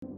Hello.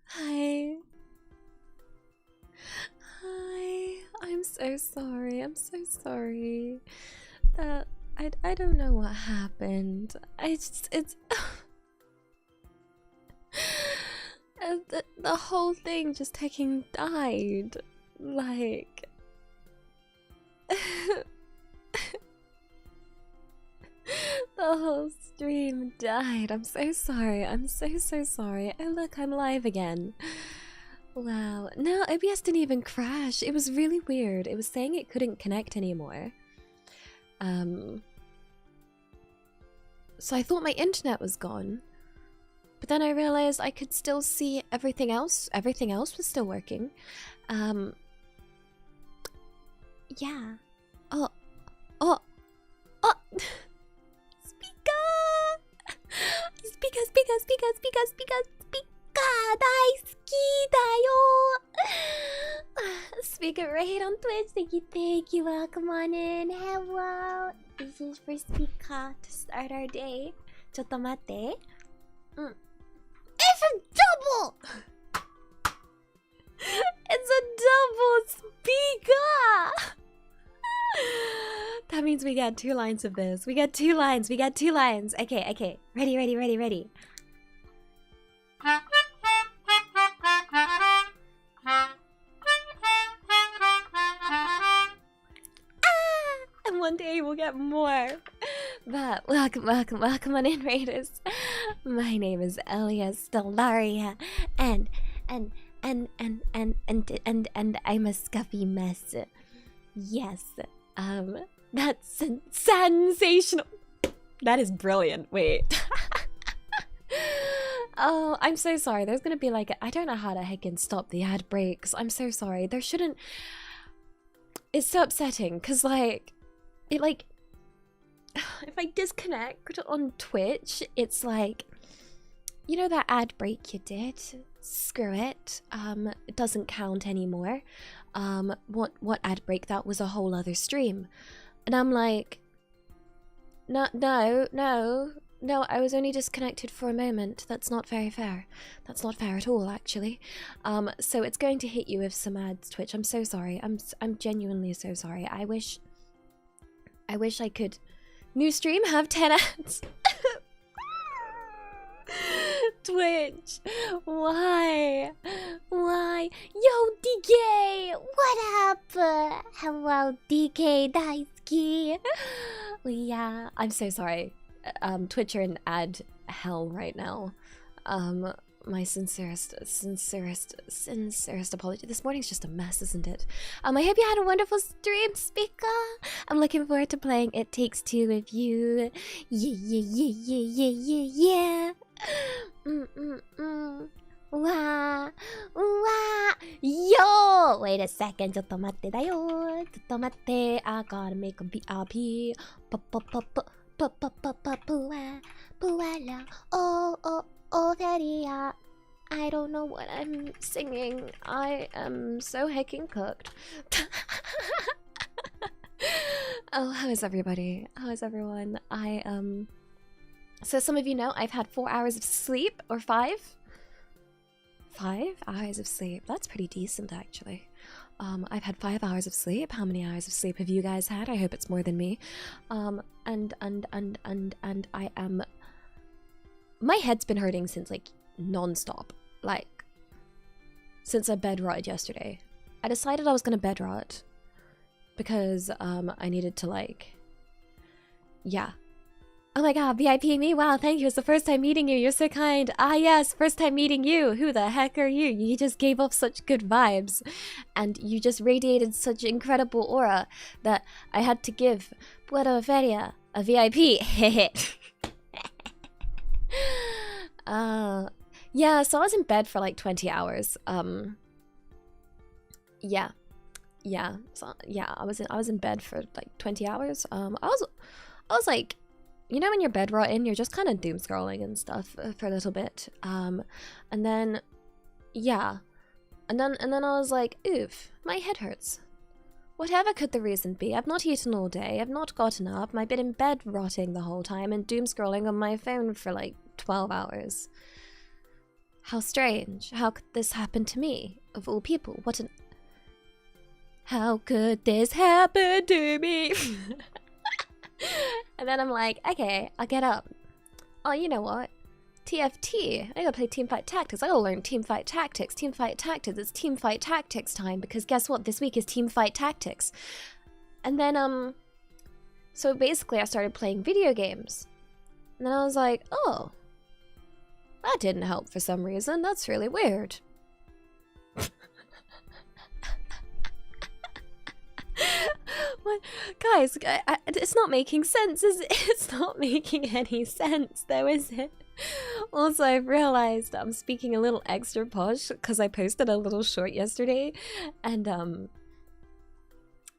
Hi. Hi. I'm so sorry. I'm so sorry. That I don't know what happened. It's the whole thing just taking died. Like the whole stream died. I'm so sorry. I'm so sorry. Oh look, I'm live again. Wow. No, OBS didn't even crash. It was really weird. It was saying it couldn't connect anymore. So I thought my internet was gone. But then I realized I could still see everything else. Everything else was still working. Yeah. Oh. Speaker right here on Twitch. Thank you. Welcome on in. Hello. This is for Speaker to start our day. ちょっと待って。It's a double! It's a double speaker! That means we get 2 lines of this. We get 2 lines. Okay. Ready. bit more. But welcome on in, Raiders. My name is Elia Stellaria, and I'm a scuffy mess. Yes, that's sensational. That is brilliant. Wait. Oh, I'm so sorry. There's gonna be like, I don't know how the heck can stop the ad breaks. I'm so sorry. There shouldn't. It's so upsetting because like, it like, if I disconnect on Twitch, it's like, you know that ad break you did? Screw it. It doesn't count anymore. What ad break? That was a whole other stream. And I'm like, no, I was only disconnected for a moment. That's not very fair. That's not fair at all, actually. So it's going to hit you with some ads, Twitch. I'm so sorry. I'm genuinely so sorry. I wish I could. New stream, have 10 ads. Twitch, why? Yo, DK, what up? Hello, DK Daisuke. Yeah, I'm so sorry. Twitch are in ad hell right now. My sincerest apology. This morning's just a mess, isn't it? I hope you had a wonderful stream, speaker. I'm looking forward to playing It Takes Two with you. Yeah. Wow. Yo! Wait a second. ちょっと待ってだよ。ちょっと待って。I gotta make a BRP. Elia. I don't know what I'm singing. I am so heckin' cooked. Oh, how is everybody? How is everyone? So some of you know I've had 4 hours of sleep, or 5? 5 hours of sleep. That's pretty decent, actually. I've had 5 hours of sleep. How many hours of sleep have you guys had? I hope it's more than me. And I am. My head's been hurting since like non-stop, like since I bed rotted yesterday. I decided I was gonna bed rot because I needed to like, yeah. Oh my god, VIP me? Wow, thank you. It's the first time meeting you. You're so kind. Ah yes, first time meeting you. Who the heck are you? You just gave off such good vibes. And you just radiated such incredible aura that I had to give Puerto Feria a VIP. Yeah, so I was in bed for like 20 hours. Yeah. So yeah, I was in bed for like 20 hours. I was like, you know when you're bed rotting, you're just kind of doom scrolling and stuff for a little bit. And then yeah. And then I was like, oof, my head hurts. Whatever could the reason be? I've not eaten all day, I've not gotten up, I've been in bed rotting the whole time and doom scrolling on my phone for like 12 hours. How strange. How could this happen to me? Of all people, what an... How could this happen to me? And then I'm like, okay, I'll get up. Oh, you know what? TFT. I gotta play Teamfight Tactics. I gotta learn Teamfight Tactics. Teamfight Tactics. It's Teamfight Tactics time because guess what? This week is Teamfight Tactics. And then, so basically I started playing video games. And then I was like, oh, that didn't help for some reason. That's really weird. What? Guys, it's not making sense, is it? It's not making any sense, though, is it? Also, I've realized I'm speaking a little extra posh because I posted a little short yesterday, and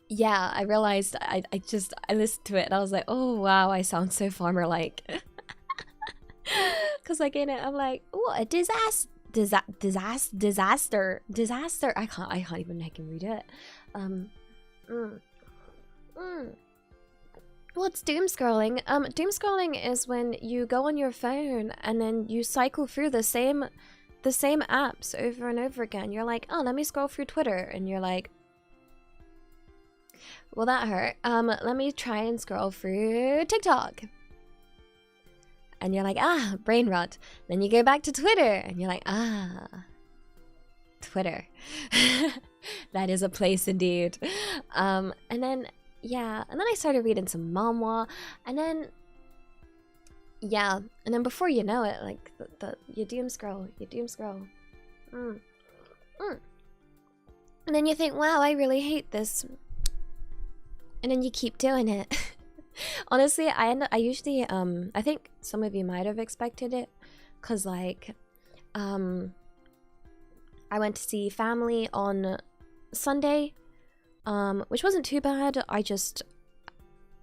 yeah, I realized I listened to it and I was like, oh wow, I sound so farmer-like. Because like in it, I'm like, oh, a disaster. I can't even make him read it. What's doom scrolling? Doom scrolling is when you go on your phone and then you cycle through the same apps over and over again. You're like, oh, let me scroll through Twitter, and you're like, well, that hurt. Let me try and scroll through TikTok. And you're like, ah, brain rot. Then you go back to Twitter, and you're like, ah, Twitter. That is a place indeed. And then yeah, and then I started reading some manhwa, and then yeah, and then before you know it, like you doom scroll. Mm. And then you think, wow, I really hate this, and then you keep doing it. Honestly, I usually I think some of you might have expected it, cause like I went to see family on Sunday, which wasn't too bad. I just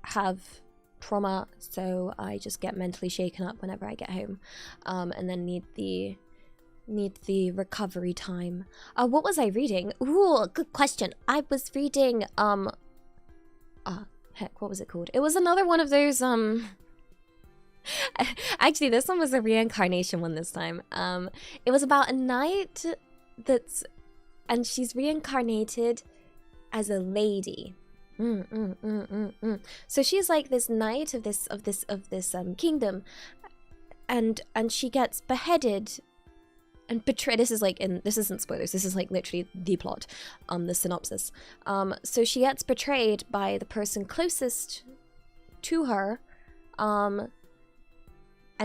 have trauma, so I just get mentally shaken up whenever I get home, and then need the recovery time. What was I reading? Ooh, good question. I was reading heck, what was it called? It was another one of those actually this one was a reincarnation one this time. It was about a knight and she's reincarnated as a lady. So she's like this knight of this kingdom, and she gets beheaded and betrayed. This isn't spoilers, this is like literally the plot, the synopsis. So she gets betrayed by the person closest to her, and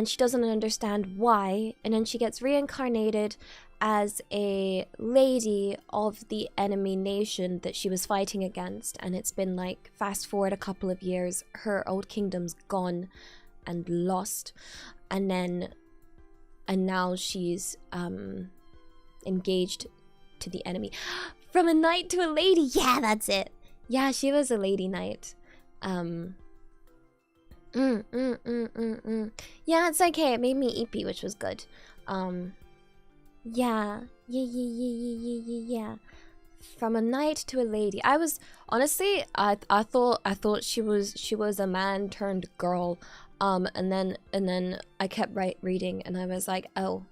she doesn't understand why, and then she gets reincarnated as a lady of the enemy nation that she was fighting against. And it's been like, fast forward a couple of years, her old kingdom's gone and lost, and now she's engaged to the enemy. From a knight to a lady. Yeah, that's it. Yeah, she was a lady knight. Yeah, it's okay. It made me eepy, which was good. Yeah. From a knight to a lady. I was honestly, I thought she was a man turned girl. And then I kept reading, and I was like, oh,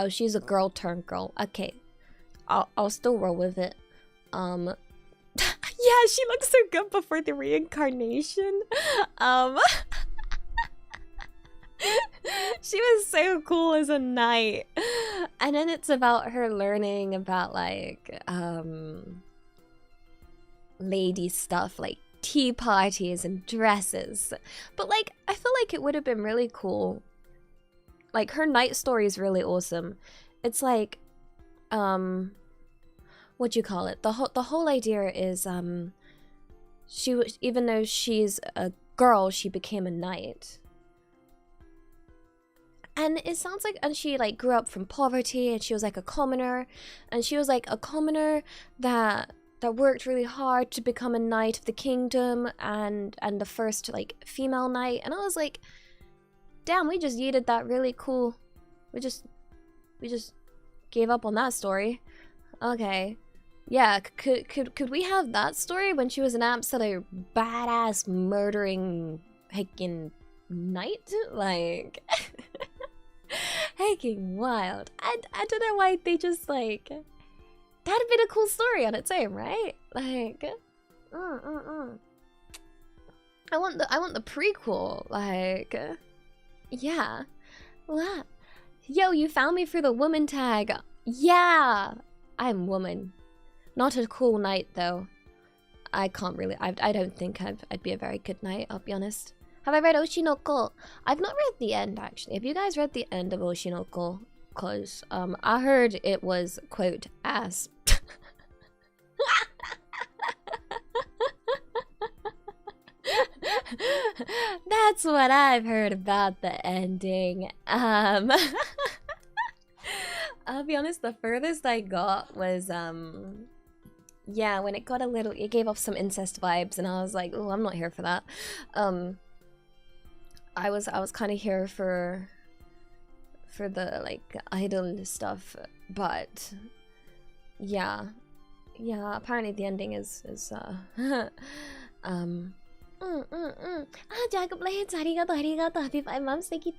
she's a girl turned girl. Okay, I'll still roll with it. Yeah, she looks so good before the reincarnation. She was so cool as a knight. And then it's about her learning about like lady stuff, like tea parties and dresses. But like, I feel like it would have been really cool. Like, her knight story is really awesome. It's like, what do you call it? The whole idea is she was, even though she's a girl, she became a knight. And it sounds like, and she like grew up from poverty, and she was like a commoner, and she was like a commoner that worked really hard to become a knight of the kingdom, and the first like female knight. And I was like, damn, we just yeeted that really cool. We just gave up on that story. Okay. Yeah, could we have that story when she was an absolute badass murdering heckin' knight? Like heckin' wild. I don't know why they just like, that'd have been a cool story on its own, right? Like I want the prequel, like yeah. Wow. Yo, you found me for the woman tag. Yeah, I'm woman. Not a cool knight though. I can't really. I don't think I'd be a very good knight. I'll be honest. Have I read Oshinoko? I've not read the end actually. Have you guys read the end of Oshinoko? Cause I heard it was quote ass. That's what I've heard about the ending. I'll be honest, the furthest I got was yeah, when it got a little, it gave off some incest vibes, and I was like, oh, I'm not here for that. I was kind of here for the like idol stuff, but yeah, apparently the ending is Jacob Blades, arigato, happy 5 months, thank you.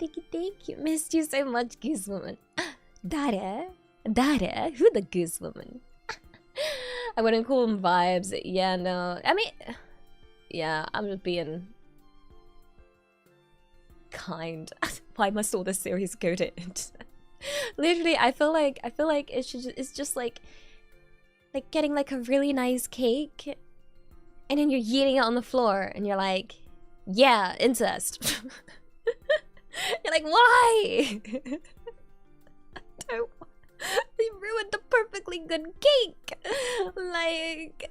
Missed you so much, Goose Woman. Dare? Who the Goose Woman? I wouldn't call them vibes. Yeah, no. I mean, yeah, I'm just being kind. Why must all this series go to it? Literally, I feel like it's just like getting like a really nice cake, and then you're yeeting it on the floor, and you're like, yeah, incest. You're like, why? Don't. They ruined the perfectly good cake. Like,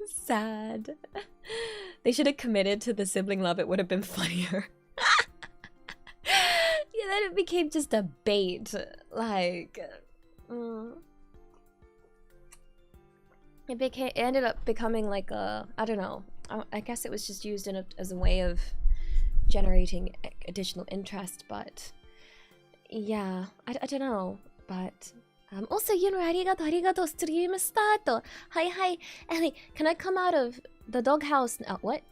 sad. They should have committed to the sibling love. It would have been funnier. Yeah, then it became just a bait. Like, it ended up becoming like a, I don't know. I guess it was just used as a way of generating additional interest, but yeah, I don't know. But also, you know, arigato, stream start. Hi, Ellie, can I come out of the doghouse now? What?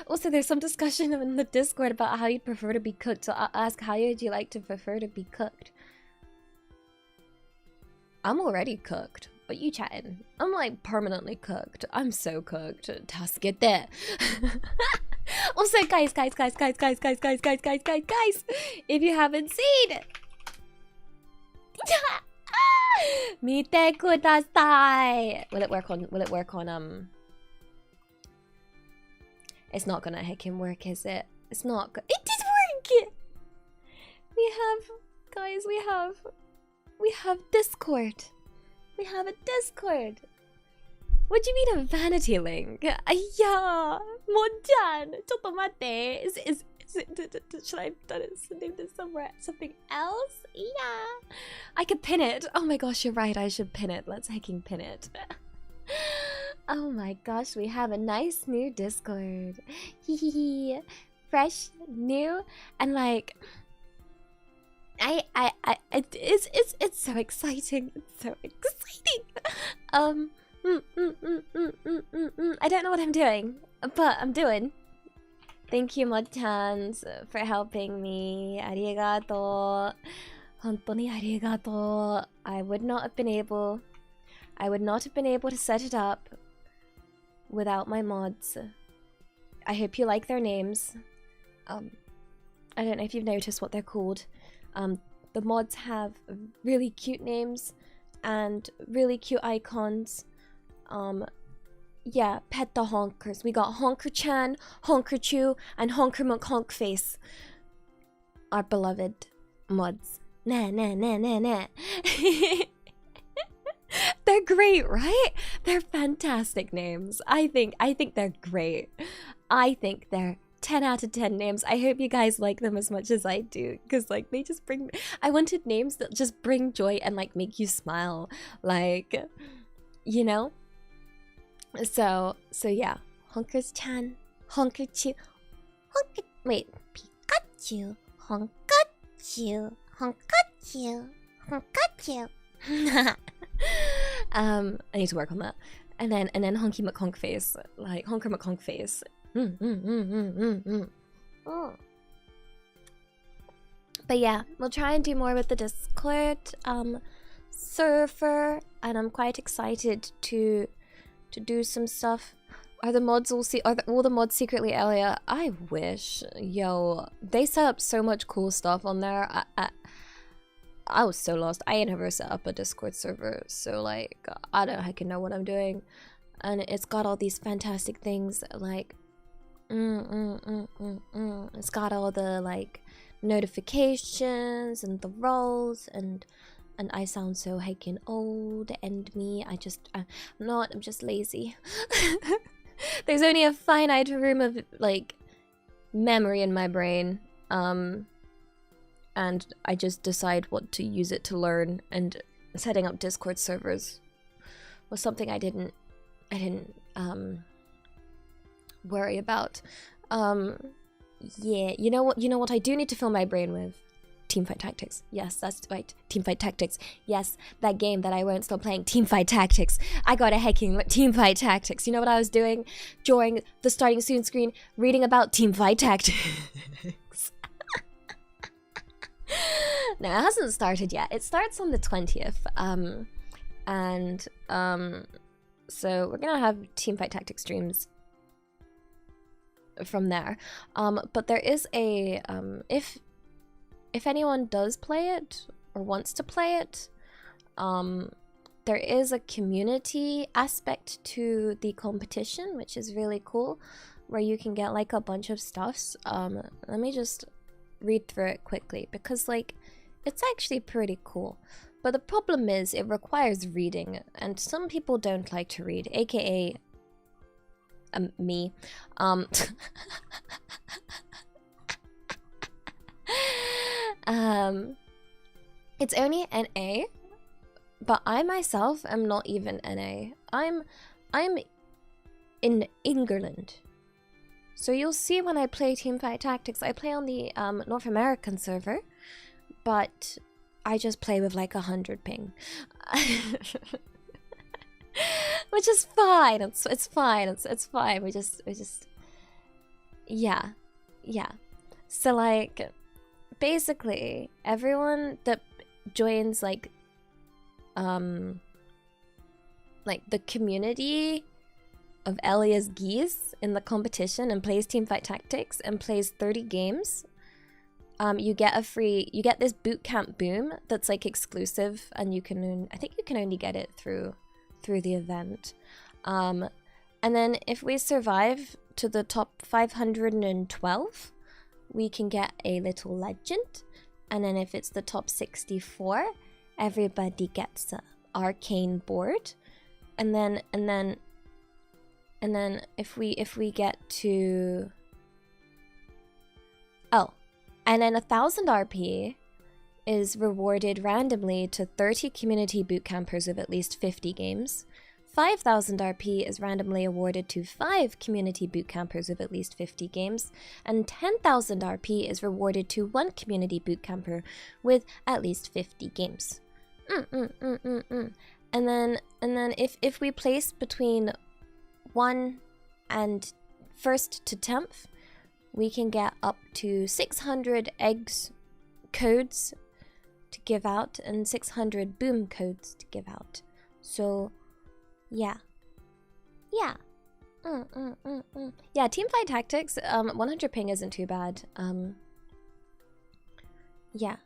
Also, there's some discussion in the Discord about how you'd prefer to be cooked, so I'll ask, how would you like to prefer to be cooked? I'm already cooked. What you chatting? I'm like permanently cooked. I'm so cooked. Get there. Also, guys, if you haven't seen, mite kudasai. Will it work on It's not gonna heckin' work, is it? It's not. It did work. We have Discord. We have a Discord. What do you mean a vanity link? Yeah, Mon-chan. Chotto matte. Should I have done it? Name this something else? Yeah. I could pin it. Oh my gosh, you're right. I should pin it. Let's hecking pin it. Oh my gosh, we have a nice new Discord. Fresh, new, and like, it's so exciting. It's so exciting. I don't know what I'm doing, but I'm doing. Thank you, Mod-chans, for helping me. Arigato. Hontoni arigato. I would not have been able to set it up without my mods. I hope you like their names. I don't know if you've noticed what they're called. The mods have really cute names and really cute icons. Yeah, pet the honkers. We got Honker-chan, Honker-chu, and Honker McHonkface. Our beloved mods. Nah. They're great, right? They're fantastic names. I think they're great. I think they're 10 out of 10 names. I hope you guys like them as much as I do, because like they just bring, I wanted names that just bring joy and like make you smile, like, you know. So yeah, Honkers-chan, Honker-chu, wait, Pikachu, Honkachu. I need to work on that. And then Honky McHonkface, like Honker McHonkface. But yeah, we'll try and do more with the Discord server, and I'm quite excited to do some stuff. Are the mods all the mods secretly Elia? I wish. Yo, they set up so much cool stuff on there. I was so lost. I ain't never set up a Discord server, so like I don't heckin' know what I'm doing. And it's got all these fantastic things like it's got all the like notifications and the roles, and I sound so heckin' old, and me, I'm not, I'm just lazy. There's only a finite room of like memory in my brain, and I just decide what to use it to learn, and setting up Discord servers was something I didn't worry about. Yeah, you know what I do need to fill my brain with? Teamfight Tactics. Yes, that's right. Teamfight Tactics. Yes, that game that I won't stop playing. Teamfight Tactics. I got a hacking Teamfight Tactics. You know what I was doing during the starting soon screen? Reading about Teamfight Tactics. No, it hasn't started yet. It starts on the 20th. So we're gonna have Teamfight Tactics streams from there. But there is a if anyone does play it or wants to play it, there is a community aspect to the competition, which is really cool, where you can get like a bunch of stuffs. Let me just read through it quickly, because like it's actually pretty cool. But the problem is it requires reading, and some people don't like to read, aka me. It's only NA, but I myself am not even NA. I'm in England. So you'll see when I play Teamfight Tactics, I play on the North American server, but I just play with like 100 ping. Which is fine. It's fine. It's fine. We just yeah. So like basically everyone that joins like the community of Elia's geese in the competition and plays Teamfight Tactics and plays 30 games, you get this bootcamp boom that's like exclusive, and I think you can only get it through the event. And then if we survive to the top 512, we can get a little legend. And then if it's the top 64, everybody gets an arcane board. And then if we get to and then 1,000 RP is rewarded randomly to 30 community bootcampers of at least 50 games. 5,000 RP is randomly awarded to 5 community bootcampers of at least 50 games, and 10,000 RP is rewarded to 1 community bootcamper with at least 50 games. And then if we place between 1 and 1st to 10th, we can get up to 600 eggs codes to give out and 600 boom codes to give out. So yeah, Teamfight Tactics, 100 ping isn't too bad. Yeah.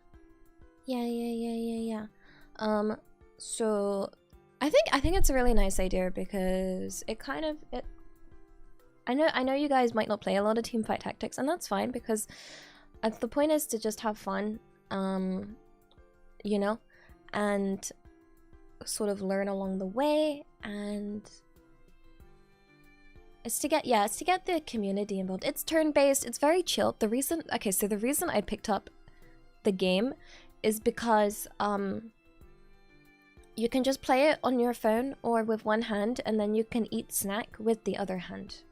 So I think it's a really nice idea, because I know you guys might not play a lot of Teamfight Tactics, and that's fine, because the point is to just have fun, you know, and sort of learn along the way, and it's to get the community involved. It's turn-based, it's very chill. The reason I picked up the game is because you can just play it on your phone or with one hand, and then you can eat snack with the other hand,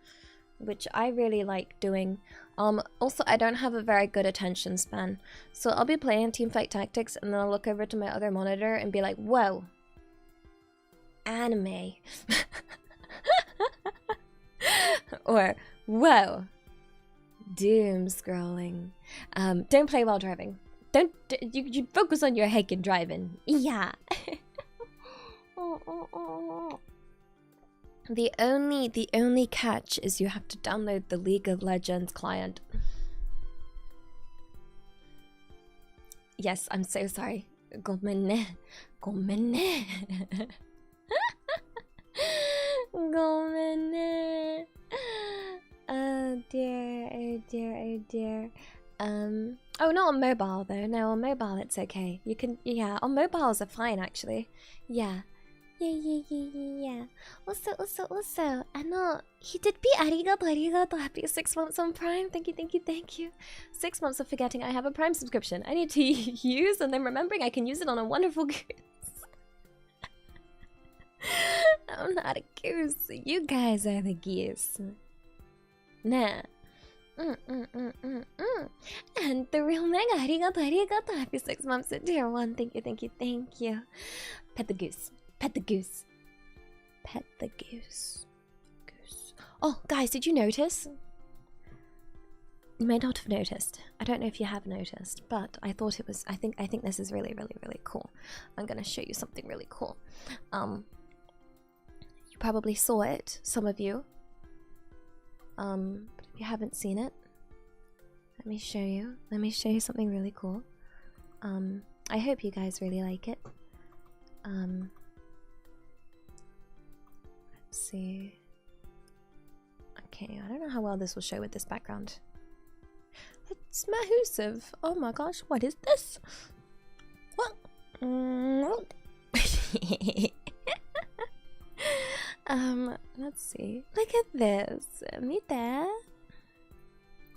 which I really like doing. Also, I don't have a very good attention span, so I'll be playing Teamfight Tactics and then I'll look over to my other monitor and be like, whoa, anime. Or, whoa, doom scrolling. Don't play while driving. You focus on your heckin' driving. Yeah. The only catch is you have to download the League of Legends client. Yes, I'm so sorry. 고맙네. Oh dear. Oh, not on mobile though. No, on mobile it's okay. You can, yeah, on mobiles are fine actually. Yeah. Also, he did be arigato. Happy 6 months on Prime. Thank you. 6 months of forgetting I have a Prime subscription. I need to use, and then remembering I can use it on a wonderful Goose. I'm not a Goose. You guys are the geese. Nah. And the real mega arigato. Happy 6 months at tier 1. Thank you. Pet the goose. Goose. Oh, guys, did you notice? You may not have noticed. I don't know if you have noticed, but I thought it was. I think this is really cool. I'm gonna show you something really cool. You probably saw it, some of you. But if you haven't seen it, let me show you. Let me show you something really cool. I hope you guys really like it. see. Okay, I don't know how well this will show with this background. It's massive. Oh my gosh, what is this? What? Let's see. Look at this. Meet there.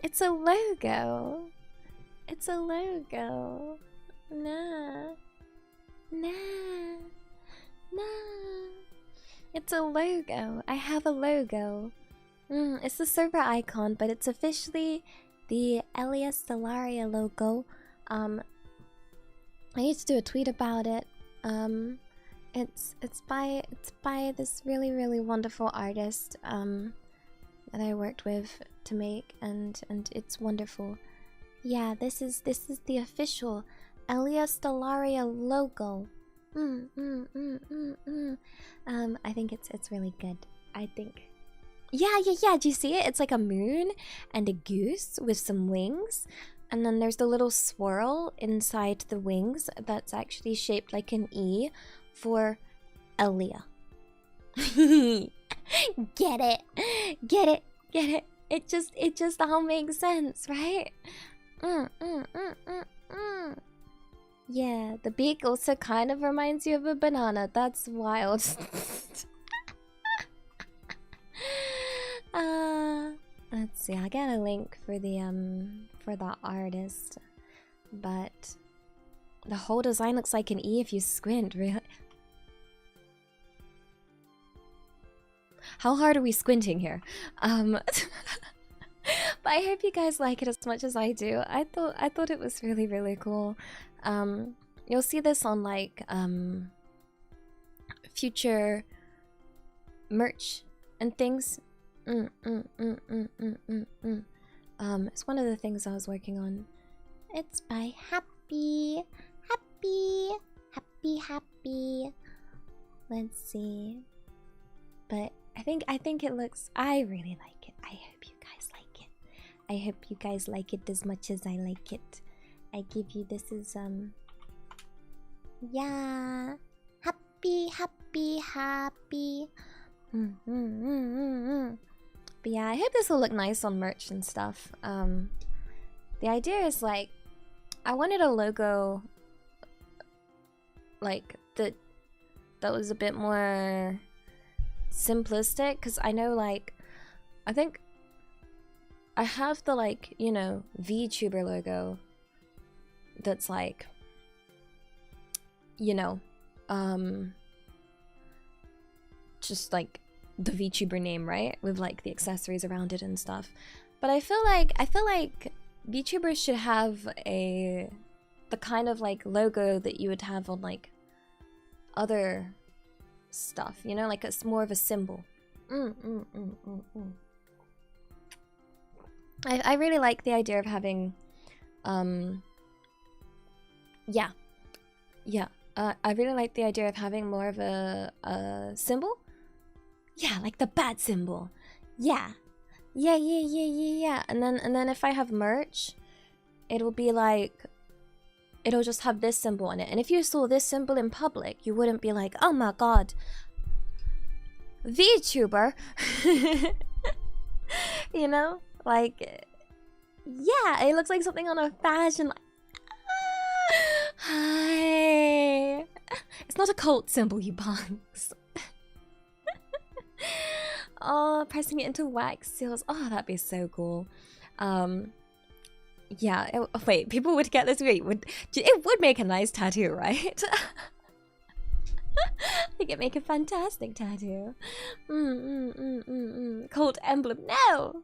It's a logo. It's a logo. Nah. Nah. Nah. It's a logo. I have a logo. It's the server icon, but it's officially the Elia Stellaria logo. I need to do a tweet about it. It's by this really wonderful artist that I worked with to make, and it's wonderful. Yeah, this is the official Elia Stellaria logo. I think it's really good. I think. Yeah. Do you see it? It's like a moon and a goose with some wings. And then there's the little swirl inside the wings that's actually shaped like an E for Elia. Get it? It just all makes sense, right? Yeah, the beak also kind of reminds you of a banana. That's wild. Let's see. I'll get a link for the artist, but the whole design looks like an E if you squint. Really? How hard are we squinting here? But I hope you guys like it as much as I do. I thought it was really cool. You'll see this on like future merch and things. It's one of the things I was working on. It's by Happy. Let's see. But I think it looks. I really like it. I hope you guys like it. I hope you guys like it as much as I like it. I give you this is yeah, happy. But yeah, I hope this will look nice on merch and stuff. The idea is like, I wanted a logo like that was a bit more simplistic, because I know like, I think I have the like, you know, VTuber logo that's like, you know, just like the VTuber name, right? With like the accessories around it and stuff. But I feel like VTubers should have the kind of like logo that you would have on like other stuff, you know, like it's more of a symbol. I really like the idea of having I really like the idea of having more of a symbol. Yeah, like the bat symbol. Yeah. And then if I have merch, it'll be like, it'll just have this symbol on it. And if you saw this symbol in public, you wouldn't be like, oh my god, VTuber. You know? Like, yeah, it looks like something on a fashion. Hi. It's not a cult symbol, you punks. Oh, pressing it into wax seals. Oh, that'd be so cool. Yeah. Wait, people would get this. Wait, it would make a nice tattoo, right? I think it'd make a fantastic tattoo. Cult emblem. No,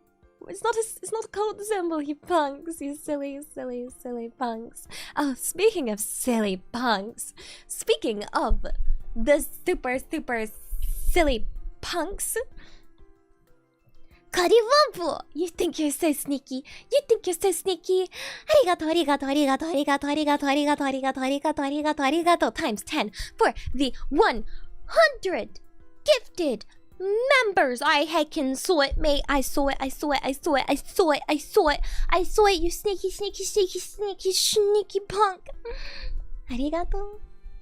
it's not a cult symbol. You punks. You silly punks. Oh, speaking of silly punks. Speaking of the super silly punks. Kariwampo! You think you're so sneaky. Arigato times 10 for the 100 gifted members. I heckin' saw it, mate. I saw it, you sneaky punk. Arigato.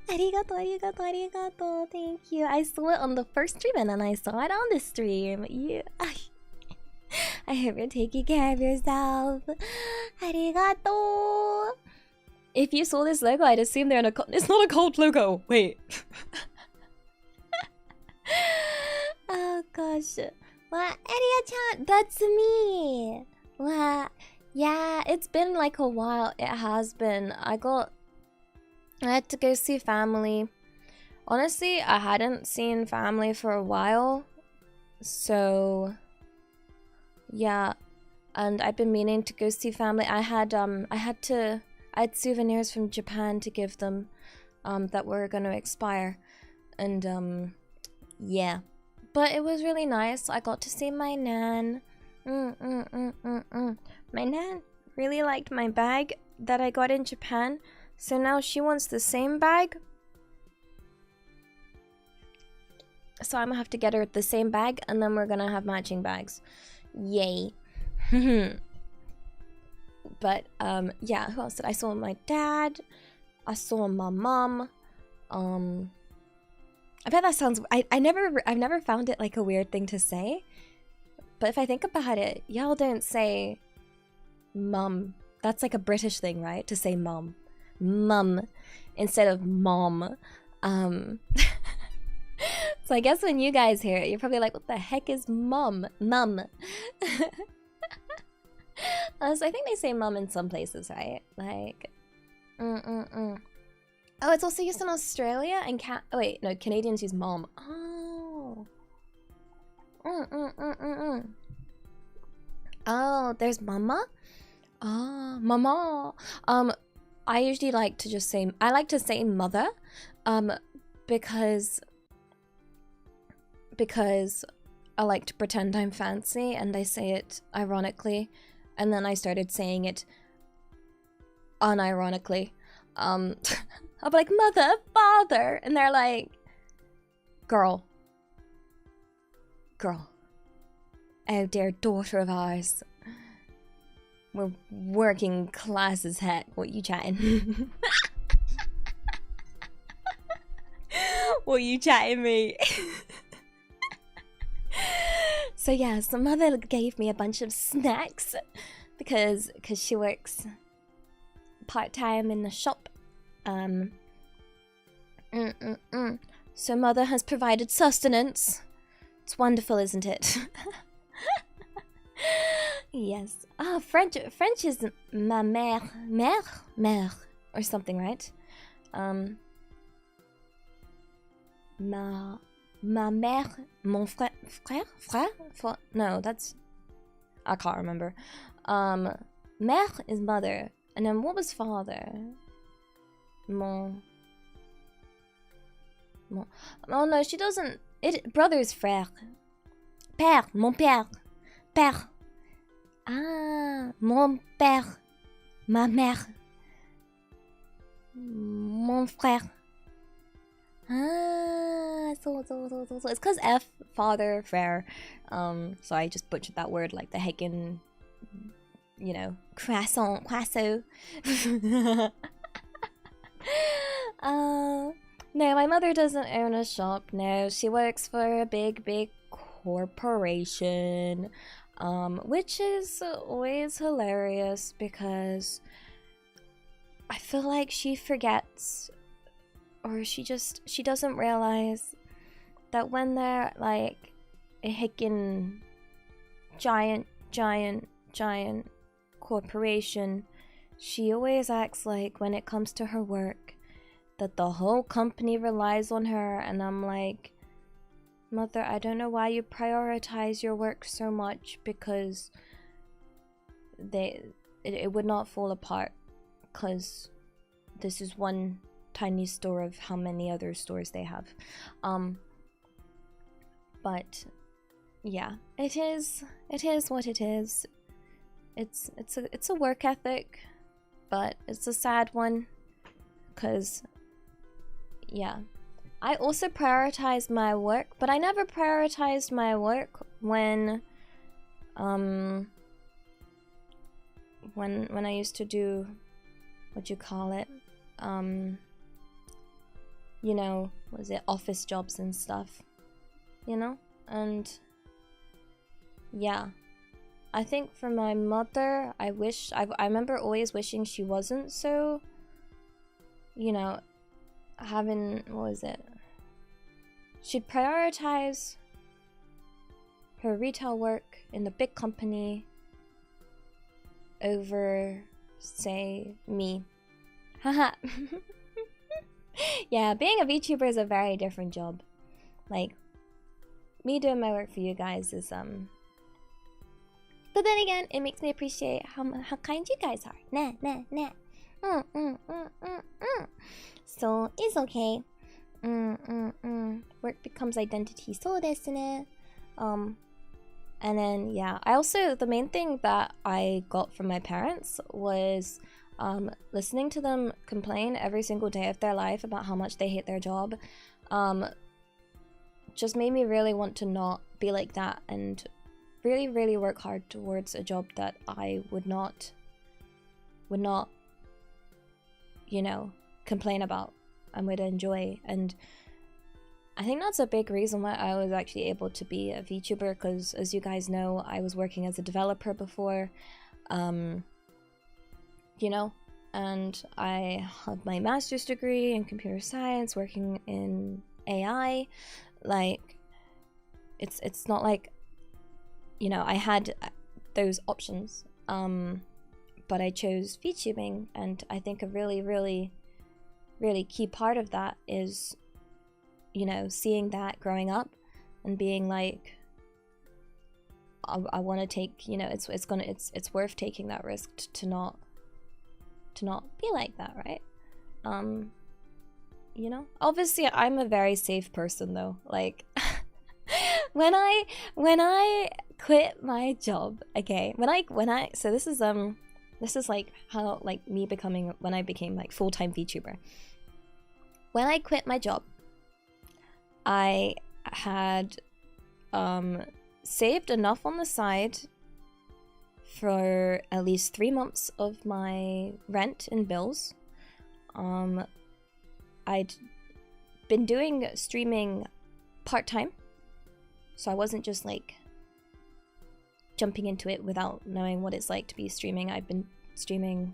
Arigato, arigato, arigato. Thank you. I saw it on the first stream and then I saw it on the stream. I hope you're taking care of yourself. Arigato. If you saw this logo, I'd assume they're in a cult. It's not a cult logo. Wait. Oh gosh. What? Elia-chan, that's me. What? Yeah, it's been like a while. It has been. I had to go see family. Honestly, I hadn't seen family for a while. So yeah, and I've been meaning to go see family. I had souvenirs from Japan to give them that were gonna expire. And yeah. But it was really nice. I got to see my nan. My nan really liked my bag that I got in Japan. So now she wants the same bag. So I'm gonna have to get her the same bag and then we're gonna have matching bags. Yay. But yeah, who else did I saw? My dad. I saw my mom. I bet that sounds... I've never found it like a weird thing to say. But if I think about it, y'all don't say mum. That's like a British thing, right? To say mum. Mum instead of mom. So I guess when you guys hear it, you're probably like, what the heck is mum? Mum. So I think they say mum in some places, right? Like... Oh, it's also used in Australia and oh wait, no, Canadians use mom. Oh. Oh, there's mama? Oh, mama. I usually like to just say, I like to say mother, because I like to pretend I'm fancy and I say it ironically, and then I started saying it unironically. I'll be like, mother, father, and they're like, girl. Oh dear daughter of ours. We're working class as heck. What you chatting? What you chatting me? So yeah, so mother gave me a bunch of snacks because she works part-time in the shop. So mother has provided sustenance. It's wonderful, isn't it? Yes. Oh, French is ma mère, or something, right? Ma mère, mon frère? No, that's... I can't remember. Mère is mother. And then what was father? Mon... Oh no, she doesn't... Brother's frère. Père, mon père. Père. Ah, mon père. Ma mère. Mon frère. Ah, so. It's because F, father, frère. So I just butchered that word like the heckin', you know, croissant. No, my mother doesn't own a shop. No, she works for a big corporation. Which is always hilarious because I feel like she forgets, or she doesn't realize that when they're like a heckin' giant corporation, she always acts like when it comes to her work that the whole company relies on her, and I'm like, mother, I don't know why you prioritize your work so much, because it would not fall apart, because this is one tiny store of how many other stores they have. But yeah, it is what it is. It's a work ethic, but it's a sad one, because yeah, I also prioritize my work, but I never prioritized my work when I used to do, what you call it, you know, was it office jobs and stuff, you know? And yeah, I think for my mother, I remember always wishing she wasn't so, you know, having, what was it? She'd prioritize her retail work in the big company over, say, me. Haha. Yeah, being a VTuber is a very different job. Like, me doing my work for you guys is, but then again, it makes me appreciate how kind you guys are. Nah, nah, nah. So, it's okay. Work becomes identity. So desu ne. And then, yeah, the main thing that I got from my parents was listening to them complain every single day of their life about how much they hate their job. Just made me really want to not be like that and really, really work hard towards a job that I would not, you know, complain about and would enjoy. And I think that's a big reason why I was actually able to be a VTuber, because as you guys know, I was working as a developer before, you know, and I had my master's degree in computer science, working in AI. Like, it's not like, you know, I had those options, but I chose VTubing, and I think a really, really, really key part of that is, you know, seeing that growing up and being like, I want to take, you know, it's worth taking that risk to not be like that, right? You know, obviously I'm a very safe person though. Like, when I quit my job, okay, so this is like how, like, me becoming, when I became like full-time VTuber. When I quit my job, I had saved enough on the side for at least 3 months of my rent and bills. I'd been doing streaming part-time, so I wasn't just like jumping into it without knowing what it's like to be streaming. I've been streaming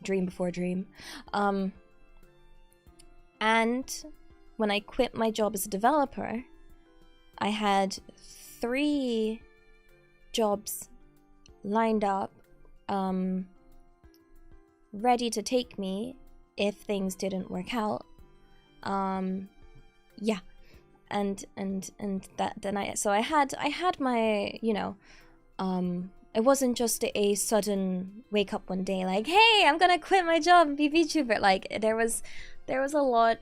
dream before dream. And when I quit my job as a developer, I had 3 jobs lined up, ready to take me if things didn't work out. Yeah, and that then I had my, you know, it wasn't just a sudden wake up one day like, hey, I'm gonna quit my job and be VTuber. Like, there was a lot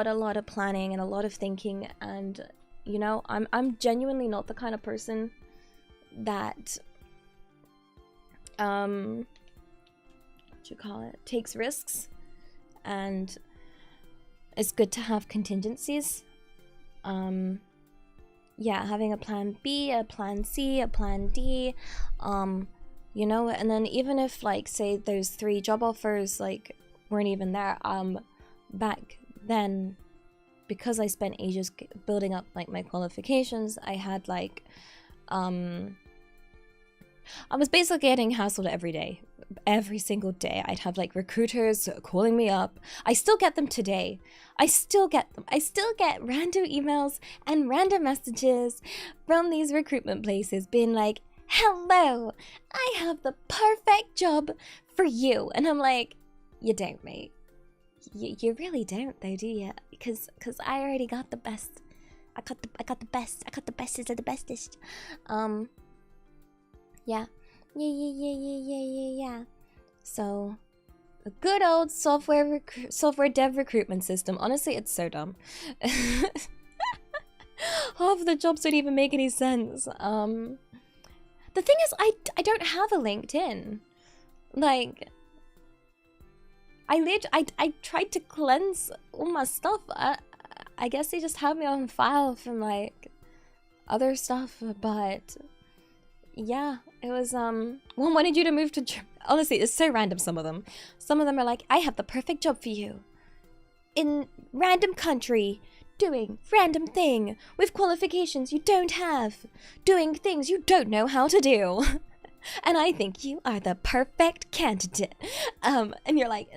of planning and a lot of thinking, and you know, I'm genuinely not the kind of person that what you call it, takes risks, and it's good to have contingencies. Yeah, having a plan B, a plan C, a plan D, you know, and then even if, like, say those 3 job offers like weren't even there, back then, because I spent ages building up like my qualifications, I had like I was basically getting hassled every day. Every single day I'd have like recruiters calling me up. I still get them today. I still get them. I still get random emails and random messages from these recruitment places being like, hello, I have the perfect job for you. And I'm like, you don't, mate. You really don't though, do you? Because I already got the best. I got the best. I got the bestest of the bestest. Yeah. Yeah. So, a good old software dev recruitment system. Honestly, it's so dumb. Half of the jobs don't even make any sense. The thing is, I don't have a LinkedIn. Like, I tried to cleanse all my stuff. I guess they just have me on file from like other stuff, but yeah, it was one wanted you to move to Honestly, it's so random. Some of them are like, I have the perfect job for you, in random country, doing random thing with qualifications you don't have, doing things you don't know how to do. And I think you are the perfect candidate. And you're like,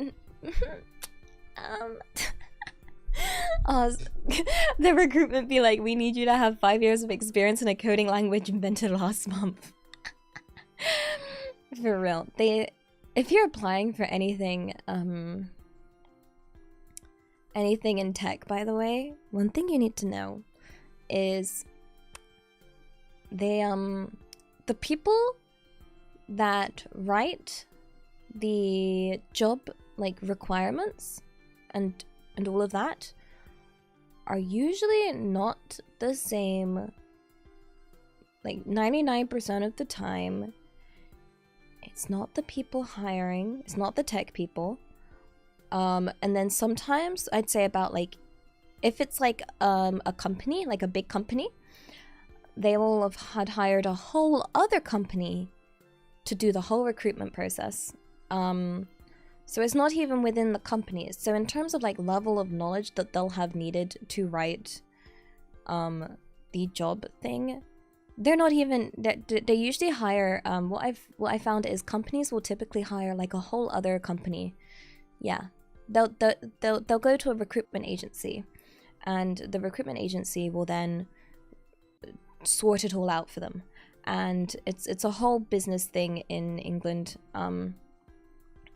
the recruitment be like, we need you to have 5 years of experience in a coding language invented last month. For real. If you're applying for anything, anything in tech, by the way, one thing you need to know is the people that write the job like requirements and all of that are usually not the same. Like 99% of the time, it's not the people hiring, it's not the tech people. And then sometimes I'd say about like, if it's like a company, like a big company, they will have had hired a whole other company to do the whole recruitment process. So it's not even within the company. So in terms of like level of knowledge that they'll have needed to write the job thing, they're not even, they usually hire, what I found is companies will typically hire like a whole other company. Yeah, they'll go to a recruitment agency, and the recruitment agency will then sort it all out for them. And it's a whole business thing in England.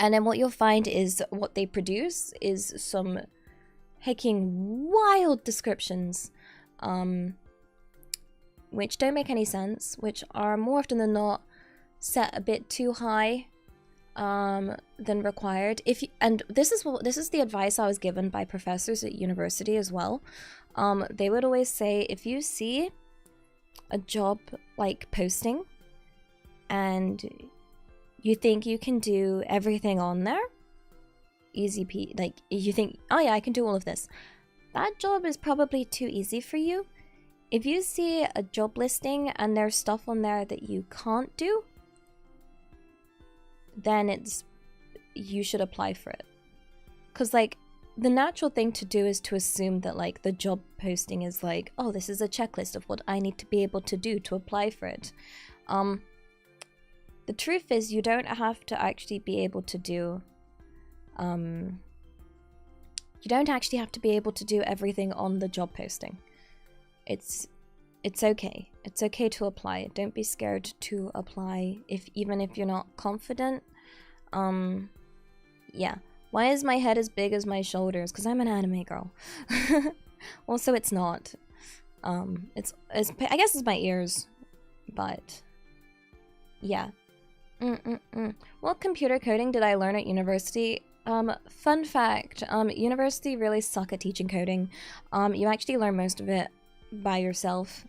And then what you'll find is what they produce is some hecking wild descriptions, which don't make any sense, which are more often than not set a bit too high than required. And this is the advice I was given by professors at university as well. They would always say, if you see a job like posting and you think you can do everything on there, like you think, oh yeah, I can do all of this, that job is probably too easy for you. If you see a job listing and there's stuff on there that you can't do, then you should apply for it. Because like the natural thing to do is to assume that like the job posting is like, oh, this is a checklist of what I need to be able to do to apply for it. The truth is, you don't have to actually be able to do you don't actually have to be able to do everything on the job posting. It's okay. It's okay to apply. Don't be scared to apply even if you're not confident. Yeah. Why is my head as big as my shoulders? Because I'm an anime girl. Also, it's not. It's I guess it's my ears, but yeah. What computer coding did I learn at university? Fun fact, university really suck at teaching coding. You actually learn most of it by yourself.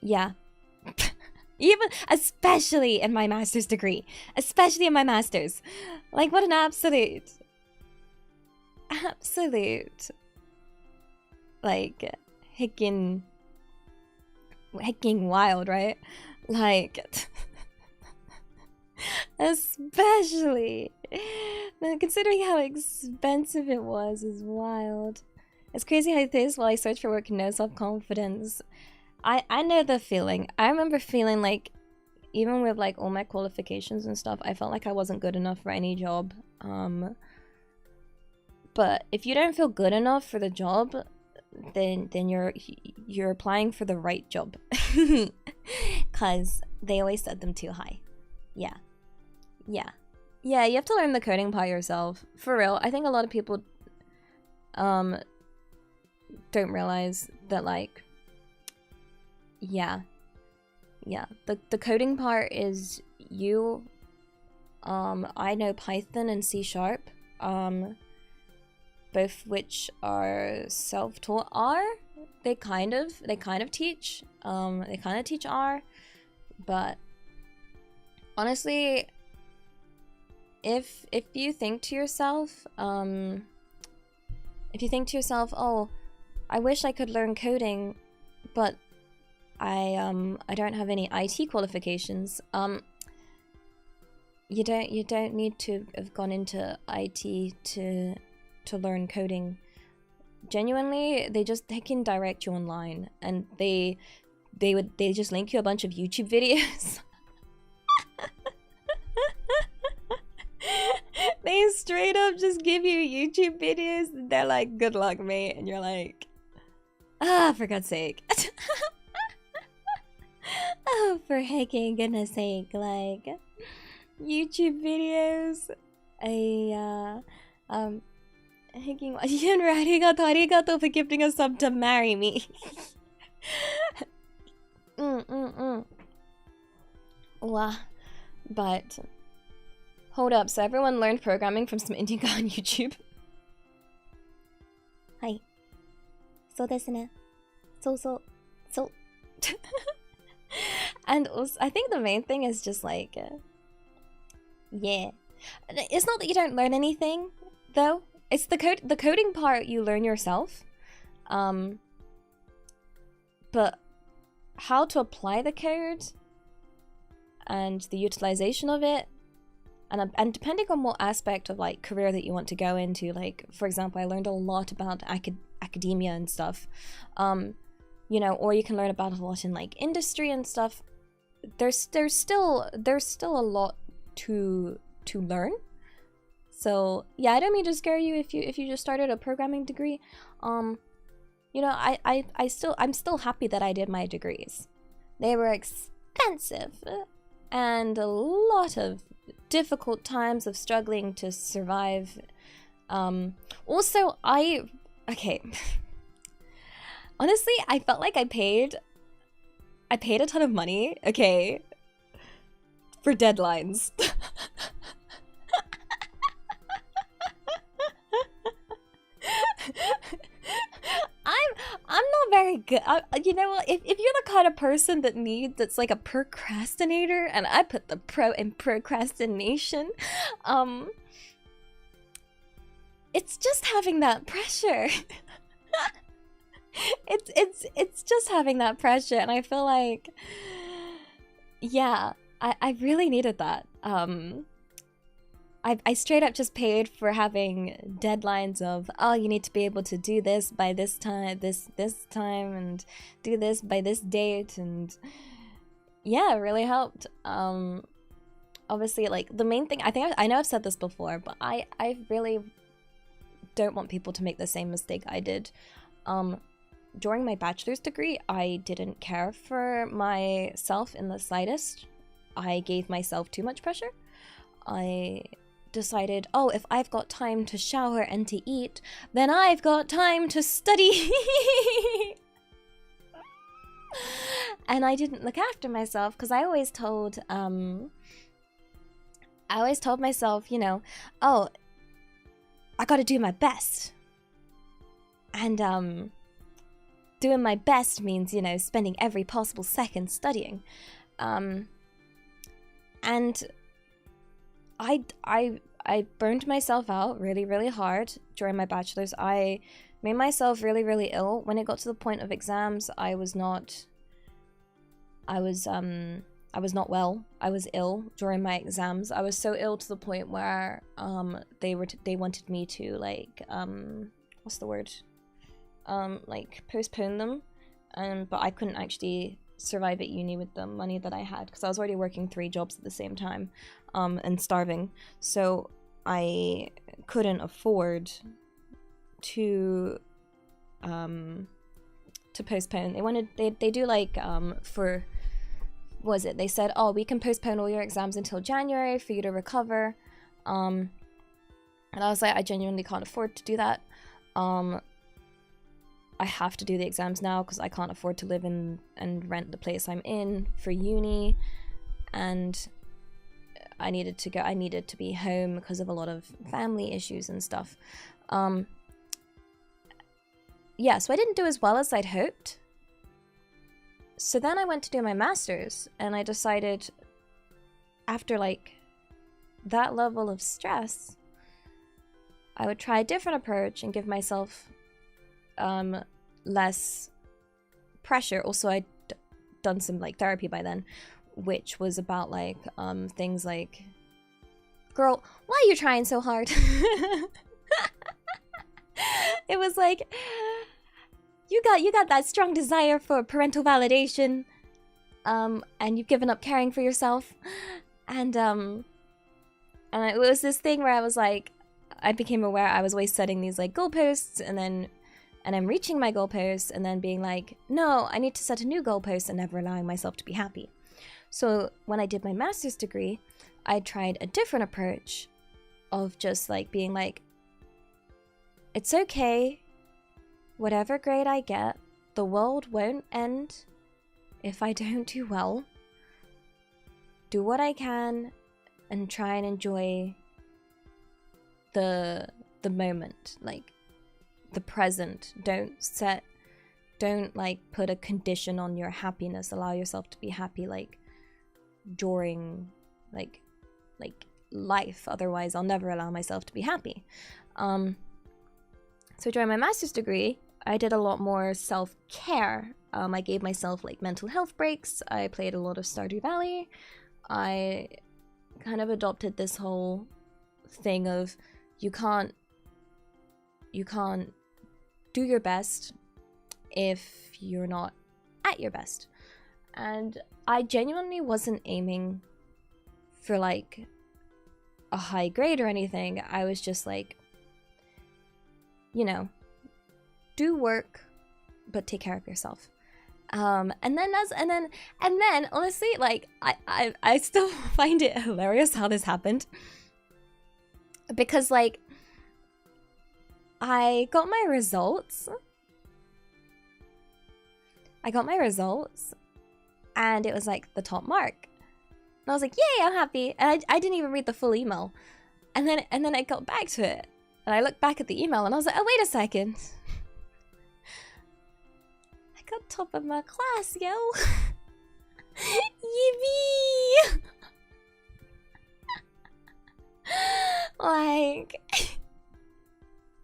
Yeah. Especially in my master's degree. Especially in my master's. Like, what an absolute, like, hecking wild, right? Like, especially, considering how expensive it was, is wild. It's crazy how this, while I search for work, no self-confidence. I know the feeling. I remember feeling like, even with like all my qualifications and stuff, I felt like I wasn't good enough for any job. But if you don't feel good enough for the job, then you're applying for the right job. Cause they always set them too high. Yeah, you have to learn the coding part yourself. For real, I think a lot of people don't realize that, like, yeah, the coding part is you. I know Python and C#, both which are self-taught. They kind of teach R, but honestly, if you think to yourself, oh, I wish I could learn coding, but I don't have any IT qualifications. you don't need to have gone into IT to learn coding. Genuinely, they can direct you online, and they just link you a bunch of YouTube videos. They straight up just give you YouTube videos. They're like, good luck, mate. And you're like, for God's sake. Oh, for hecking goodness sake. Like, YouTube videos. Hecking. Yunra, arigato for gifting a sub to marry me. Wow. But hold up, so everyone learned programming from some Indian guy on YouTube? Hi. So desu ne. So. And also, I think the main thing is just like, yeah. It's not that you don't learn anything, though. It's the coding part you learn yourself. But how to apply the code and the utilization of it, and depending on what aspect of like career that you want to go into, like for example, I learned a lot about academia and stuff, you know, or you can learn about a lot in like industry and stuff. There's still a lot to learn. So yeah, I don't mean to scare you if you just started a programming degree. You know, I'm still happy that I did my degrees. They were expensive and a lot of difficult times of struggling to survive. Also, okay. Honestly, I felt like I paid a ton of money, okay, for deadlines. I'm not very good. You know what? If you're the kind of person that's like a procrastinator, and I put the pro in procrastination, it's just having that pressure. It's just having that pressure, and I feel like, yeah, I really needed that. I straight up just paid for having deadlines of, oh, you need to be able to do this by this time, this time, and do this by this date, and yeah, it really helped. Obviously, like, the main thing, I know I've said this before, but I really don't want people to make the same mistake I did. During my bachelor's degree, I didn't care for myself in the slightest. I gave myself too much pressure. I decided, oh, if I've got time to shower and to eat, then I've got time to study. And I didn't look after myself, because I always told myself, you know, oh, I gotta do my best. And doing my best means, you know, spending every possible second studying. And I burned myself out really, really hard during my bachelor's. I made myself really, really ill. When it got to the point of exams, I was not well. I was ill during my exams. I was so ill to the point where they wanted me to, like, what's the word? Like, postpone them. But I couldn't actually survive at uni with the money that I had, because I was already working 3 jobs at the same time, and starving. So I couldn't afford to postpone. They do like, for, what was it? They said, oh, we can postpone all your exams until January for you to recover. And I was like, I genuinely can't afford to do that. I have to do the exams now because I can't afford to live in and rent the place I'm in for uni, and I needed to be home because of a lot of family issues and stuff. Yeah, so I didn't do as well as I'd hoped. So then I went to do my master's, and I decided, after like that level of stress, I would try a different approach and give myself less pressure. Also, I'd done some like therapy by then, which was about like things like girl, why are you trying so hard? It was like, you got that strong desire for parental validation, and you've given up caring for yourself, and it was this thing where I was like, I became aware I was always setting these like goalposts, and I'm reaching my goalposts, and then being like, no, I need to set a new goalpost, and never allowing myself to be happy. So when I did my master's degree, I tried a different approach of just like being like, it's okay, whatever grade I get, the world won't end if I don't do well. Do what I can and try and enjoy the moment, like the present. Don't like put a condition on your happiness. Allow yourself to be happy like during like life. Otherwise I'll never allow myself to be happy. So during my master's degree, I did a lot more self-care. I gave myself like mental health breaks. I played a lot of Stardew Valley. I kind of adopted this whole thing of you can't do your best if you're not at your best. And I genuinely wasn't aiming for like a high grade or anything. I was just like, you know, do work, but take care of yourself. And then honestly, like I still find it hilarious how this happened, because like I got my results, and it was like the top mark, and I was like, yay, I'm happy. And I didn't even read the full email, and then I got back to it, and I looked back at the email, and I was like, oh, wait a second, I got top of my class, yo. Yippee! Like,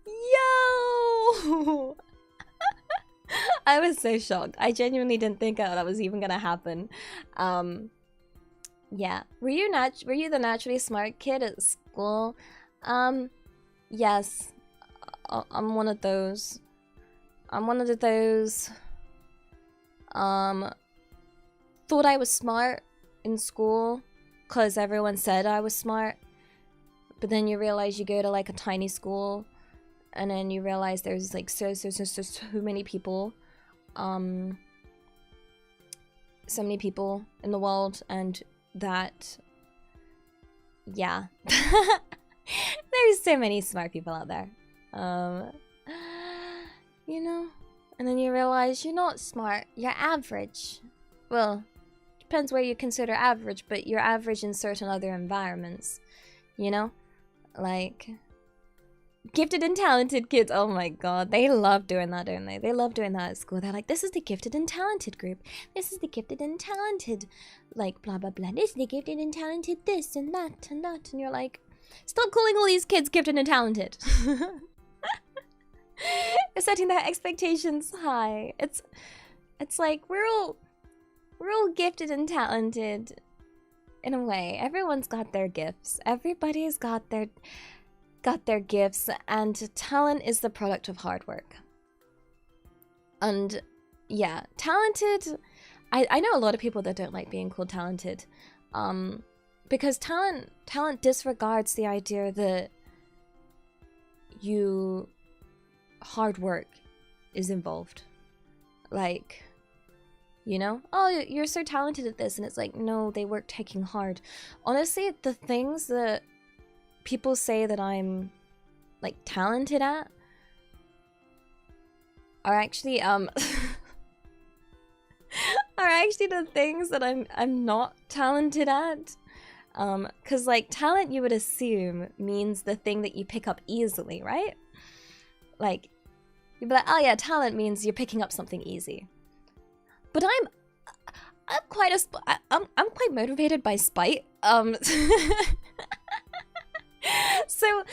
yo! I was so shocked. I genuinely didn't think that was even gonna happen. Yeah. Were you the naturally smart kid at school? Yes. I'm one of those. Thought I was smart in school because everyone said I was smart. But then you realize you go to like a tiny school, and then you realize there's like so many people. So many people in the world, and that, yeah. There's so many smart people out there. You know? And then you realize you're not smart, you're average. Well, depends where you consider average, but you're average in certain other environments. You know? Like, gifted and talented kids, oh my god, they love doing that, don't they? They love doing that at school. They're like, this is the gifted and talented group. This is the gifted and talented, like, blah, blah, blah. This is the gifted and talented this and that and that. And you're like, stop calling all these kids gifted and talented. You're setting their expectations high. It's like, we're all gifted and talented in a way. Everyone's got their gifts. Everybody's got their gifts, and talent is the product of hard work. And yeah, talented, I know a lot of people that don't like being called talented, because talent disregards the idea that hard work is involved. Like, you know, oh, you're so talented at this, and it's like, no, they work taking hard. Honestly, the things that people say that I'm like talented at are actually are actually the things that I'm not talented at. Cause like talent, you would assume means the thing that you pick up easily, right? Like you'd be like, oh yeah, talent means you're picking up something easy. But I'm quite motivated by spite. So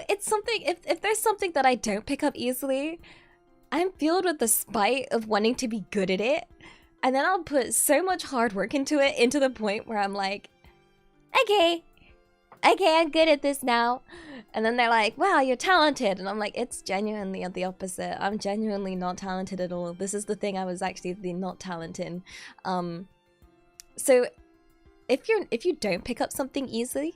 it's something, if there's something that I don't pick up easily, I'm filled with the spite of wanting to be good at it. And then I'll put so much hard work into it, into the point where I'm like, okay, Okay, I'm good at this now. And then they're like, wow, you're talented. And I'm like, it's genuinely the opposite. I'm genuinely not talented at all. This is the thing I was actually the not talented in. So if you don't pick up something easily,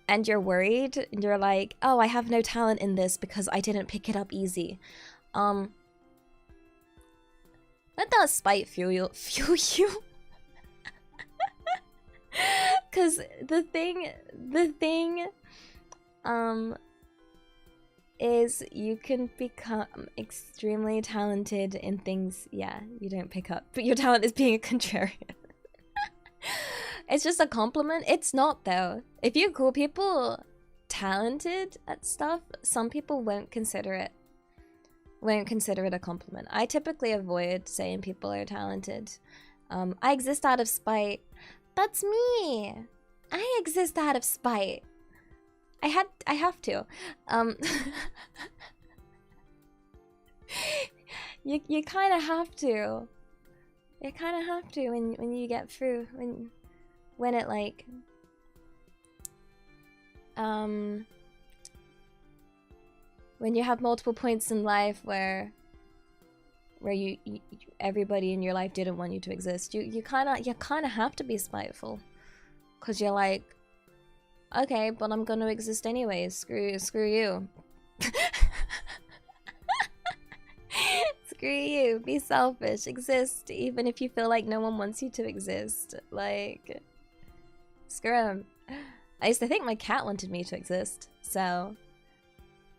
and you're worried, and you're like, oh, I have no talent in this because I didn't pick it up easy. Let that spite fuel you. Cause the thing is you can become extremely talented in things, yeah, you don't pick up, but your talent is being a contrarian. It's just a compliment. It's not though. If you call people talented at stuff, some people won't consider it a compliment. I typically avoid saying people are talented. I exist out of spite. That's me. I exist out of spite. I have to. You kind of have to. You kind of have to when you get through, when it like when you have multiple points in life where you everybody in your life didn't want you to exist, you kind of have to be spiteful, because you're like, okay, but I'm gonna exist anyways. Screw you. Screw you. Be selfish. Exist even if you feel like no one wants you to exist. Like, screw him. I used to think my cat wanted me to exist, so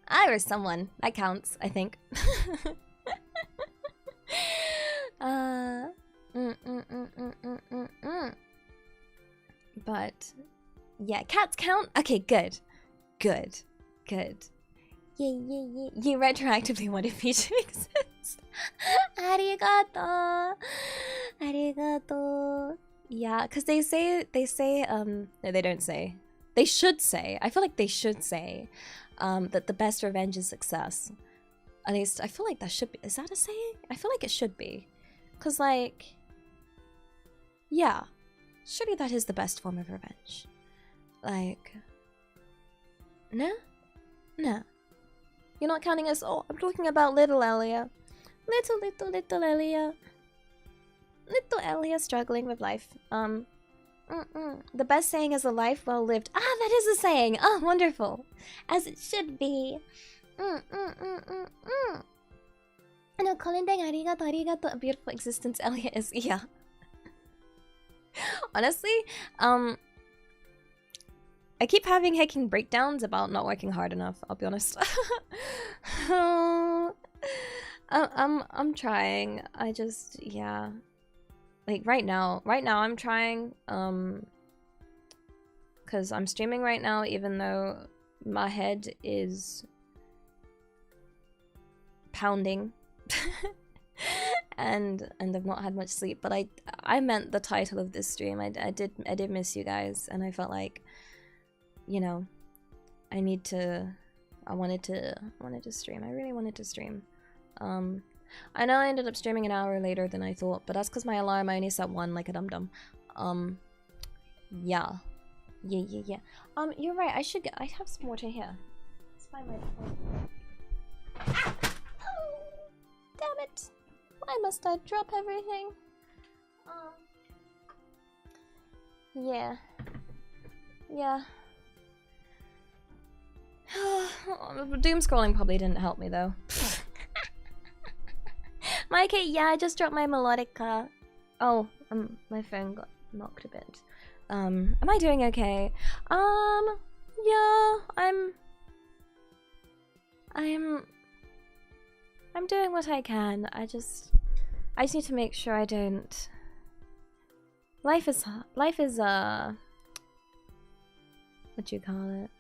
I was someone. That counts, I think. But yeah, cats count? Okay, good. Yeah. You retroactively wanted me to exist. Arigato. Yeah, because they say, no, they don't say. They should say. I feel like they should say that the best revenge is success. At least, I feel like that should be. Is that a saying? I feel like it should be. Because, like, yeah. Surely that is the best form of revenge. Like, no? No. You're not counting us. Oh, I'm talking about little Elia. Little Elia. Little Elia struggling with life. The best saying is a life well lived. Ah, that is a saying. Oh, wonderful. As it should be. No, calendang arigato. A beautiful existence, Elia is. Yeah. Honestly, I keep having hacking breakdowns about not working hard enough, I'll be honest. I'm trying. I just, yeah. Like right now I'm trying, cause I'm streaming right now, even though my head is pounding. and I've not had much sleep, but I meant the title of this stream. I did miss you guys, and I felt like, you know, I wanted to stream. I really wanted to stream. I know I ended up streaming an hour later than I thought, but that's because my alarm I only set 1 like a dum-dum. Yeah. You're right, I have some water here. Let's find my phone. Ah! Oh, damn it. Why must I drop everything? Yeah. Doomscrolling probably didn't help me though. Mikey, yeah, I just dropped my melodica. Oh, my phone got knocked a bit. Am I doing okay? Yeah, I'm doing what I can. I just need to make sure I don't. Life is what do you call it?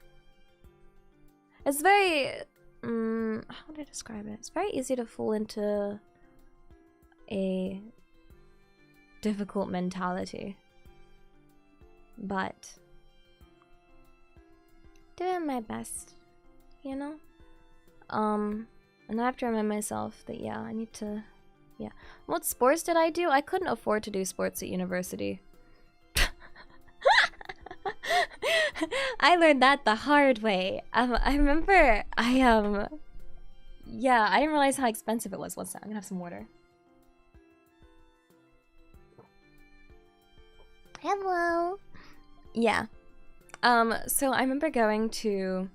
It's very how would I describe it? It's very easy to fall into a difficult mentality, but doing my best, you know. And I have to remind myself that, yeah, I need to, yeah. What sports did I do? I couldn't afford to do sports at university. I learned that the hard way. I remember yeah, I didn't realize how expensive it was. One second, I'm gonna have some water. Hello. Yeah. So I remember going to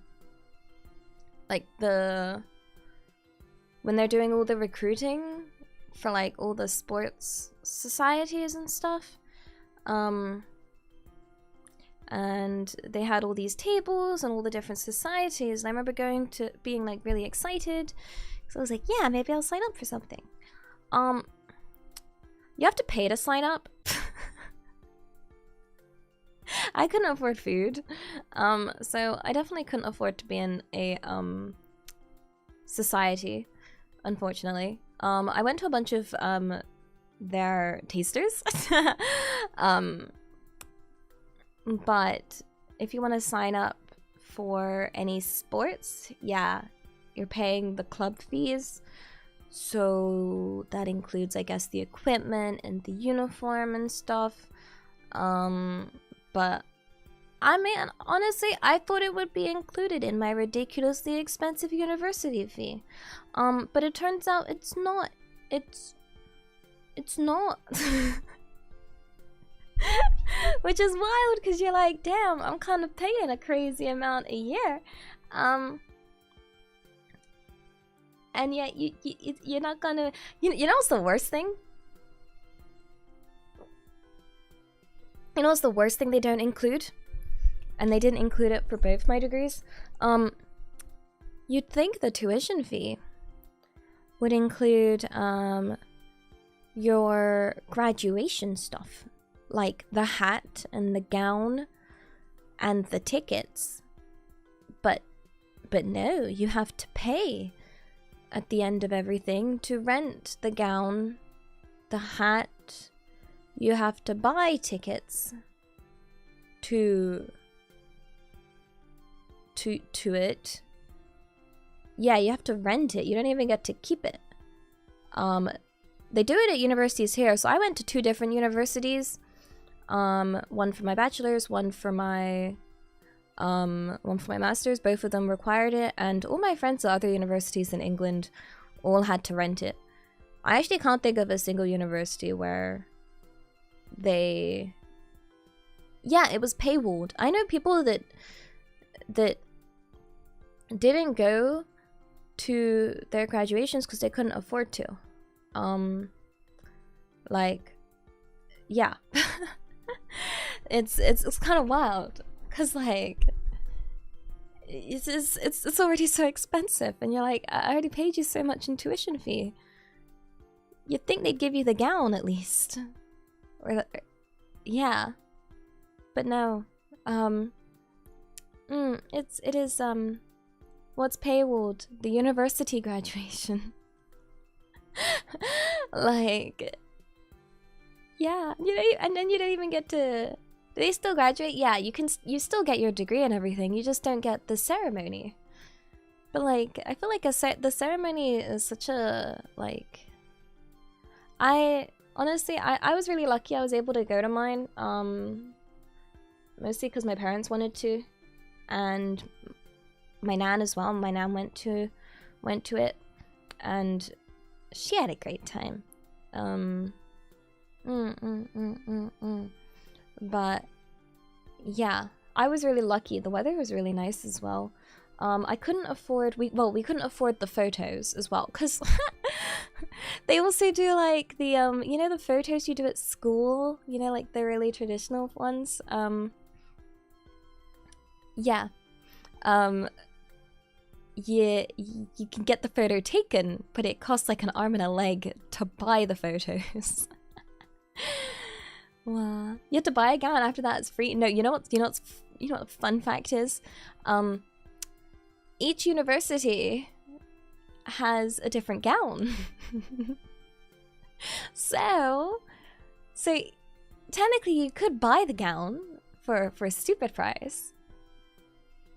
like when they're doing all the recruiting for like all the sports societies and stuff. And they had all these tables and all the different societies, and I remember being like really excited because I was like, yeah, maybe I'll sign up for something. You have to pay to sign up. I couldn't afford food, so I definitely couldn't afford to be in a society, unfortunately. I went to a bunch of their tasters. But if you want to sign up for any sports, yeah, you're paying the club fees. So that includes, I guess, the equipment and the uniform and stuff. But I mean, honestly, I thought it would be included in my ridiculously expensive university fee. But it turns out it's not. It's not. Which is wild, because you're like, damn, I'm kind of paying a crazy amount a year. And yet you're not gonna... You know what's the worst thing? You know what's the worst thing they don't include? And they didn't include it for both my degrees. You'd think the tuition fee would include your graduation stuff. Like the hat and the gown and the tickets. But no, you have to pay at the end of everything to rent the gown, the hat. You have to buy tickets to it. Yeah, you have to rent it. You don't even get to keep it. They do it at universities here. So I went to 2 different universities. One for my bachelor's, one for my master's. Both of them required it, and all my friends at other universities in England all had to rent it. I actually can't think of a single university where it was paywalled. I know people that didn't go to their graduations because they couldn't afford to. Yeah. It's kind of wild, because like it's already so expensive, and you're like, I already paid you so much in tuition fee. You'd think they'd give you the gown at least, or yeah, but no. It is what's paywalled? The university graduation. Like, yeah, and then you don't even get to... Do they still graduate? Yeah, you still get your degree and everything, you just don't get the ceremony. But like, I feel like the ceremony is such a, like... I was really lucky I was able to go to mine, mostly because my parents wanted to, and my nan as well. My nan went to it, and she had a great time. But yeah, I was really lucky. The weather was really nice as well. We couldn't afford the photos as well, because they also do like the you know, the photos you do at school, you know, like the really traditional ones. Yeah, you can get the photo taken, but it costs like an arm and a leg to buy the photos. Wow. You have to buy a gown. After that, it's free. No, you know what the fun fact is? Each university has a different gown. so technically you could buy the gown for a stupid price.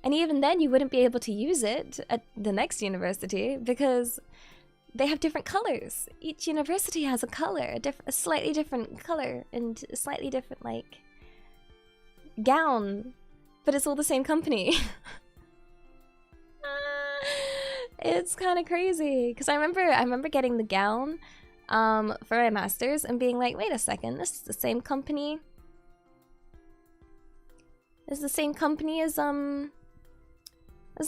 And even then you wouldn't be able to use it at the next university because they have different colors. Each university has a color, a slightly different color, and a slightly different, like, gown but it's all the same company. It's kind of crazy because I remember getting the gown for my master's and being like, wait a second, this is the same company. It's the same company as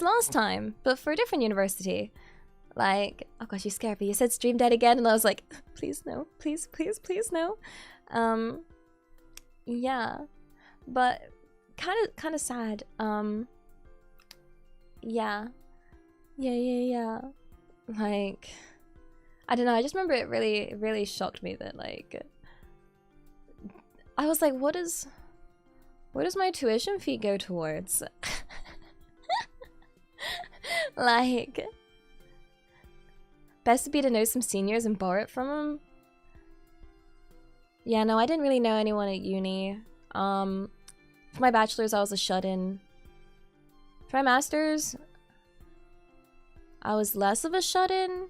last time, but for a different university. Like, oh gosh, you scared me. You said stream dead again, and I was like, please no, please, please, please no. Yeah, but kind of sad. Yeah. Like, I don't know. I just remember it really shocked me that, like, I was like, what does my tuition fee go towards? Like, best would be to know some seniors and borrow it from them. Yeah, no, I didn't really know anyone at uni. For my bachelor's, I was a shut-in. For my master's, I was less of a shut-in,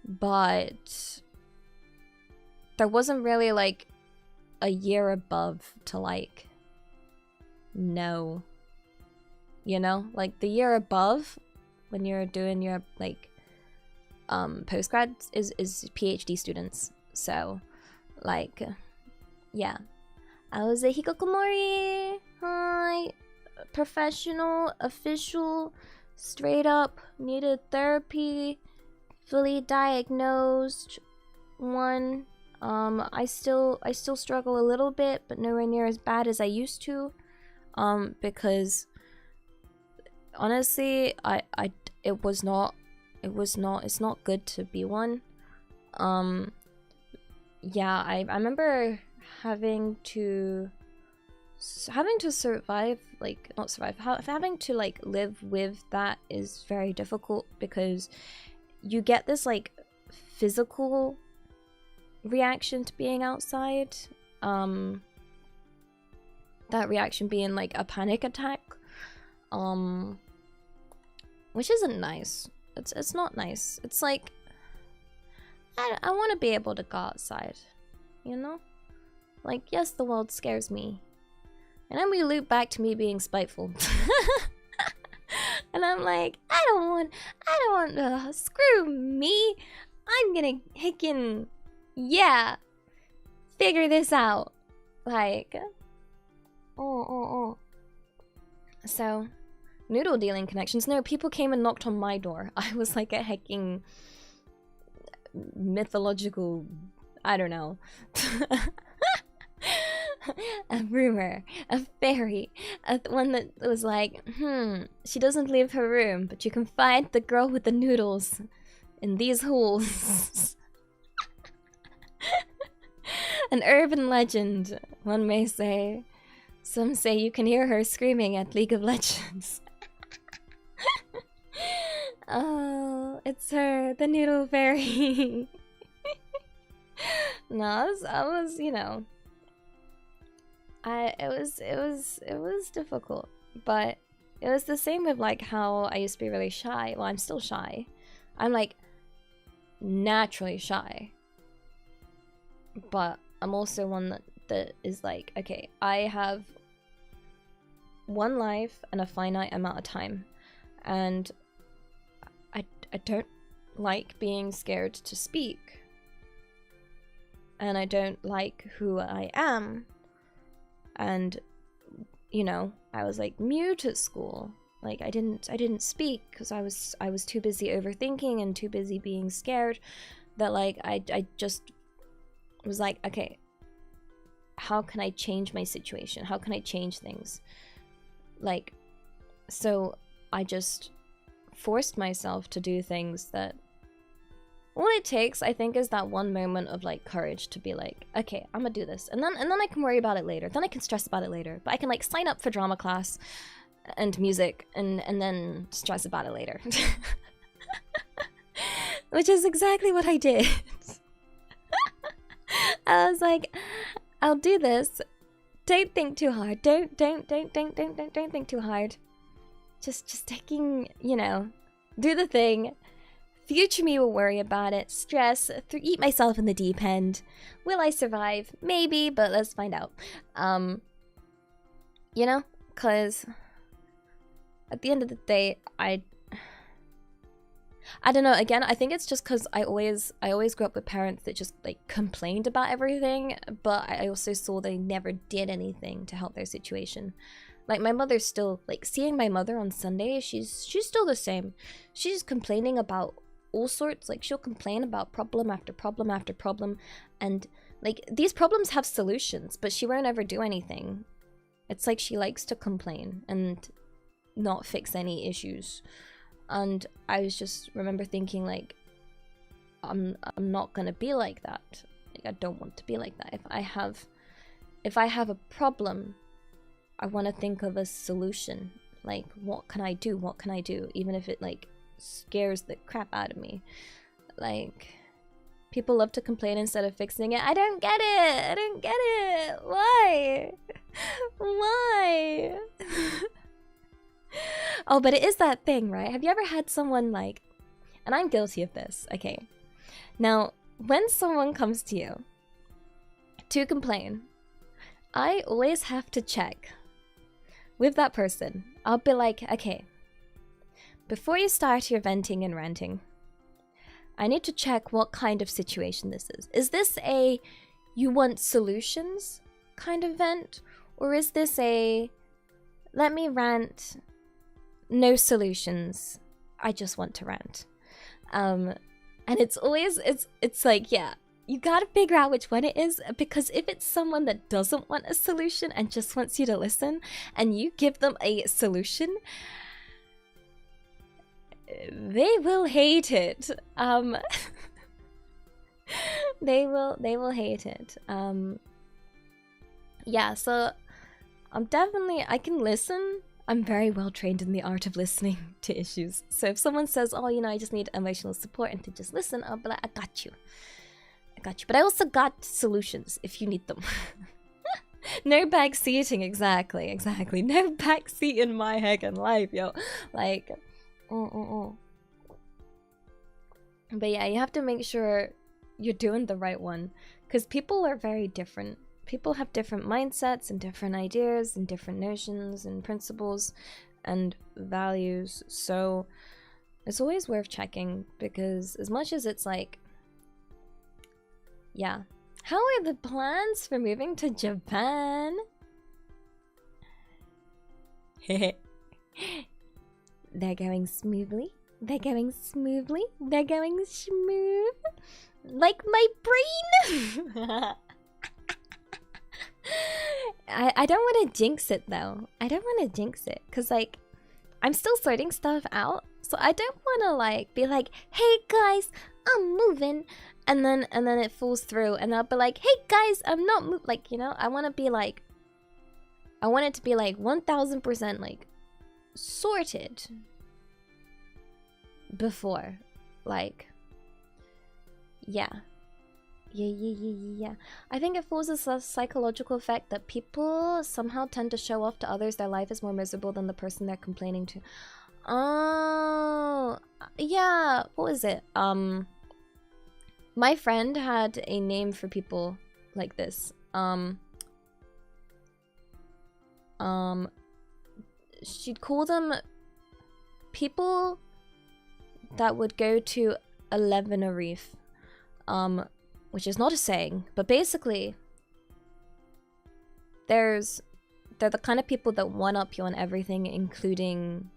but there wasn't really, like, a year above to, like, know. You know? Like, the year above, when you're doing your, like, postgrad is PhD students. So, like, yeah. I was a hikikomori. Hi. Professional, official, straight up, needed therapy, fully diagnosed one. I still struggle a little bit, but nowhere near as bad as I used to. Because honestly, it's not good to be one. Yeah, I remember having to survive, like, not survive, having to, like, live with that is very difficult because you get this, like, physical reaction to being outside. That reaction being, like, a panic attack. Which isn't nice. It's not nice. It's like, I want to be able to go outside, you know? Like, yes, the world scares me. And then we loop back to me being spiteful. And I'm like, I don't want, screw me. I'm gonna figure this out. Like, So, noodle dealing connections. No, people came and knocked on my door. I was like a hecking mythological, I don't know. A rumor, a fairy, one that was like, she doesn't leave her room, but you can find the girl with the noodles in these holes. An urban legend, one may say. Some say you can hear her screaming at League of Legends. Oh, it's her, the noodle fairy. No, I was, you know, it was difficult, but it was the same with, like, how I used to be really shy. Well, I'm still shy. I'm, like, naturally shy, but I'm also one that is like, okay, I have one life and a finite amount of time, and I don't like being scared to speak, and I don't like who I am. And, you know, I was, like, mute at school. Like, I didn't speak because I was too busy overthinking and too busy being scared that, like, I just was like, okay, how can I change my situation? How can I change things? Like, so I just forced myself to do things that all it takes, I think, is that one moment of, like, courage to be like, okay, I'm gonna do this, and then I can worry about it later. Then I can stress about it later. But I can, like, sign up for drama class and music and then stress about it later. Which is exactly what I did. I was like, I'll do this. Don't think too hard. Don't think too hard. Just taking, you know, do the thing. Future me will worry about it, stress, eat myself in the deep end. Will I survive? Maybe, but let's find out. You know, Because at the end of the day, I don't know. Again, I think it's just because I always grew up with parents that just like complained about everything, but I also saw they never did anything to help their situation. Like my mother's still like seeing my mother on Sunday. She's still the same. She's complaining about all sorts. Like she'll complain about problem after problem after problem, and like these problems have solutions, but she won't ever do anything. It's like she likes to complain and not fix any issues. And I was just remember thinking like, I'm not gonna be like that. Like, I don't want to be like that. If I have a problem, I want to think of a solution. Like, what can I do? What can I do? Even if it like scares the crap out of me. Like, people love to complain instead of fixing it. I don't get it. I don't get it. Why? Why? Oh, but it is that thing, right? Have you ever had someone like, and I'm guilty of this, okay. Now, when someone comes to you to complain, I always have to check with that person. I'll be like, okay, before you start your venting and ranting, I need to check what kind of situation this is. Is this a you want solutions kind of vent? Or is this a let me rant, no solutions, I just want to rant? And it's always, it's like, yeah, you gotta figure out which one it is, because if it's someone that doesn't want a solution and just wants you to listen, and you give them a solution, they will hate it. They will hate it. Yeah, so I can listen. I'm very well trained in the art of listening to issues. So if someone says, oh, you know, I just need emotional support and to just listen, I'll be like, I got you. But I also got solutions if you need them. No backseating, exactly. No backseat in my heckin' life, yo. Like, But yeah, you have to make sure you're doing the right one, because people are very different. People have different mindsets and different ideas and different notions and principles and values. So it's always worth checking, because as much as it's like, yeah. How are the plans for moving to Japan? They're going smoothly. They're going smoothly. They're going smooth. Like my brain. I don't want to jinx it though. I don't want to jinx it, because like I'm still sorting stuff out. So I don't want to like be like, hey guys, I'm moving. And then it falls through, and I'll be like, hey guys, I'm not like, you know, I want to be like, I want it to be like 1000% like sorted before, like, yeah. I think it falls as a psychological effect that people somehow tend to show off to others their life is more miserable than the person they're complaining to. Oh, yeah, what was it? My friend had a name for people like this. She'd call them people that would go to 11 a reef. Which is not a saying, but basically they're the kind of people that one-up you on everything, including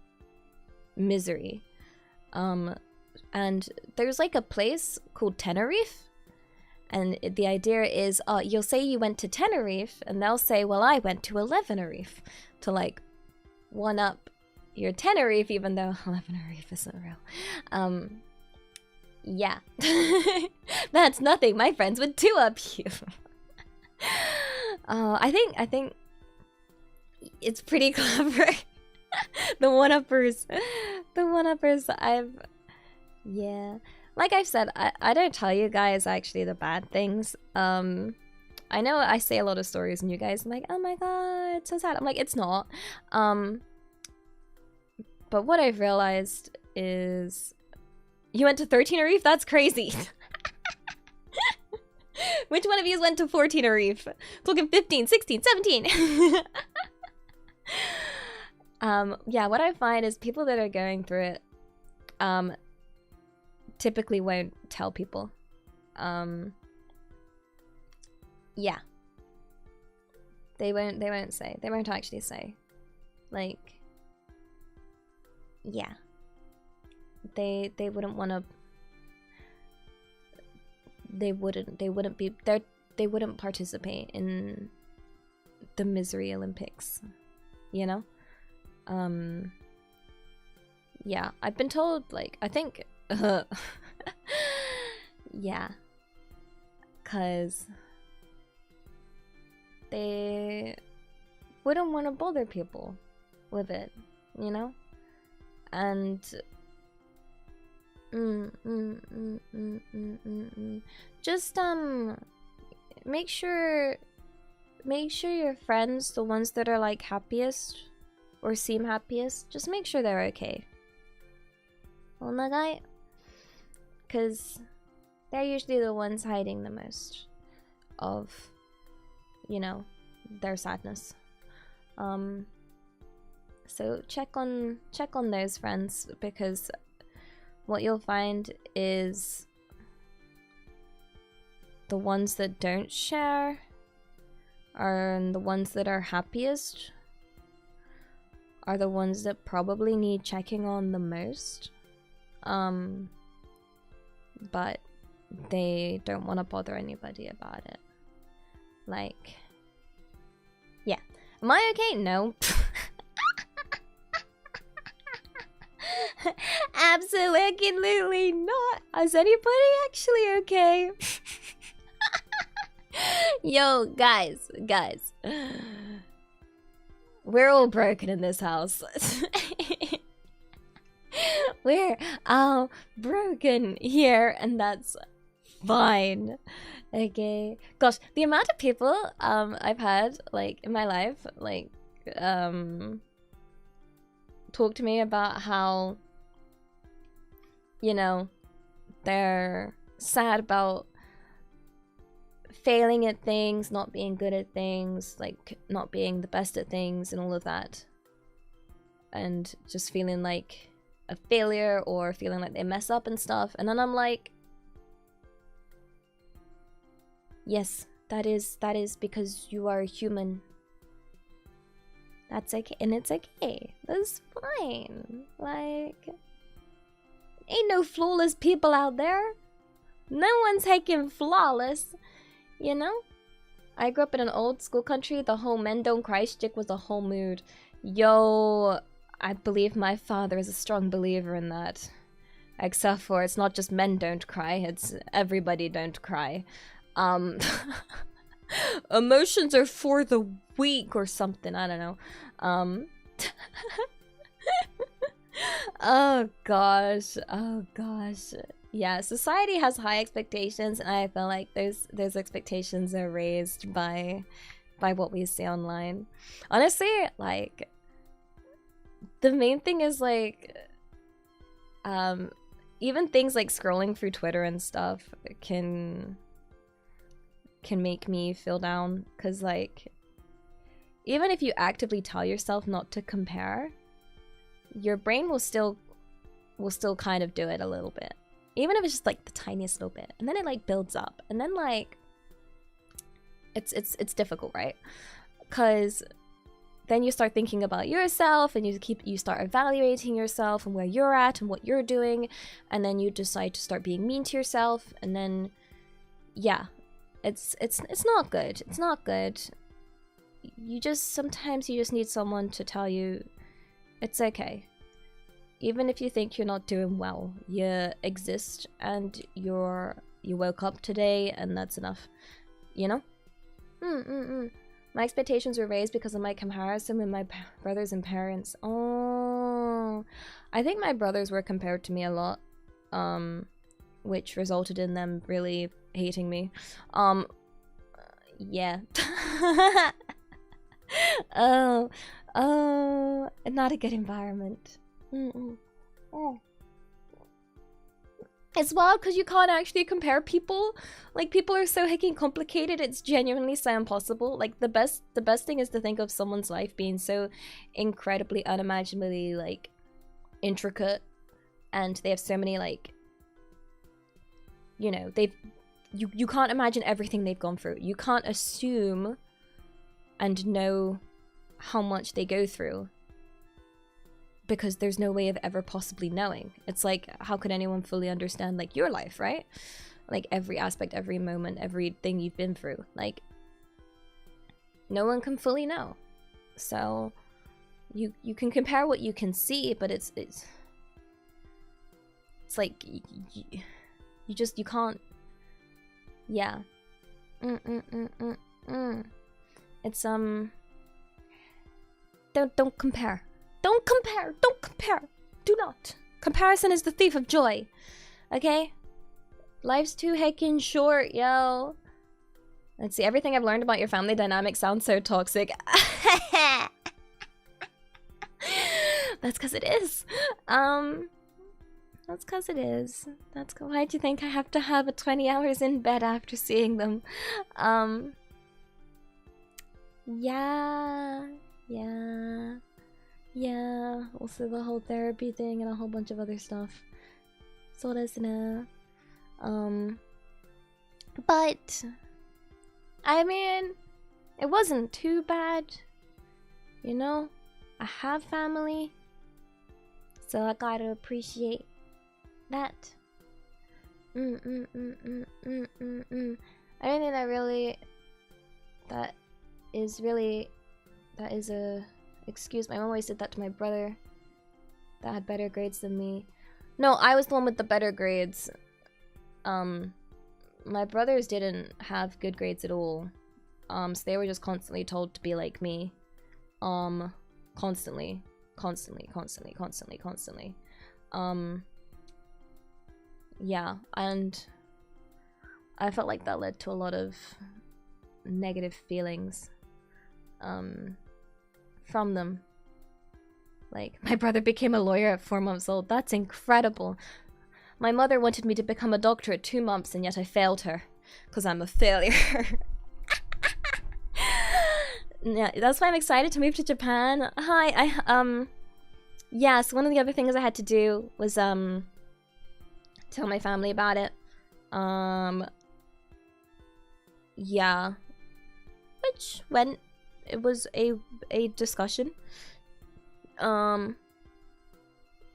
misery. And there's like a place called Tenerife, and the idea is you'll say you went to Tenerife, and they'll say, well, I went to 11 to like one up your Tenerife, even though 11 isn't real. Yeah. That's nothing. My friends would 2-up you. I think it's pretty clever. The one-uppers yeah, like I've said, I don't tell you guys actually the bad things. I know I say a lot of stories and you guys are like, oh my god, it's so sad. I'm like, it's not. But what I've realized is you went to 13 a reef? That's crazy. Which one of you went to 14 a reef? Talking 15, 16, 17. Yeah, what I find is people that are going through it typically won't tell people. Yeah. They won't actually say. Like, yeah. They wouldn't want to. They wouldn't participate in the misery Olympics, you know? Yeah, I've been told, like, I think yeah, cuz they wouldn't want to bother people with it, you know? And just make sure your friends, the ones that are like happiest or seem happiest, just make sure they're okay. Onagai, because they're usually the ones hiding the most of, you know, their sadness. So check on those friends, because what you'll find is the ones that don't share are the ones that are happiest, are the ones that probably need checking on the most. But they don't want to bother anybody about it. Like, yeah. Am I okay? No. Absolutely not. Is anybody actually okay? Yo, guys. We're all broken in this house. We're all broken here, and that's fine. Okay. Gosh, the amount of people I've had, like, in my life, like, talk to me about how, you know, they're sad about failing at things, not being good at things, like, not being the best at things and all of that. And just feeling like a failure or feeling like they mess up and stuff. And then I'm like, yes, that is because you are human. That's okay, and it's okay. That's fine. Like, ain't no flawless people out there. No one's taking flawless, you know? I grew up in an old school country. The whole men don't cry shtick was a whole mood. Yo, I believe my father is a strong believer in that. Except for it's not just men don't cry, it's everybody don't cry. Emotions are for the weak or something, I don't know. Oh gosh. Yeah, society has high expectations, and I feel like those expectations are raised by what we see online. Honestly, like, the main thing is, like, even things like scrolling through Twitter and stuff can make me feel down, because, like, even if you actively tell yourself not to compare, your brain will still kind of do it a little bit, even if it's just like the tiniest little bit, and then it like builds up, and then like it's difficult, right? Because then you start thinking about yourself, and you start evaluating yourself and where you're at and what you're doing, and then you decide to start being mean to yourself, and then yeah, it's not good. It's not good. Sometimes you just need someone to tell you it's okay. Even if you think you're not doing well, you exist, and you woke up today, and that's enough, you know? My expectations were raised because of my comparison with my brothers and parents. Oh, I think my brothers were compared to me a lot, which resulted in them really hating me. Yeah. Oh, not a good environment. Oh. It's wild because you can't actually compare people. Like, people are so heckin' complicated, it's genuinely so impossible. Like, the best thing is to think of someone's life being so incredibly unimaginably, like, intricate, and they have so many, like, you know, you can't imagine everything they've gone through. You can't assume and know how much they go through, because there's no way of ever possibly knowing. It's like, how could anyone fully understand, like, your life, right? Like, every aspect, every moment, everything you've been through. Like, no one can fully know. So you can compare what you can see, but it's like you can't. Yeah. It's don't compare. Don't compare! Don't compare! Do not! Comparison is the thief of joy. Okay? Life's too heckin' short, yo. Let's see, everything I've learned about your family dynamic sounds so toxic. That's because it is. That's because it is. Why do you think I have to have 20 hours in bed after seeing them? Yeah, also the whole therapy thing and a whole bunch of other stuff. So desu ne. But I mean, it wasn't too bad. You know, I have family, so I gotta appreciate that. I don't think that is a excuse. My mom always said that to my brother that had better grades than me. No, I was the one with the better grades. My brothers didn't have good grades at all. So they were just constantly told to be like me. Constantly. Yeah, and I felt like that led to a lot of negative feelings from them. Like, my brother became a lawyer at 4 months old. That's incredible. My mother wanted me to become a doctor at 2 months, and yet I failed her because I'm a failure. Yeah, that's why I'm excited to move to Japan. Hi, yeah, so one of the other things I had to do was tell my family about it. Yeah, which went. It was a discussion. Not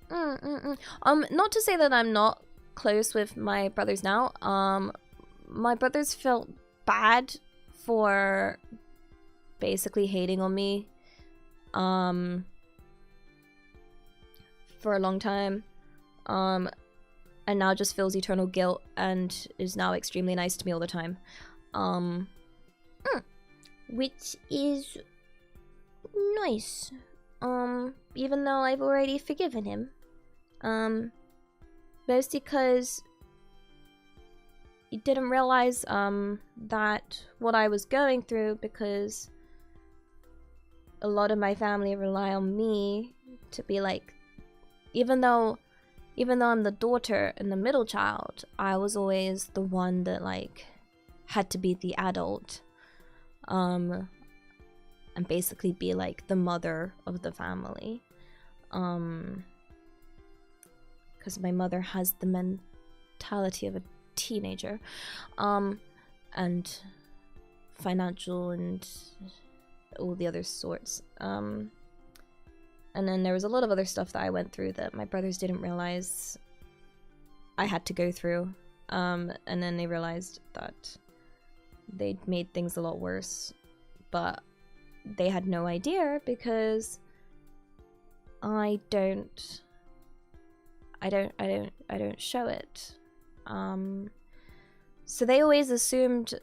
to say that I'm not close with my brothers now. My brothers felt bad for basically hating on me for a long time, and now just feels eternal guilt and is now extremely nice to me all the time, which is nice, even though I've already forgiven him, mostly because he didn't realize that what I was going through, because a lot of my family rely on me to be like, even though I'm the daughter and the middle child, I was always the one that like had to be the adult, and basically be like the mother of the family, because my mother has the mentality of a teenager, and financial and all the other sorts, and then there was a lot of other stuff that I went through that my brothers didn't realize I had to go through, and then they realized that they'd made things a lot worse, but they had no idea because I don't show it. So they always assumed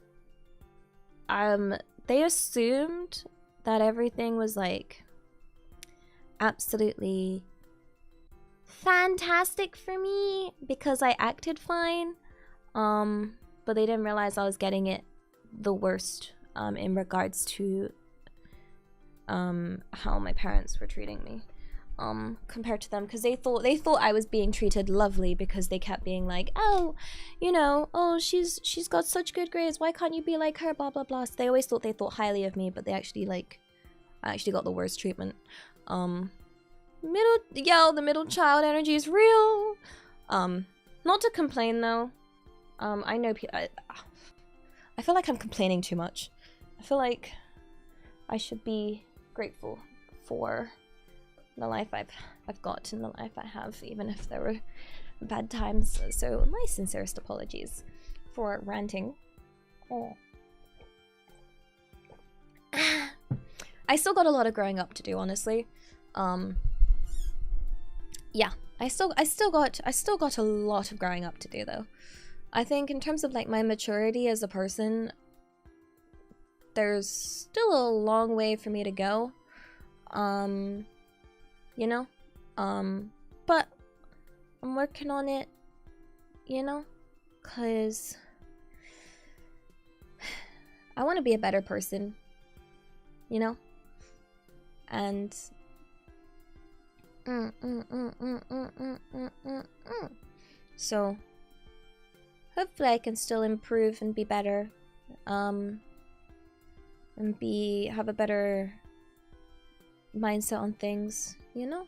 that everything was like absolutely fantastic for me because I acted fine, but they didn't realize I was getting it the worst in regards to how my parents were treating me. compared to them, because they thought I was being treated lovely because they kept being like, oh, you know, oh, she's got such good grades, why can't you be like her, blah blah blah. So they always thought they thought highly of me, but they actually like, I actually got the worst treatment. The middle child energy is real. Not to complain though. I know I feel like I'm complaining too much. I feel like I should be grateful for the life I've got and the life I have, even if there were bad times. So my sincerest apologies for ranting. Oh. I still got a lot of growing up to do, honestly. Yeah, I still got a lot of growing up to do though. I think in terms of like my maturity as a person, there's still a long way for me to go. You know? But I'm working on it, you know? 'Cause I want to be a better person, you know? And so hopefully I can still improve and be better, and have a better mindset on things, you know?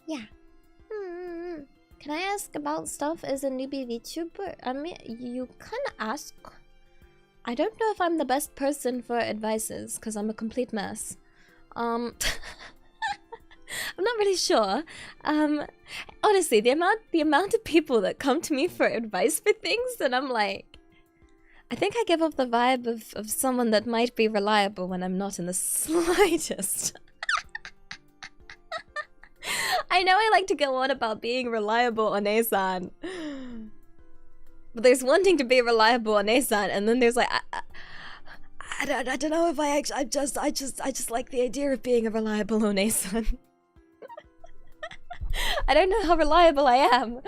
Yeah. Can I ask about stuff as a newbie VTuber? I mean, you can ask. I don't know if I'm the best person for advices, because I'm a complete mess. I'm not really sure. Honestly, the amount of people that come to me for advice for things, and I'm like, I think I give off the vibe of someone that might be reliable when I'm not in the slightest. I know I like to go on about being reliable on Asan, but there's wanting to be reliable on Asan, and then there's like, I don't know if I just like the idea of being a reliable Onesan. I don't know how reliable I am.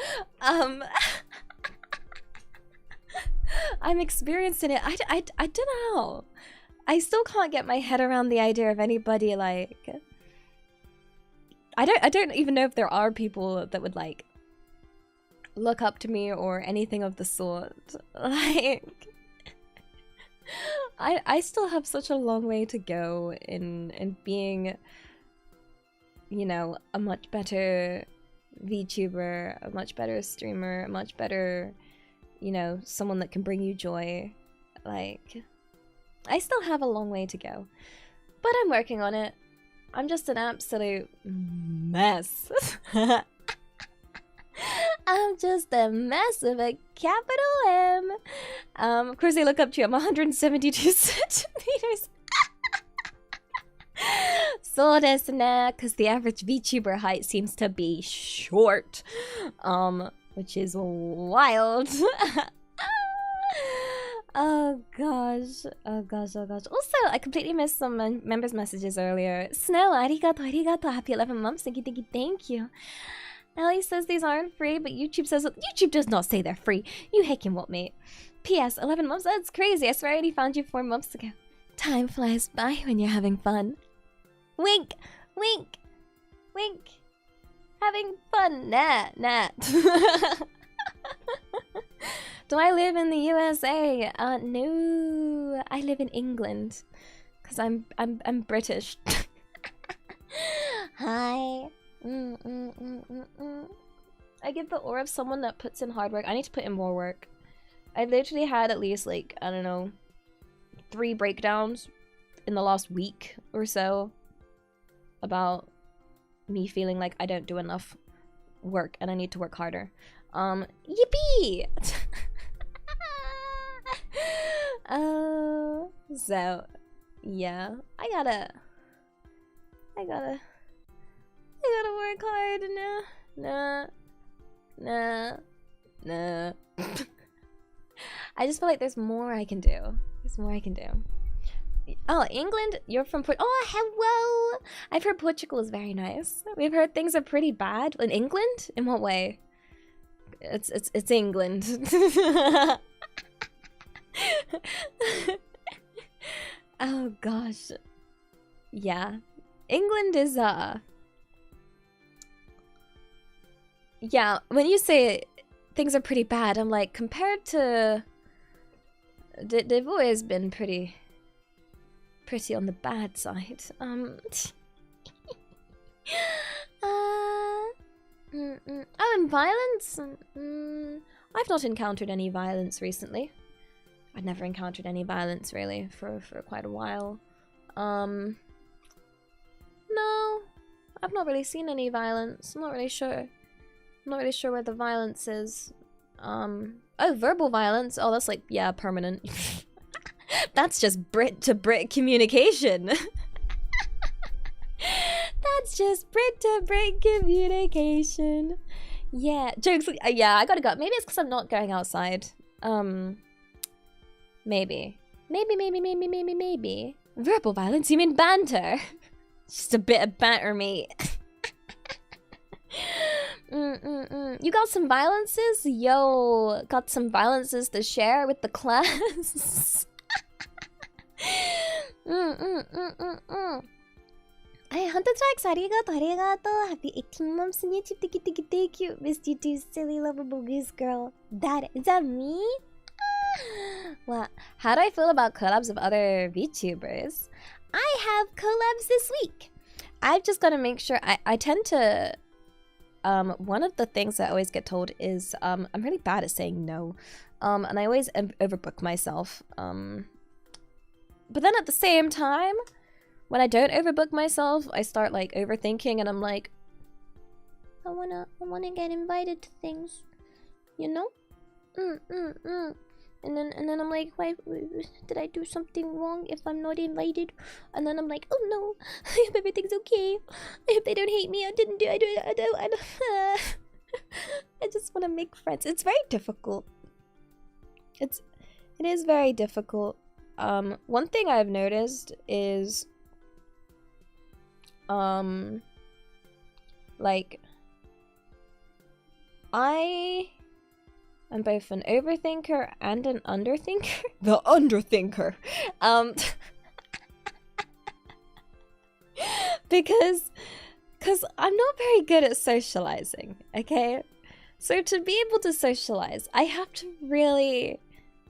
I'm experienced in it. I don't know. I still can't get my head around the idea of anybody like. I don't even know if there are people that would like look up to me or anything of the sort. Like, I still have such a long way to go in being, you know, a much better VTuber, a much better streamer, a much better, you know, someone that can bring you joy. Like, I still have a long way to go, but I'm working on it. I'm just an absolute mess. I'm just a mess with a capital M. Of course, they look up to you. I'm 172 centimeters. So desu ne, because the average VTuber height seems to be short, which is wild. Oh gosh, oh gosh, oh gosh. Also, I completely missed some members' messages earlier. Snow, arigato, arigato, happy 11 months, thank you, thank you, thank you. Ellie says these aren't free, but YouTube says YouTube does not say they're free. You heckin' what, mate? P.S. 11 months? That's crazy. I swear I already found you 4 months ago. Time flies by when you're having fun. Wink, wink, wink. Having fun, nah. Do I live in the USA? No, I live in England, cause I'm British. Hi. I give the aura of someone that puts in hard work. I need to put in more work. I literally had at least like, I don't know, 3 breakdowns in the last week or so about me feeling like I don't do enough work and I need to work harder. Yippee! So yeah, I gotta work hard. Nah. I just feel like there's more I can do. Oh, England? You're from Oh, hello! I've heard Portugal is very nice. We've heard things are pretty bad. In England? In what way? It's England. Oh gosh. Yeah. England is, yeah, when you say things are pretty bad, I'm like, compared to... They've always been pretty on the bad side. Oh, and violence? I've not encountered any violence recently. I've never encountered any violence, really, for quite a while. No, I've not really seen any violence. I'm not really sure. I'm not really sure where the violence is. Oh, verbal violence? Oh, that's like, yeah, permanent. That's just Brit to Brit communication. That's just Brit to Brit communication. Yeah, jokes. Yeah, I gotta go. Maybe it's because I'm not going outside. Maybe. Maybe. Verbal violence? You mean banter? Just a bit of banter, mate. You got some violences? Yo, got some violences to share with the class? Hey, Hunter Tracks, arigato. Happy 18 months on YouTube. Thank you. Missed you too, silly, lovable Goose girl. Is that me? Well, how do I feel about collabs of other VTubers? I have collabs this week. I've just got to make sure. I tend to... one of the things I always get told is I'm really bad at saying no. And I always overbook myself. But then at the same time, when I don't overbook myself, I start like overthinking and I'm like, I wanna get invited to things, you know? And then I'm like, why did I do something wrong if I'm not invited? And then I'm like, oh no, I hope everything's okay. I hope they don't hate me. I don't. I just want to make friends. It's very difficult. It is very difficult. One thing I've noticed is, like, I am both an overthinker and an underthinker. The underthinker. Because I'm not very good at socializing, okay? So to be able to socialize, I have to really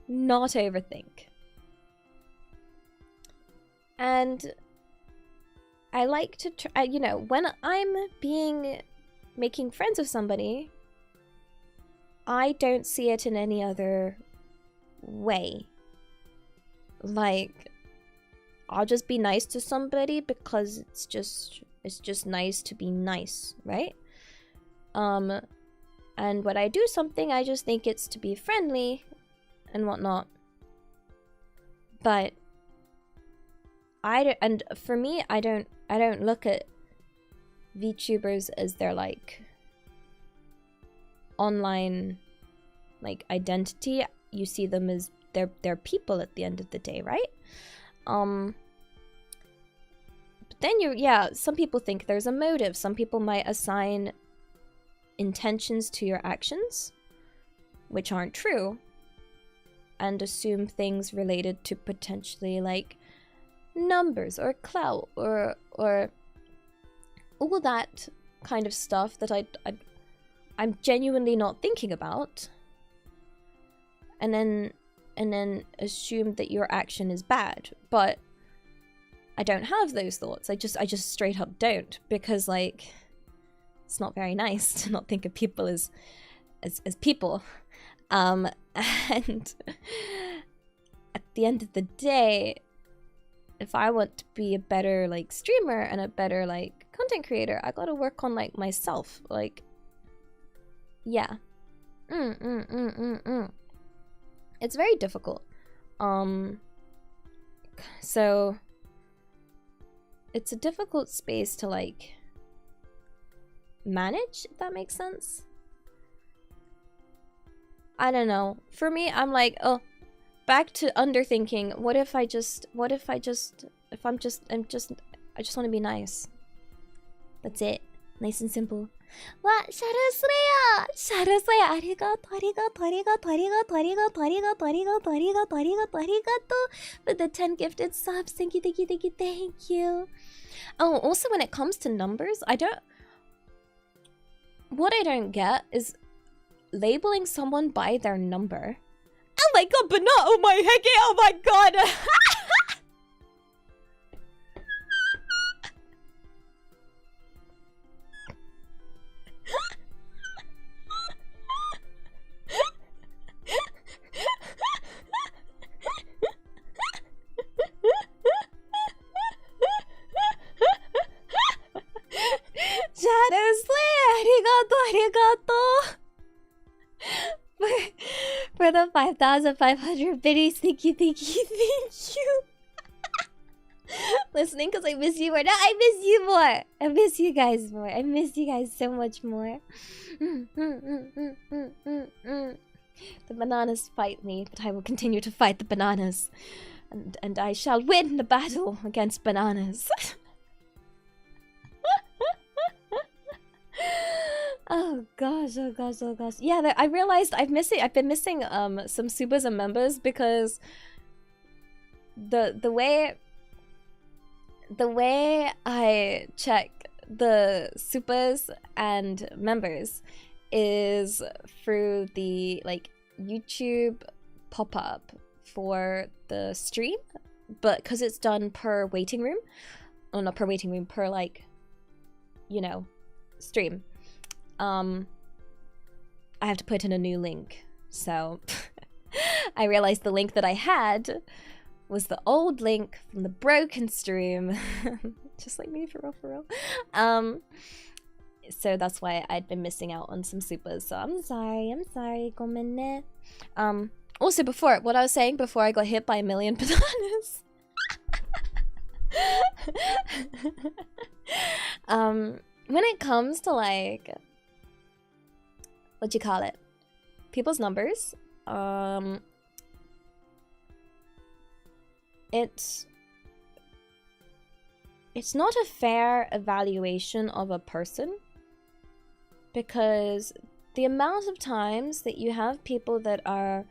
not overthink. And I like to try, you know, when I'm making friends with somebody, I don't see it in any other way. Like, I'll just be nice to somebody because it's just nice to be nice, right? And when I do something, I just think it's to be friendly and whatnot. But and for me, I don't look at VTubers as their like online like identity. You see them as they're people at the end of the day, right? But then some people think there's a motive. Some people might assign intentions to your actions, which aren't true, and assume things related to potentially like numbers or clout or all that kind of stuff that I'm genuinely not thinking about, and then assume that your action is bad. But I don't have those thoughts. I just straight up don't, because like it's not very nice to not think of people as people. And at the end of the day, if I want to be a better like streamer and a better like content creator, I gotta work on like myself. Like, yeah. It's very difficult. So it's a difficult space to like manage, if that makes sense. I don't know. For me, I'm like, oh, back to underthinking. I just want to be nice. That's it. Nice and simple. What? Shadow Slayer! Shadow Slayer! Arigato, arigato, arigato, arigato, arigato, arigato, arigato, arigato, arigato, arigato. For the 10 gifted subs. Thank you, thank you, thank you, thank you. Oh, also when it comes to numbers, what I don't get is labeling someone by their number. Oh my god, but not oh my heck, oh my god! Shadow Slayer, arigato, arigato. For the 5,500 biddies, thank you, thank you, thank you. Listening because I miss you more. No, I miss you more. I miss you guys more. I miss you guys so much more. The bananas fight me, but I will continue to fight the bananas. And I shall win the battle against bananas. Oh gosh, oh gosh, oh gosh. Yeah, I realized I've been missing some subers and members because the way I check the supers and members is through the like YouTube pop-up for the stream, but because it's done per waiting room, oh not per waiting room, per like, you know, stream, I have to put in a new link. So I realized the link that I had was the old link from the broken stream. Just like me, for real, for real. So that's why I'd been missing out on some supers. So I'm sorry, gomenne. Also before, what I was saying before I got hit by 1,000,000 bananas. When it comes to like, what you call it? People's numbers, it's not a fair evaluation of a person, because the amount of times that you have people that are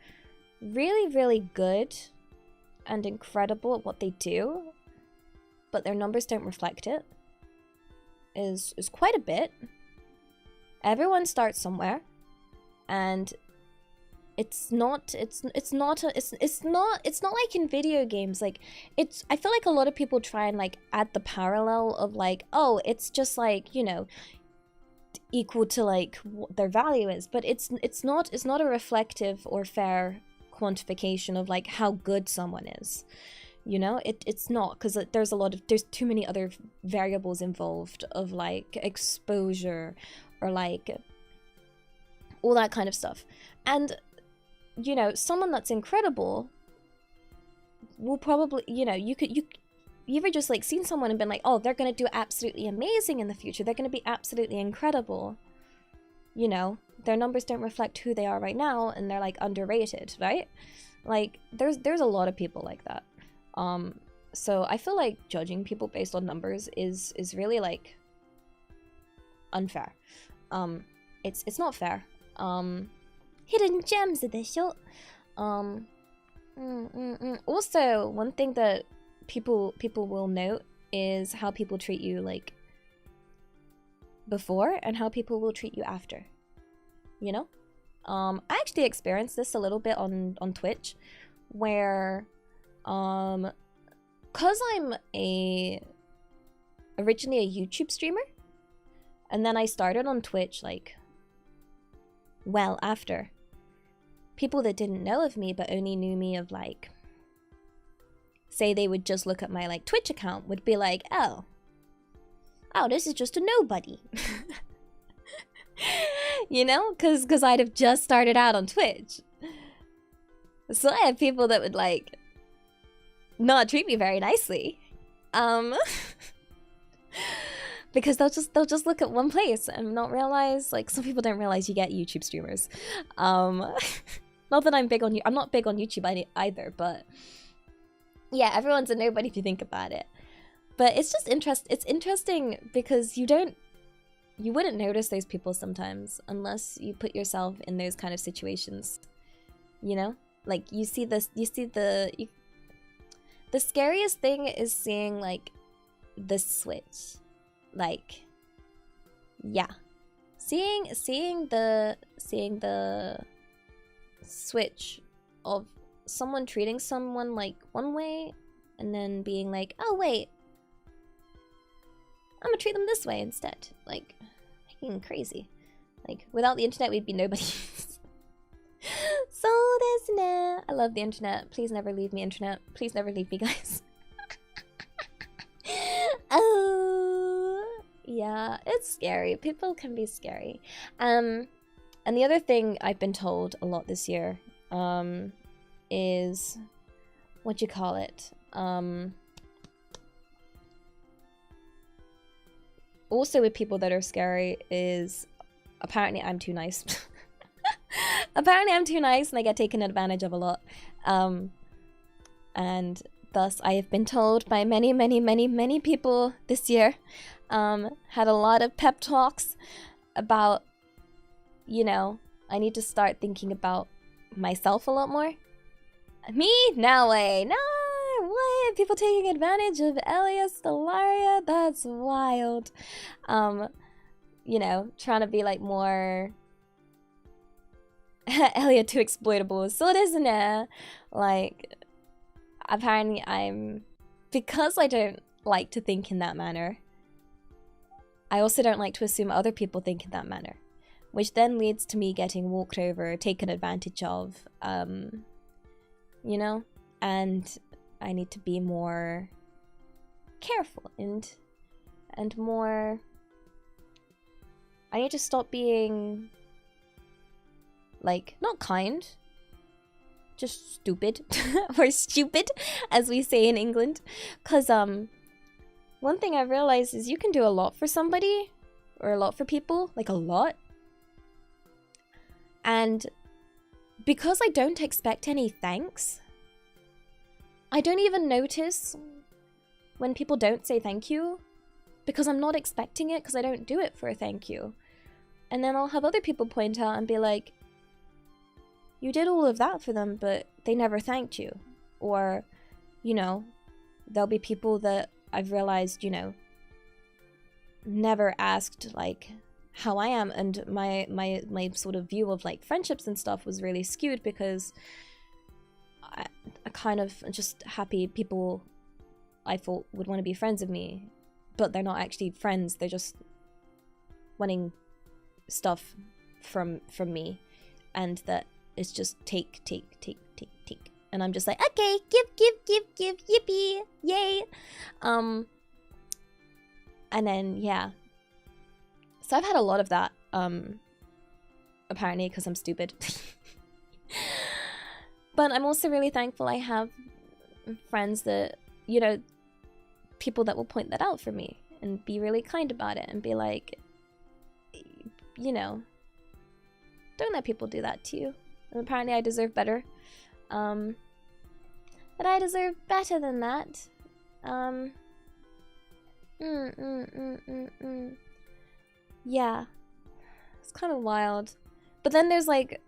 really, really good and incredible at what they do, but their numbers don't reflect it, is quite a bit. Everyone starts somewhere, and it's not like in video games. Like, I feel like a lot of people try and like add the parallel of like, oh, it's just like, you know, equal to like what their value is, but it's not a reflective or fair quantification of like how good someone is, you know. It's not, because there's too many other variables involved of like exposure or like all that kind of stuff. And you know, someone that's incredible will probably, you know, you ever just like seen someone and been like, oh, they're gonna do absolutely amazing in the future, they're gonna be absolutely incredible, you know, their numbers don't reflect who they are right now, and they're like underrated, right? Like there's a lot of people like that. So I feel like judging people based on numbers is really like unfair. It's not fair. Hidden gems でしょ. Also, one thing that people will note is how people treat you like before and how people will treat you after, you know. I actually experienced this a little bit on Twitch, where cause I'm originally a YouTube streamer, and then I started on Twitch like well after. People that didn't know of me but only knew me of like, say they would just look at my like Twitch account, would be like, oh, this is just a nobody. You know, because I'd have just started out on Twitch. So I had people that would like not treat me very nicely, because they'll just look at one place and not realize, like, some people don't realize you get YouTube streamers. Not that I'm not big on YouTube either, but yeah, everyone's a nobody if you think about it. But it's just it's interesting because you don't you wouldn't notice those people sometimes unless you put yourself in those kind of situations, you know? Like, you see this, the scariest thing is seeing, like, the switch. Like, yeah. Seeing the switch of someone treating someone, like, one way, and then being like, oh, wait, I'm gonna treat them this way instead. Like, fucking crazy. Like, without the internet, we'd be nobody. So desu. I love the internet. Please never leave me, internet. Please never leave me, guys. Oh, yeah, it's scary. People can be scary. And the other thing I've been told a lot this year, is, what you call it? Also with people that are scary is, apparently I'm too nice. Apparently I'm too nice and I get taken advantage of a lot. And thus I have been told by many people this year, had a lot of pep talks about, you know, I need to start thinking about myself a lot more. Me? No way. No, what? People taking advantage of Elia, Stellaria? That's wild. You know, trying to be like more Elia too exploitable. So it isn't it? Like, apparently because I don't like to think in that manner, I also don't like to assume other people think in that manner, which then leads to me getting walked over, taken advantage of, you know, and I need to be more careful and more, I need to stop being, like, not kind, just stupid, or stupid, as we say in England, because, one thing I realized is you can do a lot for somebody, or a lot for people, like a lot, and because I don't expect any thanks, I don't even notice when people don't say thank you, because I'm not expecting it, because I don't do it for a thank you. And then I'll have other people point out and be like, you did all of that for them, but they never thanked you. Or, you know, there'll be people that I've realized, you know, never asked, like, how I am, and my sort of view of, like, friendships and stuff was really skewed because I kind of just happy people I thought would want to be friends with me, but they're not actually friends, they're just wanting stuff from me, and that it's just take, and I'm just like, okay, give, yippee, yay, and then, yeah, so I've had a lot of that, apparently, because I'm stupid. But I'm also really thankful I have friends that, you know, people that will point that out for me and be really kind about it and be like, you know, don't let people do that to you. And apparently I deserve better. But I deserve better than that. Yeah. It's kind of wild. But then there's like,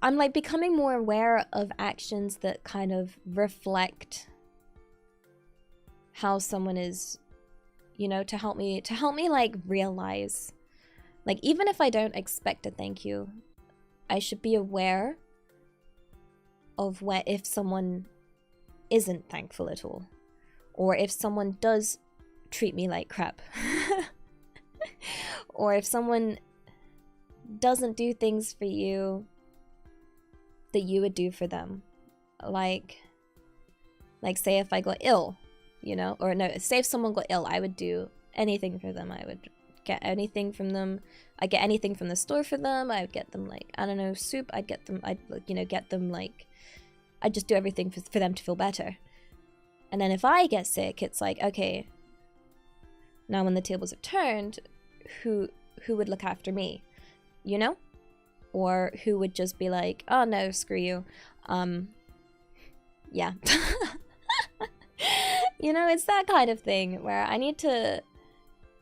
I'm like becoming more aware of actions that kind of reflect how someone is, you know, to help me like realize, like, even if I don't expect a thank you, I should be aware of if someone isn't thankful at all, or if someone does treat me like crap, or if someone doesn't do things for you that you would do for them, like say if I got ill, you know, or no, say if someone got ill, I would do anything for them. I would get anything from them. I'd get anything from the store for them. I'd get them, like, I don't know, soup. I'd get them, you know, get them, like, I'd just do everything for them to feel better. And then if I get sick, it's like, okay, now when the tables have turned, who would look after me, you know? Or who would just be like, oh no, screw you. Yeah. You know, it's that kind of thing where I need to,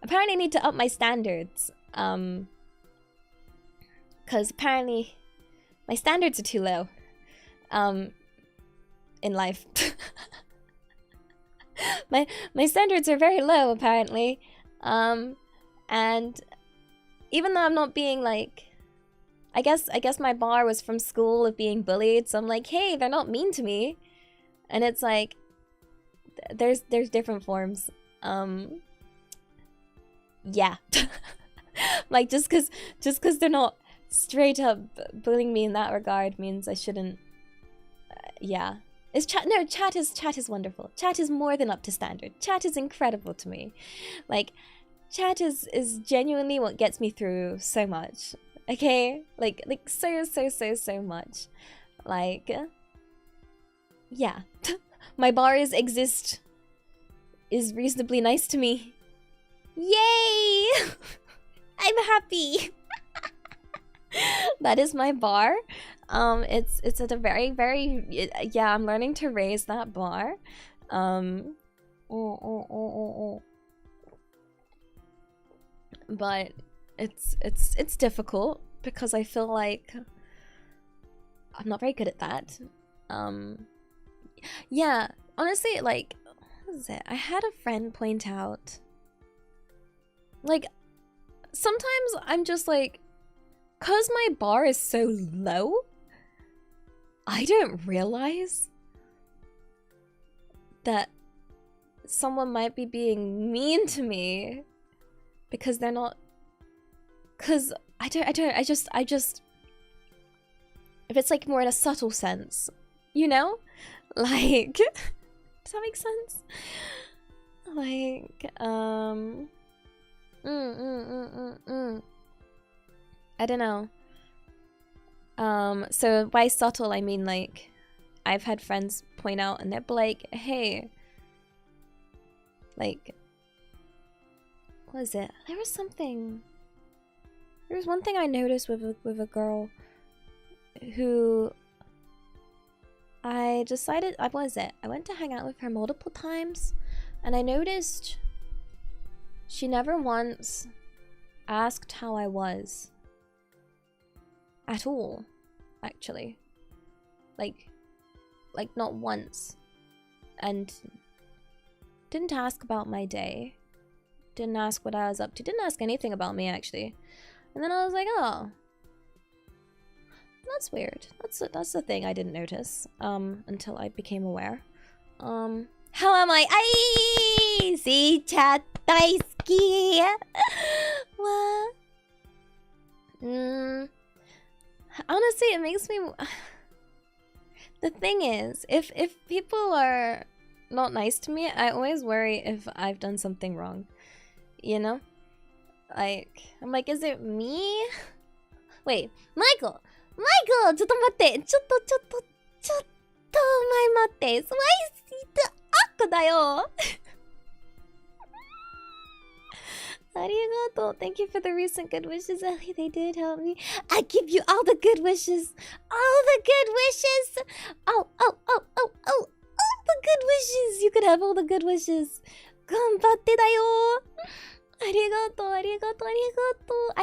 apparently need to up my standards Because apparently my standards are too low in life. my standards are very low apparently, and even though I'm not being like, I guess my bar was from school of being bullied, so I'm like, hey, they're not mean to me. And it's like there's different forms. Yeah. Like just cause they're not straight up bullying me in that regard means I shouldn't. Yeah. Is chat? No, chat is wonderful. Chat is more than up to standard. Chat is incredible to me. Like, chat is genuinely what gets me through so much. Okay, like so much. Like, yeah. My bars is reasonably nice to me. Yay! I'm happy. That is my bar. It's at a very yeah, I'm learning to raise that bar. But it's difficult because I feel like I'm not very good at that. Yeah, honestly, like, what is it? I had a friend point out, like, sometimes I'm just like, cause my bar is so low, I don't realize that someone might be being mean to me because they're not, cause I just if it's like more in a subtle sense, you know, like, does that make sense? Like, I don't know. So by subtle, I mean like, I've had friends point out and they're like, hey, like, what is it? There was one thing I noticed with a girl who I decided, what was it? I went to hang out with her multiple times and I noticed she never once asked how I was. At all, actually. Like not once. And didn't ask about my day. Didn't ask what I was up to. Didn't ask anything about me, actually. And then I was like, oh, that's weird. That's the thing I didn't notice until I became aware. How am I? Ai! See, chat daisuki. What? Honestly, it makes me. The thing is, if people are not nice to me, I always worry if I've done something wrong. You know? Like, I'm like, is it me? Wait, Michael! ちょっと待って。ちょっと、前待って。スワイシートアックだよ。ありがとう. Thank you for the recent good wishes, Elia. They did help me. I give you all the good wishes. All the good wishes. Oh, all the good wishes. You could have all the good wishes. 頑張ってだよ. ありがとう. I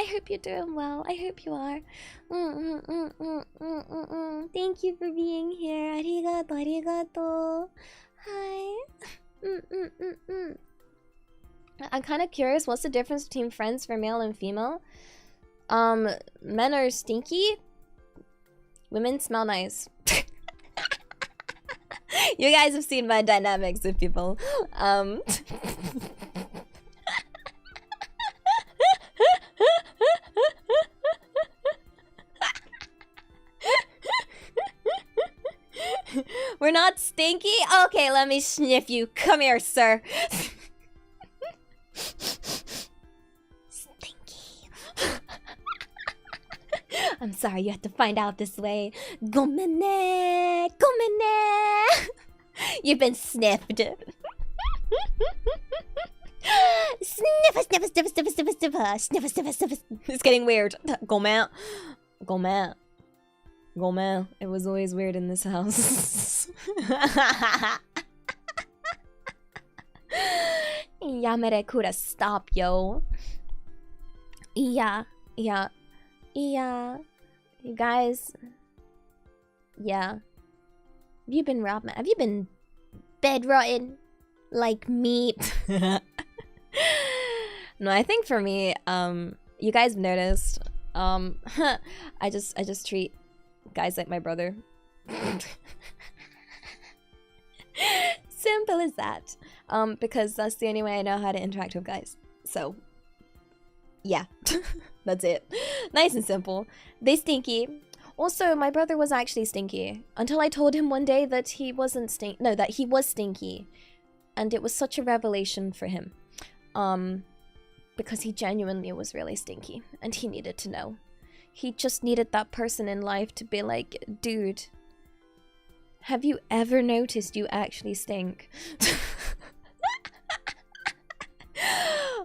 hope you're doing well. I hope you are. Thank you for being here. ありがとう. Hi. I'm kind of curious, what's the difference between friends for male and female? Men are stinky. Women smell nice. You guys have seen my dynamics with people. We're not stinky? Okay, let me sniff you. Come here, sir. Stinky. I'm sorry, you have to find out this way. Gomene. You've been sniffed. Sniffer. It's getting weird. Gomene. It was always weird in this house. Yamere Kura, stop, yo. Yeah, yeah, yeah. You guys, yeah. Have you been robbed? Have you been bedrotten like meat? No, I think for me, you guys noticed, I just treat guys like my brother. Simple as that. Because that's the only way I know how to interact with guys. So, yeah, that's it. Nice and simple. They stinky. Also, my brother was actually stinky until I told him one day that he wasn't that he was stinky, and it was such a revelation for him. Because he genuinely was really stinky, and he needed to know. He just needed that person in life to be like, dude, have you ever noticed you actually stink?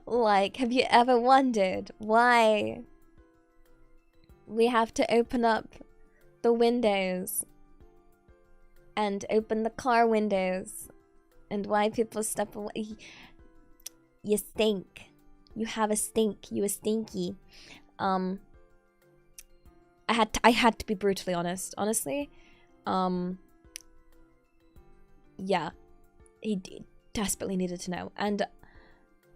Like, have you ever wondered why we have to open up the windows and open the car windows, and why people step away? You stink. You have a stink. You a stinky. I had to be brutally honest. Honestly, yeah, he desperately needed to know, and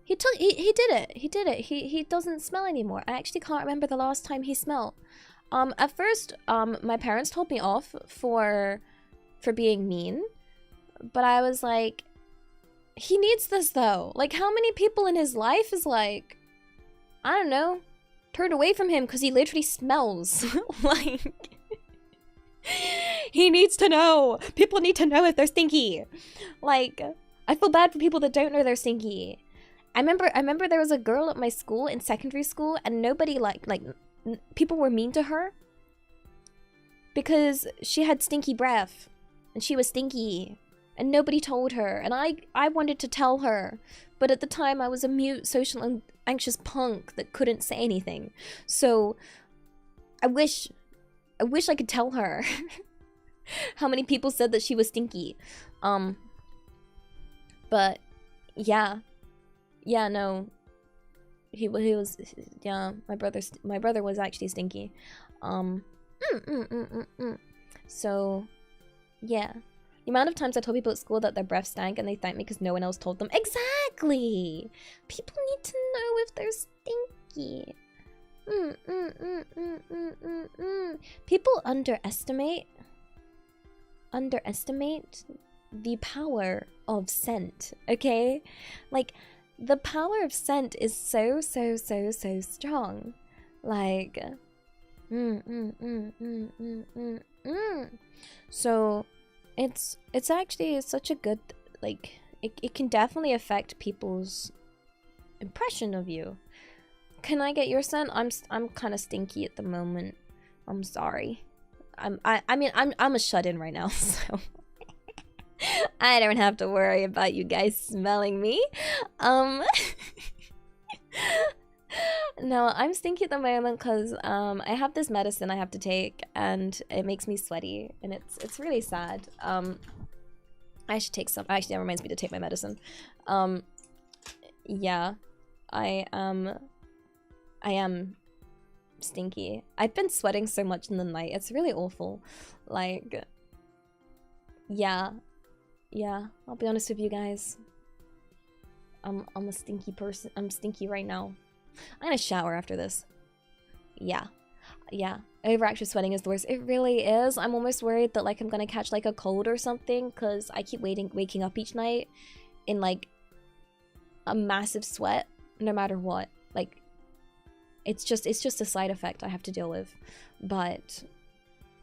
he did it. He did it. He doesn't smell anymore. I actually can't remember the last time he smelled. At first, my parents told me off for being mean, but I was like, he needs this though. Like, how many people in his life is like, I don't know, turned away from him because he literally smells. Like, he needs to know. People need to know if they're stinky. Like, I feel bad for people that don't know they're stinky. I remember there was a girl at my school in secondary school, and nobody people were mean to her because she had stinky breath and she was stinky. And nobody told her, and I wanted to tell her, but at the time I was a mute, social, and anxious punk that couldn't say anything. So I wish I could tell her how many people said that she was stinky. But yeah, no, he was, yeah. My brother was actually stinky. So yeah. The amount of times I told people at school that their breath stank and they thanked me because no one else told them. Exactly! People need to know if they're stinky. People underestimate the power of scent, okay? Like, the power of scent is so strong. Like, So it's actually such a good, like, it can definitely affect people's impression of you. Can I get your scent? I'm kind of stinky at the moment. I'm sorry. I mean I'm a shut-in right now, so I don't have to worry about you guys smelling me. No, I'm stinky at the moment because I have this medicine I have to take and it makes me sweaty and it's really sad. I should take some. Actually, that reminds me to take my medicine. Yeah, I am stinky. I've been sweating so much in the night. It's really awful. Like, yeah, I'll be honest with you guys. I'm a stinky person. I'm stinky right now. I'm gonna shower after this. Yeah. Overactive sweating is the worst. It really is. I'm almost worried that like I'm gonna catch like a cold or something because I keep waking up each night in like a massive sweat, no matter what. Like, it's just a side effect I have to deal with. But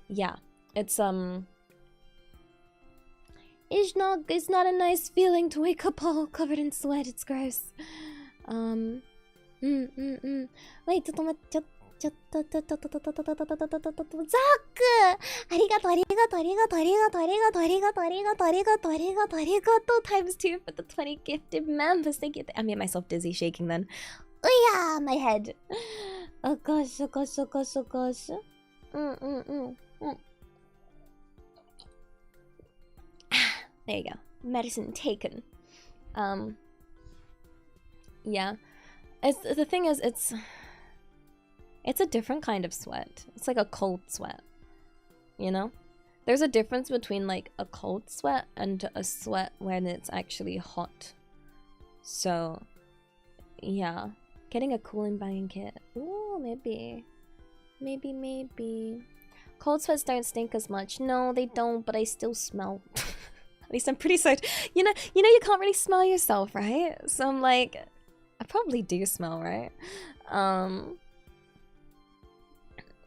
yeah, it's not a nice feeling to wake up all covered in sweat. It's gross. Wait, ちょっと待って、ちょっと、ザック、ありがとう、times 2 for the 20 gifted members. Thank you. I made myself dizzy shaking then. Oh yeah, my head. Oh gosh. There you go. Medicine taken. Yeah. The thing is, it's It's a different kind of sweat. It's like a cold sweat, you know? There's a difference between like a cold sweat and a sweat when it's actually hot. So, yeah. Getting a cooling blanket. Ooh, maybe. Maybe. Cold sweats don't stink as much. No, they don't, but I still smell. At least I'm pretty certain. You know you can't really smell yourself, right? So I'm like, I probably do smell, right?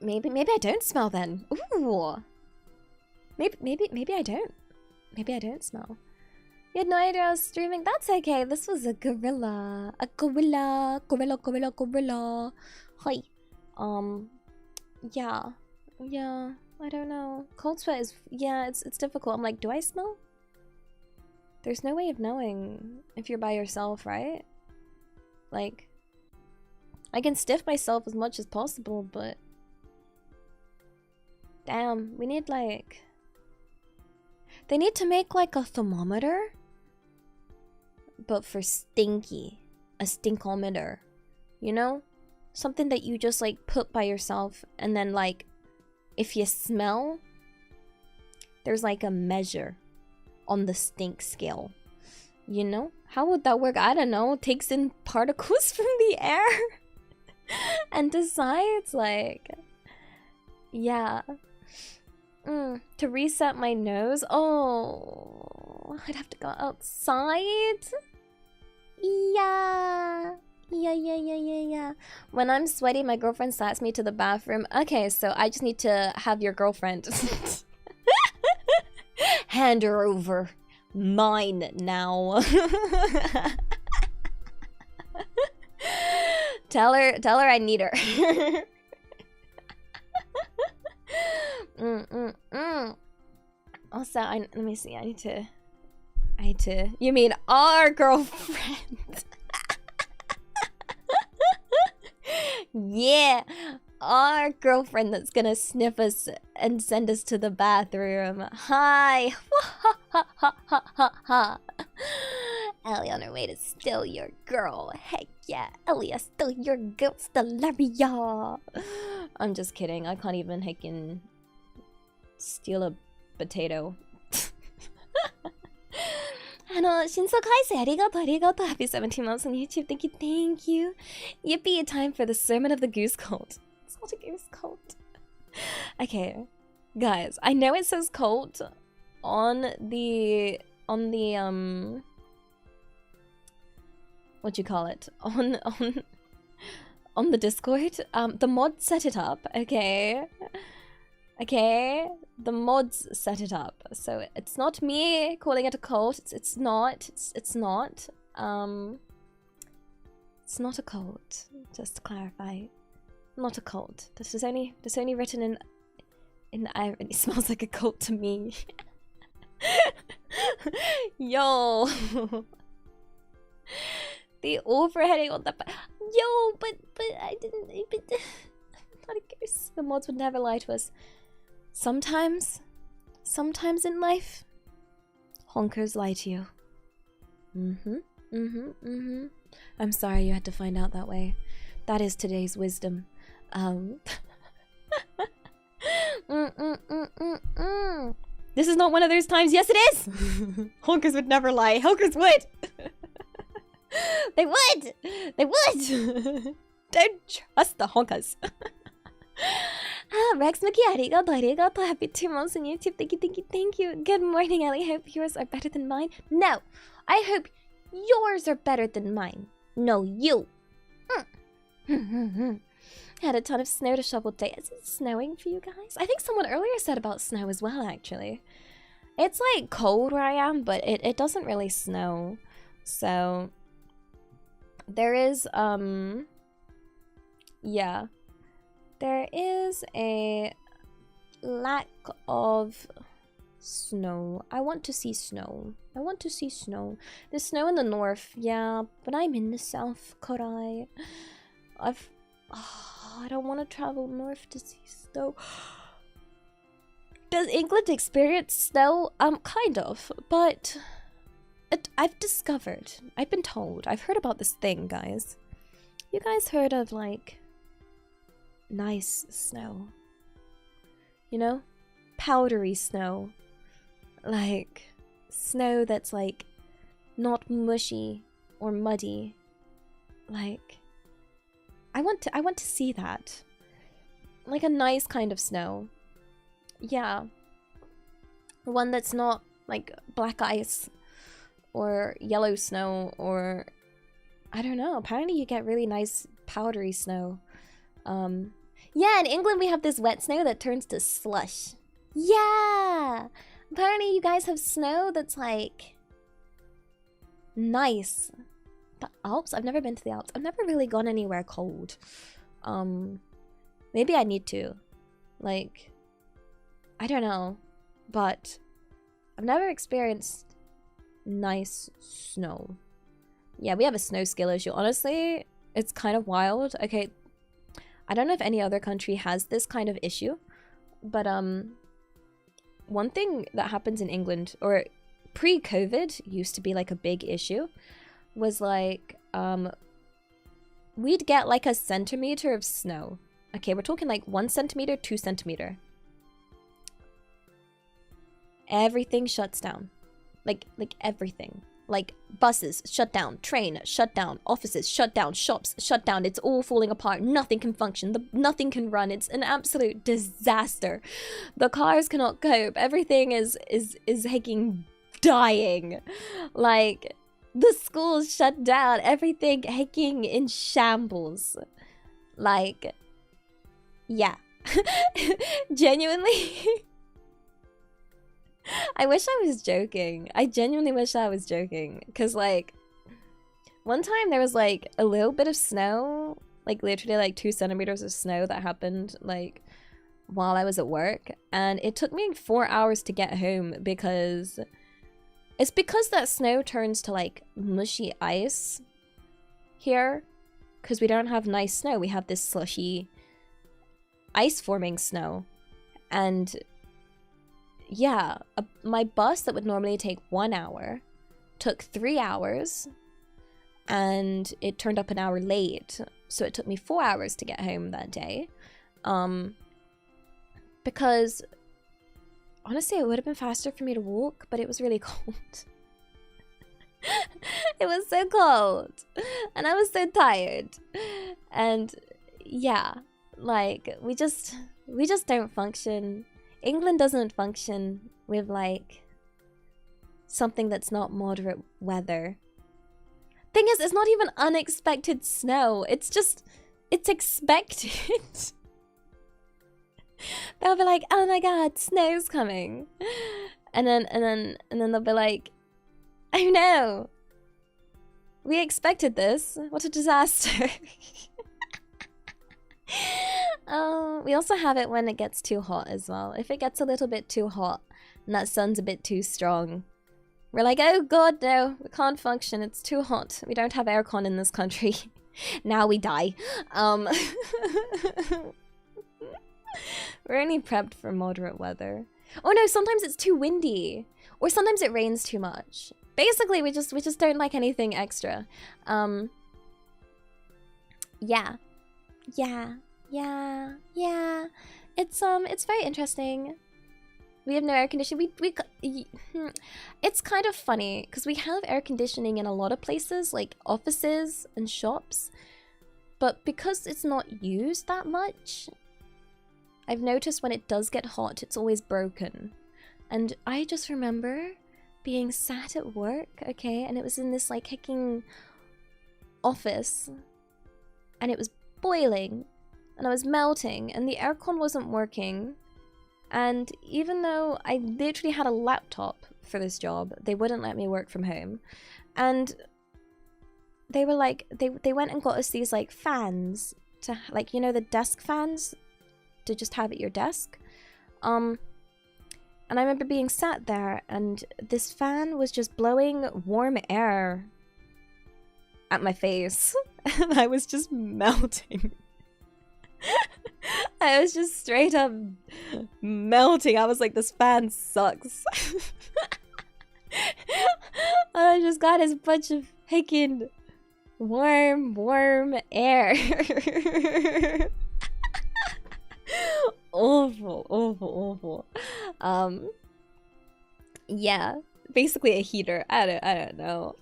Maybe I don't smell then. Ooh. Maybe I don't. Maybe I don't smell. You had no idea I was streaming? That's okay. This was a gorilla. A gorilla. Hi. Yeah. I don't know. Cold sweat is, yeah, it's difficult. I'm like, do I smell? There's no way of knowing if you're by yourself, right? Like, I can stiff myself as much as possible, but damn, we need like, they need to make like a thermometer, but for stinky, a stinkometer, you know? Something that you just like put by yourself, and then like, if you smell, there's like a measure on the stink scale, you know? How would that work? I don't know. Takes in particles from the air and decides like, yeah. To reset my nose? Oh, I'd have to go outside. Yeah. When I'm sweaty, my girlfriend slats me to the bathroom. Okay, so I just need to have your girlfriend hand her over. Mine now. Tell her I need her. Also, let me see. I need to. You mean our girlfriend? Yeah, our girlfriend that's gonna sniff us and send us to the bathroom. Hi. Elia on her way to steal your girl. Heck yeah, Elia still your girl, Stellaria. I'm just kidding. I can't even heckin' steal a potato. Shinso Kaisei, arigato. Happy 17 months on YouTube. Thank you. Yippee, time for the sermon of the goose cult. It's not a goose cult. Okay, guys, I know it says cult on the what you call it? On the Discord. The mod set it up, okay? Okay, the mods set it up, so it's not me calling it a cult. It's not a cult. Just to clarify, not a cult. This is only written in the irony. It smells like a cult to me. Yo, the overheading on the yo, but I didn't. Not a goose. The mods would never lie to us. Sometimes in life, honkers lie to you. I'm sorry you had to find out that way. That is today's wisdom. This is not one of those times. Yes, it is. Honkers would never lie. Honkers would. They would. Don't trust the honkers. Rex Miki, arigato. Happy 2 months on YouTube. Thank you. Good morning, Ellie. Hope yours are better than mine. No, I hope yours are better than mine. No, you. Had a ton of snow to shovel today. Is it snowing for you guys? I think someone earlier said about snow as well, actually. It's like cold where I am, but it doesn't really snow. So there is yeah. There is a lack of snow. I want to see snow. There's snow in the north, yeah, but I'm in the south, could I? I don't want to travel north to see snow. Does England experience snow? Kind of, but I've been told, I've heard about this thing, guys. You guys heard of, like, nice snow. You know? Powdery snow. Like, snow that's like not mushy or muddy. Like, I want to see that. Like a nice kind of snow. Yeah. One that's not like black ice or yellow snow or I don't know. Apparently you get really nice powdery snow. Yeah, in England we have this wet snow that turns to slush. Yeah! Apparently you guys have snow that's like nice. The Alps? I've never been to the Alps. I've never really gone anywhere cold. Maybe I need to. Like, I don't know. But I've never experienced nice snow. Yeah, we have a snow scale issue. Honestly, it's kind of wild. Okay, I don't know if any other country has this kind of issue, but one thing that happens in England, or pre-COVID used to be like a big issue, was like we'd get like a centimeter of snow. Okay, we're talking like 1 centimeter, 2 centimeter. Everything shuts down. Like everything. Like buses shut down, train shut down, offices shut down, shops shut down. It's all falling apart. Nothing can function. Nothing can run. It's an absolute disaster. The cars cannot cope. Everything is hacking, dying. Like the schools shut down. Everything hacking in shambles. Like, yeah. Genuinely. I wish I was joking. I genuinely wish I was joking. Because, like, one time there was, like, a little bit of snow. Like, literally, like, 2 centimeters of snow that happened, like, while I was at work. And it took me 4 hours to get home because... It's because that snow turns to, like, mushy ice here. Because we don't have nice snow. We have this slushy, ice-forming snow. And... yeah, my bus that would normally take 1 hour took 3 hours, and it turned up an hour late, so it took me 4 hours to get home that day. Because honestly, it would have been faster for me to walk, but it was really cold. It was so cold, and I was so tired, and yeah, like we just don't function. England doesn't function with, like, something that's not moderate weather. Thing is, it's not even unexpected snow. It's just, it's expected. They'll be like, oh my god, snow's coming. And then they'll be like, oh no. We expected this. What a disaster. We also have it when it gets too hot as well. If it gets a little bit too hot and that sun's a bit too strong, we're like, oh god, no, we can't function. It's too hot. We don't have aircon in this country. Now we die. We're only prepped for moderate weather. Oh no, sometimes it's too windy, or sometimes it rains too much. Basically, we just don't like anything extra. Yeah. It's very interesting. We have no air conditioning. It's kind of funny because we have air conditioning in a lot of places, like offices and shops, but because it's not used that much, I've noticed when it does get hot, it's always broken. And I just remember being sat at work, okay, and it was in this like hicking office, and it was boiling, and I was melting, and the aircon wasn't working. And even though I literally had a laptop for this job, they wouldn't let me work from home. And they were like, they went and got us these like fans to, like, you know, the desk fans to just have at your desk. And I remember being sat there, and this fan was just blowing warm air at my face, and I was just melting. I was just straight up melting. I was like, this fan sucks. I just got this bunch of hicking warm air. awful, awful, awful. Yeah, basically a heater. I don't know.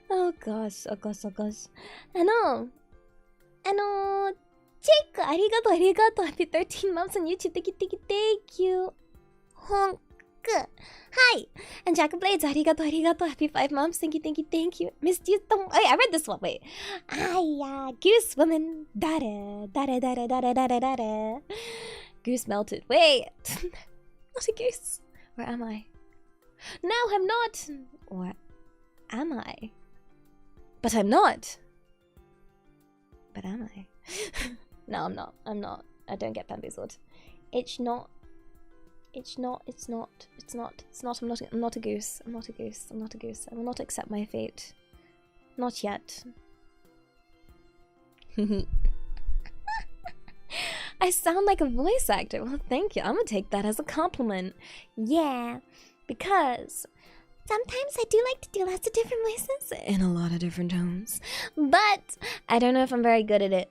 Oh gosh, oh gosh, oh gosh. Jake, arigato, arigato. Happy 13 months on YouTube. Thank you. Honk. Hi. And Jack of Blades, arigato, arigato. Happy 5 months. Thank you. Missed you. Wait, I read this one. Wait. Goose woman. Dare. Goose melted. Wait. Not a goose. Where am I? No, I'm not. Or am I? But I'm not. But am I? No, I'm not. I don't get bamboozled. It's not. I'm not a goose. I will not accept my fate. Not yet. I sound like a voice actor. Well, thank you. I'm gonna take that as a compliment. Yeah, because sometimes I do like to do lots of different voices in a lot of different tones. But I don't know if I'm very good at it.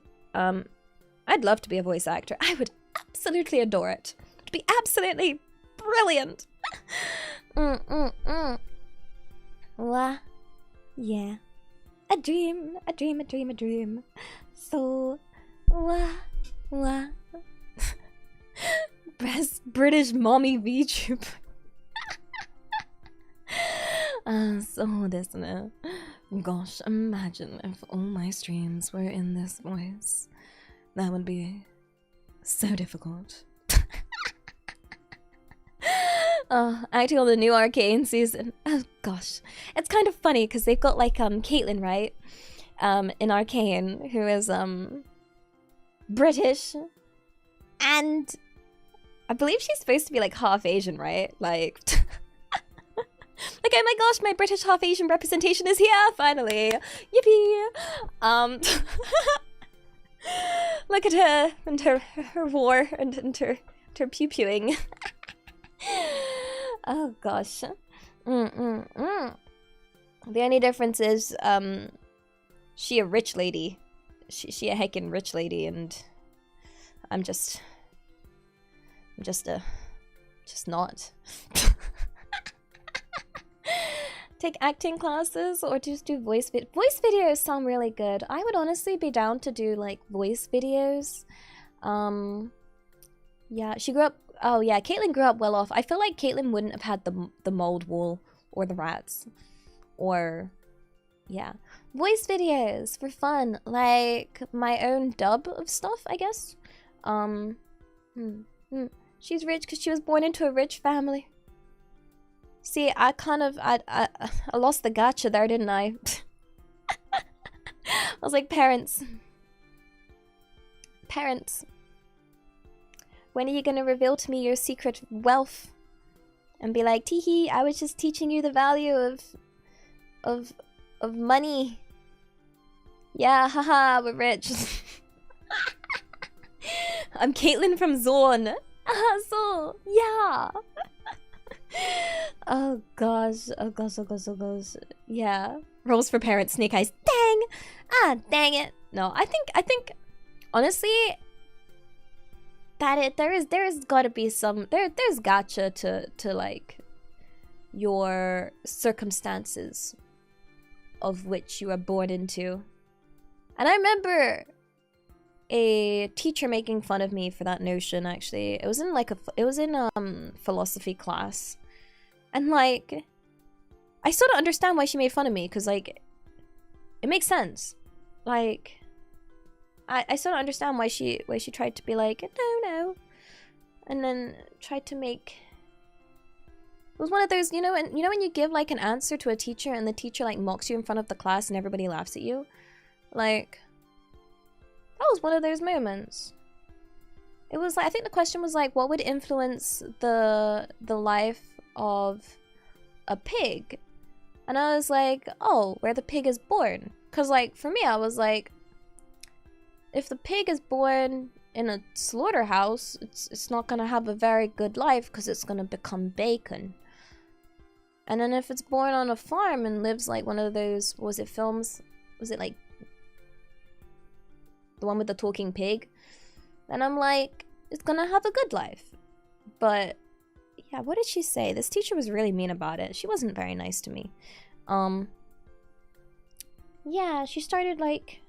I'd love to be a voice actor. I would absolutely adore it. It'd be absolutely brilliant. Wah. Yeah. A dream. So, wah. Best British mommy VTuber. So this now. Gosh, imagine if all my streams were in this voice. That would be so difficult. Acting on the new Arcane season. Oh gosh, it's kind of funny because they've got like Caitlyn, right? In Arcane, who is British, and I believe she's supposed to be like half Asian, right? Like, like, oh my gosh, my British half Asian representation is here finally! Yippee! Look at her and her war and her pew-pewing. Oh gosh. The only difference is she a rich lady. She a heckin' rich lady, and I'm just not. Take acting classes or just do voice videos sound really good. I would honestly be down to do like voice videos. Yeah, she grew up. Oh yeah, Caitlyn grew up well off. I feel like Caitlyn wouldn't have had the mold wool or the rats, or yeah, voice videos for fun, like my own dub of stuff, I guess. She's rich because she was born into a rich family. See, I lost the gotcha there, didn't I? I was like, parents, when are you gonna reveal to me your secret wealth? And be like, teehee, I was just teaching you the value of money. Yeah, haha, we're rich. I'm Caitlyn from Zorn. So, yeah. Oh gosh. Yeah. Rolls for parents, snake eyes. Dang! Dang it. No, I think honestly that there's gotta be some there's gotcha to like your circumstances of which you are born into. And I remember a teacher making fun of me for that notion. Actually, it was in philosophy class, and like I sort of understand why she made fun of me, because like it makes sense. Like I sort of understand why she tried to be like no, and then tried to make. It was one of those, you know when you give like an answer to a teacher and the teacher like mocks you in front of the class and everybody laughs at you, like. That was one of those moments. It was like, I think the question was like, what would influence the life of a pig? And I was like, oh, where the pig is born. Because like, for me, I was like, if the pig is born in a slaughterhouse, it's not going to have a very good life because it's going to become bacon. And then if it's born on a farm and lives like one of those, was it films? Was it like the one with the talking pig? Then I'm like, is gonna have a good life. But yeah, what did she say? This teacher was really mean about it. She wasn't very nice to me. Yeah, she started like,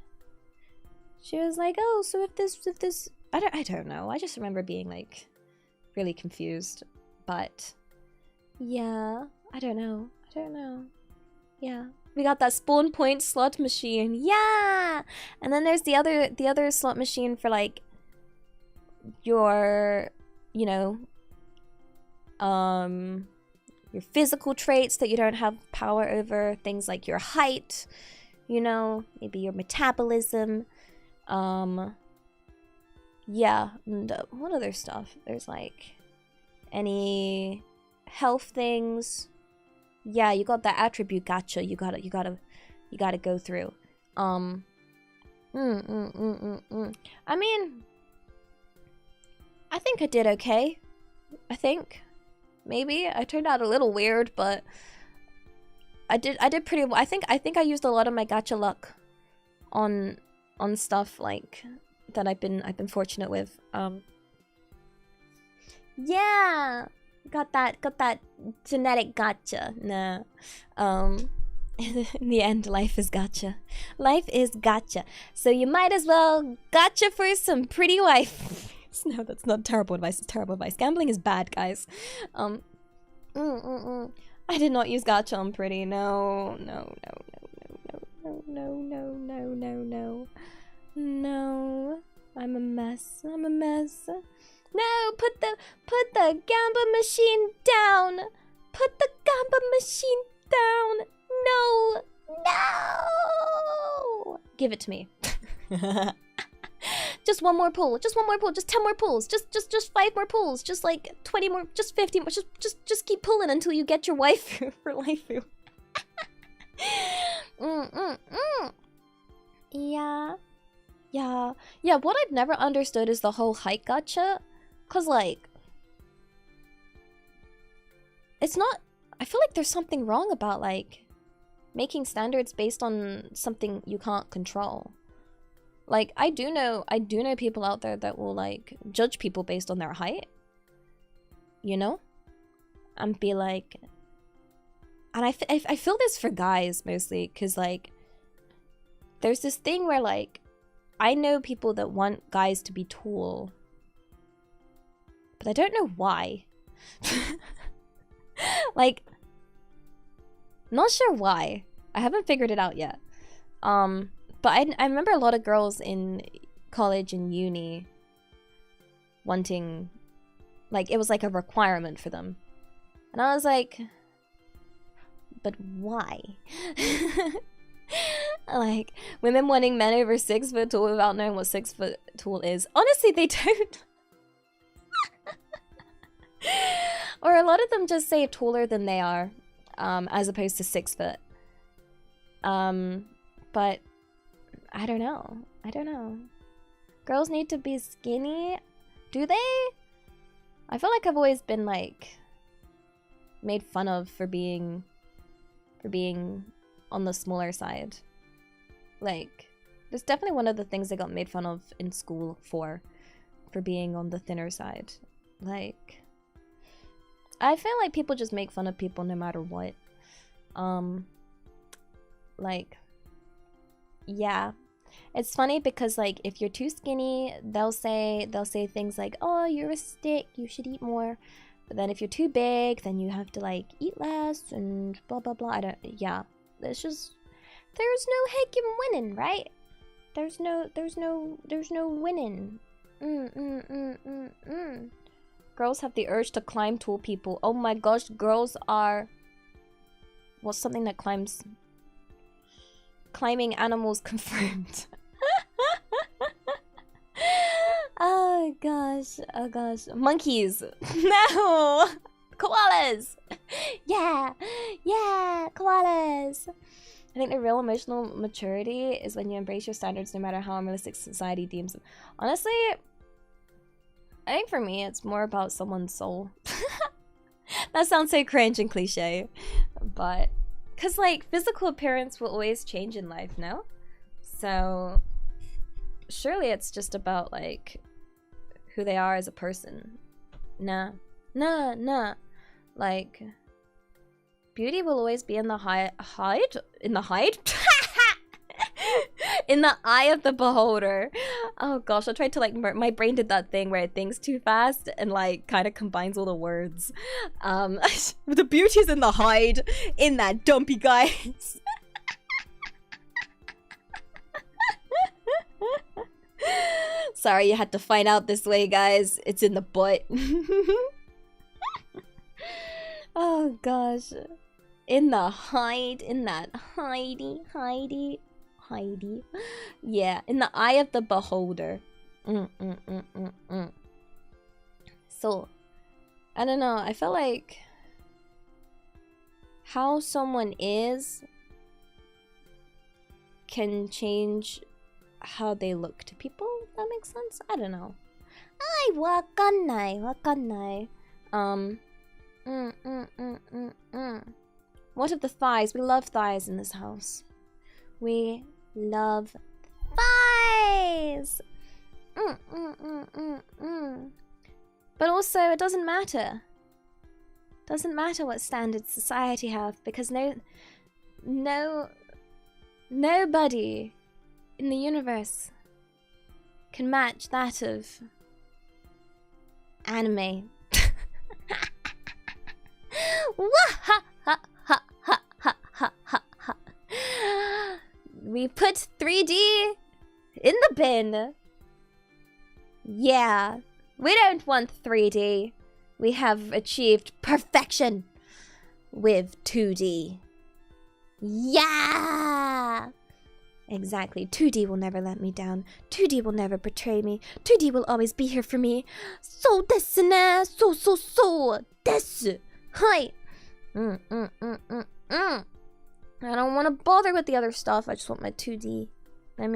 she was like, oh, so if this, I don't know. I just remember being like really confused. But yeah, I don't know. Yeah, we got that spawn point slot machine. Yeah, and then there's the other slot machine for like your, you know, your physical traits that you don't have power over, things like your height, you know, maybe your metabolism, yeah, and what other stuff? There's like any health things. Yeah, you got that attribute gacha. You gotta go through. I mean, I think I did okay. I think maybe I turned out a little weird, but I did pretty well. I think I used a lot of my gacha luck on stuff like that I've been fortunate with. Yeah, got that genetic gacha. Nah. In the end, life is gacha. Life is gacha. So you might as well gacha for some pretty wife. No, that's not terrible advice. It's terrible advice. Gambling is bad, guys. I did not use gacha on pretty. No. No. I'm a mess. No, put the gamba machine down. Put the gamba machine down. No. Give it to me. Just one more pull. Just 10 more pulls. Just 5 more pulls. Just like 20 more. Just 50 more. Just keep pulling until you get your waifu for waifu. Yeah. What I've never understood is the whole height gacha, cause like, it's not. I feel like there's something wrong about like making standards based on something you can't control. Like, I do know people out there that will like judge people based on their height, you know, and be like, and I feel this for guys mostly, cause like, there's this thing where like, I know people that want guys to be tall, but I don't know why. Like, not sure why. I haven't figured it out yet. But I remember a lot of girls in college and uni wanting, like, it was like a requirement for them. And I was like, but why? Like, women wanting men over 6 foot tall without knowing what 6 foot tall is. Honestly, they don't. Or a lot of them just say taller than they are, as opposed to 6 foot. But I don't know. Girls need to be skinny. Do they? I feel like I've always been like made fun of for being on the smaller side. Like, there's definitely one of the things I got made fun of in school for being on the thinner side. Like, I feel like people just make fun of people no matter what. Like, yeah. It's funny because like if you're too skinny, they'll say things like, "Oh, you're a stick, you should eat more." But then if you're too big, then you have to like eat less and blah blah blah. Yeah. It's just, there's no heckin' winning, right? There's no winning. Girls have the urge to climb tall people. Oh my gosh, girls are, what's something that climbs? Climbing animals confirmed. Oh gosh. Monkeys. No. Koalas. Yeah, koalas. I think the real emotional maturity is when you embrace your standards no matter how unrealistic society deems them. Honestly, I think for me it's more about someone's soul. That sounds so cringe and cliche, but because like physical appearance will always change in life, no? So surely it's just about like who they are as a person. Nah. Like, beauty will always be in the in the eye of the beholder. Oh gosh, I tried to like, my brain did that thing where it thinks too fast and like kind of combines all the words. The beauty is in the hide, in that dumpy, guys. Sorry you had to find out this way, guys. It's in the butt. Oh gosh. In the hide, in that Heidi. Yeah, in the eye of the beholder. So, I don't know, I feel like how someone is can change how they look to people, if that makes sense? I don't know. Ay, wakannai. What of the thighs? We love thighs in this house. We love thighs! But also, it doesn't matter. Doesn't matter what standards society have, because nobody in the universe can match that of anime. We put 3D in the bin. Yeah, we don't want 3D. We have achieved perfection with 2D. Yeah! Exactly. 2D will never let me down. 2D will never betray me. 2D will always be here for me. So desu ne. So desu. Hi. I don't want to bother with the other stuff. I just want my 2D. Let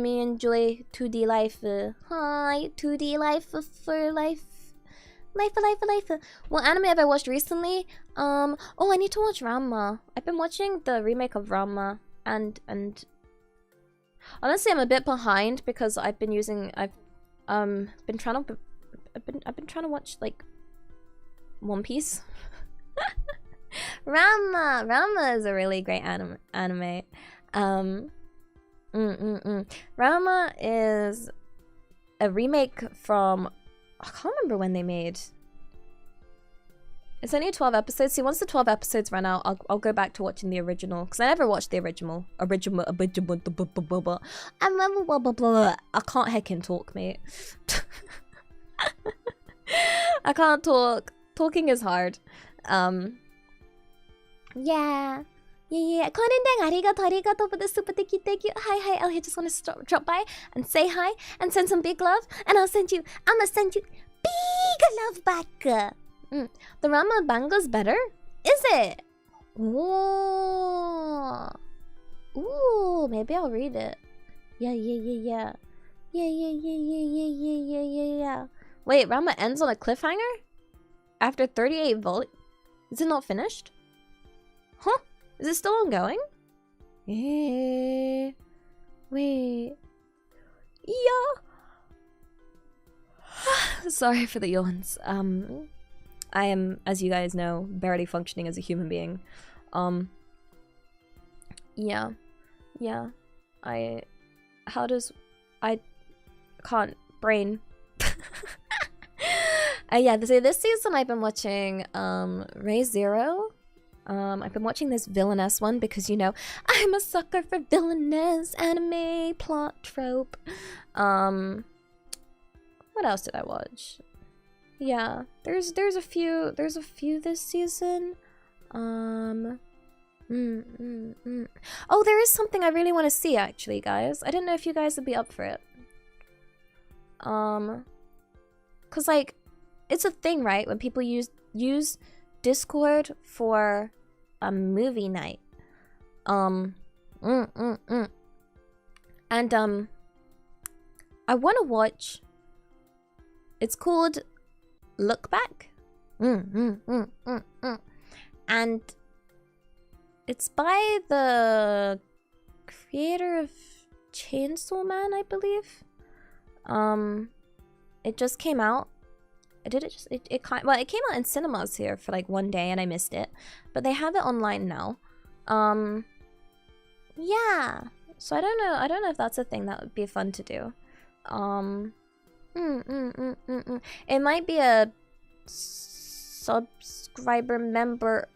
me enjoy 2D life. Hi, 2D life for life. Life. What anime have I watched recently? Oh, I need to watch Ranma. I've been watching the remake of Ranma, and honestly, I'm a bit behind because I've been trying to watch like One Piece. Ranma is a really great anime. Ranma is a remake from, I can't remember when they made. It's only 12 episodes. See, once the 12 episodes run out, I'll go back to watching the original, because I never watched the original. I can't heckin' talk, mate. I can't talk. Talking is hard. Yeah. Konendeng, arigato for the super thank you. Hi, Elia, just want to drop by and say hi and send some big love, and I'ma send you big love back. The Ranma manga's better? Is it? Ooh, maybe I'll read it. Yeah. Wait, Ranma ends on a cliffhanger? After 38 volumes? Is it not finished? Huh? Is it still ongoing? Wait. Yeah. Sorry for the yawns. I am, as you guys know, barely functioning as a human being. Yeah. I can't brain. Yeah, so this season I've been watching Raise Zero. I've been watching this villainess one because, you know, I'm a sucker for villainous anime plot trope. What else did I watch? Yeah, there's a few this season. Oh, there is something I really want to see, actually, guys. I didn't know if you guys would be up for it. Cause like, it's a thing, right? When people use Discord for a movie night. And I want to watch. It's called Look Back. And it's by the creator of Chainsaw Man, I believe. It just came out. It came out in cinemas here for like one day and I missed it. But they have it online now. Yeah. So I don't know if that's a thing that would be fun to do. It might be a subscriber member,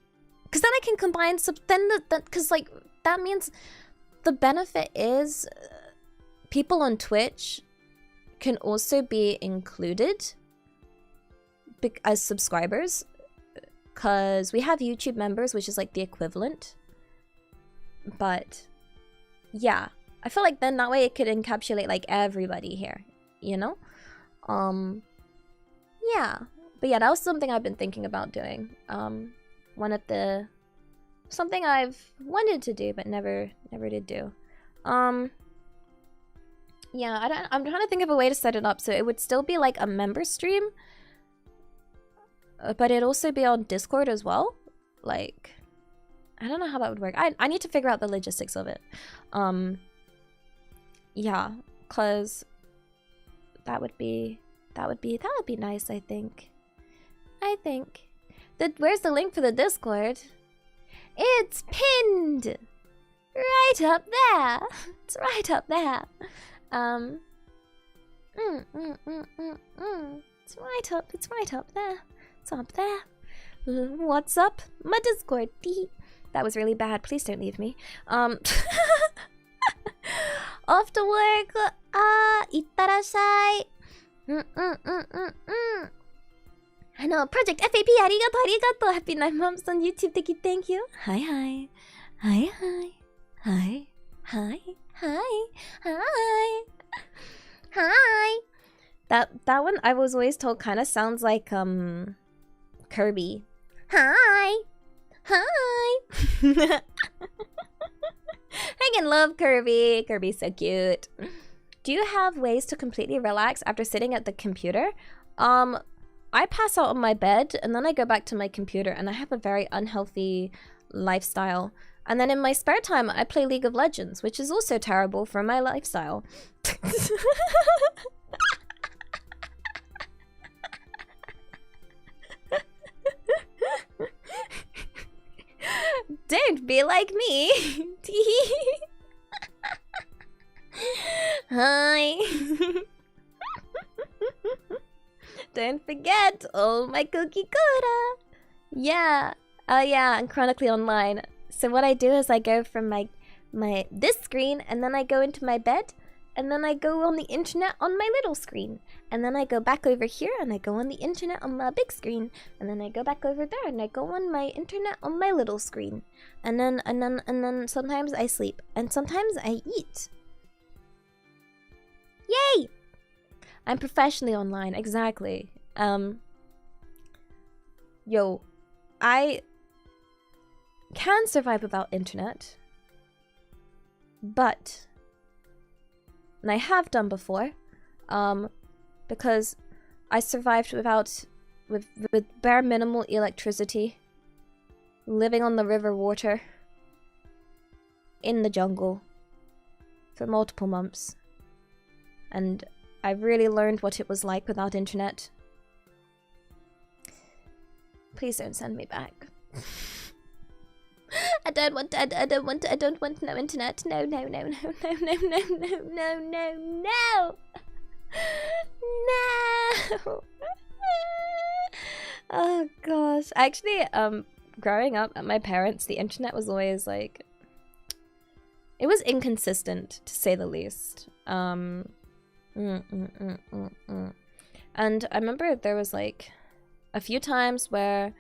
because then I can combine because like that means the benefit is people on Twitch can also be included as subscribers, because we have YouTube members, which is like the equivalent. But yeah, I feel like then that way it could encapsulate like everybody here, you know? Yeah. But yeah, that was something I've been thinking about doing. Something I've wanted to do but never did do. Yeah, I'm trying to think of a way to set it up so it would still be like a member stream, but it'd also be on Discord as well. Like, I don't know how that would work. I need to figure out the logistics of it. Yeah, cause that would be nice. I think. Where's the link for the Discord? It's pinned right up there. It's right up there. It's right up there. It's up there. What's up? My Discord. That was really bad. Please don't leave me. Off to work. Ittarashai. I know. Project FAP. Arigato. Happy 9 months on YouTube. Thank you. Hi. That one I was always told kind of sounds like Kirby. Hi. I can love Kirby. Kirby's so cute. Do you have ways to completely relax after sitting at the computer? I pass out on my bed and then I go back to my computer, and I have a very unhealthy lifestyle. And then in my spare time, I play League of Legends, which is also terrible for my lifestyle. Don't be like me. Hi. Don't forget all my cookie coda. Yeah. Yeah, and chronically online. So what I do is I go from my this screen, and then I go into my bed, and then I go on the internet on my little screen, and then I go back over here and I go on the internet on my big screen, and then I go back over there and I go on my internet on my little screen, and then sometimes I sleep and sometimes I eat. Yay! I'm professionally online, exactly. Yo, I can survive without internet, but, and I have done before, because I survived with bare minimal electricity, living on the river water, in the jungle, for multiple months, and I really learned what it was like without internet. Please don't send me back. I don't want no internet. No. Oh gosh. Actually, growing up at my parents', the internet was always like, it was inconsistent to say the least. And I remember there was like a few times where,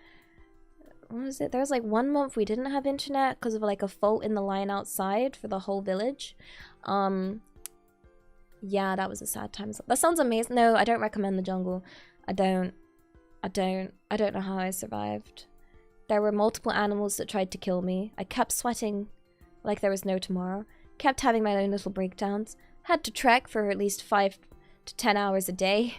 what was it? There was like 1 month we didn't have internet because of like a fault in the line outside for the whole village. Yeah, that was a sad time. That sounds amazing. No, I don't recommend the jungle. I don't know how I survived. There were multiple animals that tried to kill me. I kept sweating like there was no tomorrow. Kept having my own little breakdowns. Had to trek for at least 5 to 10 hours a day.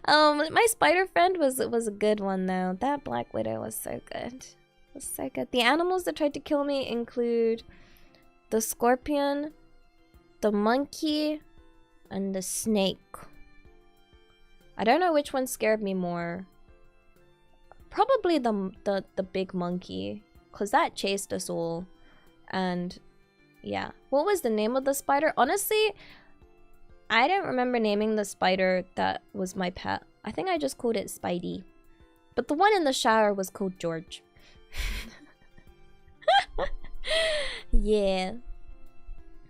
My spider friend was a good one though. That Black Widow was so good. The animals that tried to kill me include the scorpion, the monkey, and the snake. I don't know which one scared me more. Probably the big monkey, cause that chased us all. And yeah, what was the name of the spider? Honestly, I don't remember naming the spider that was my pet. I think I just called it Spidey. But the one in the shower was called George. Yeah.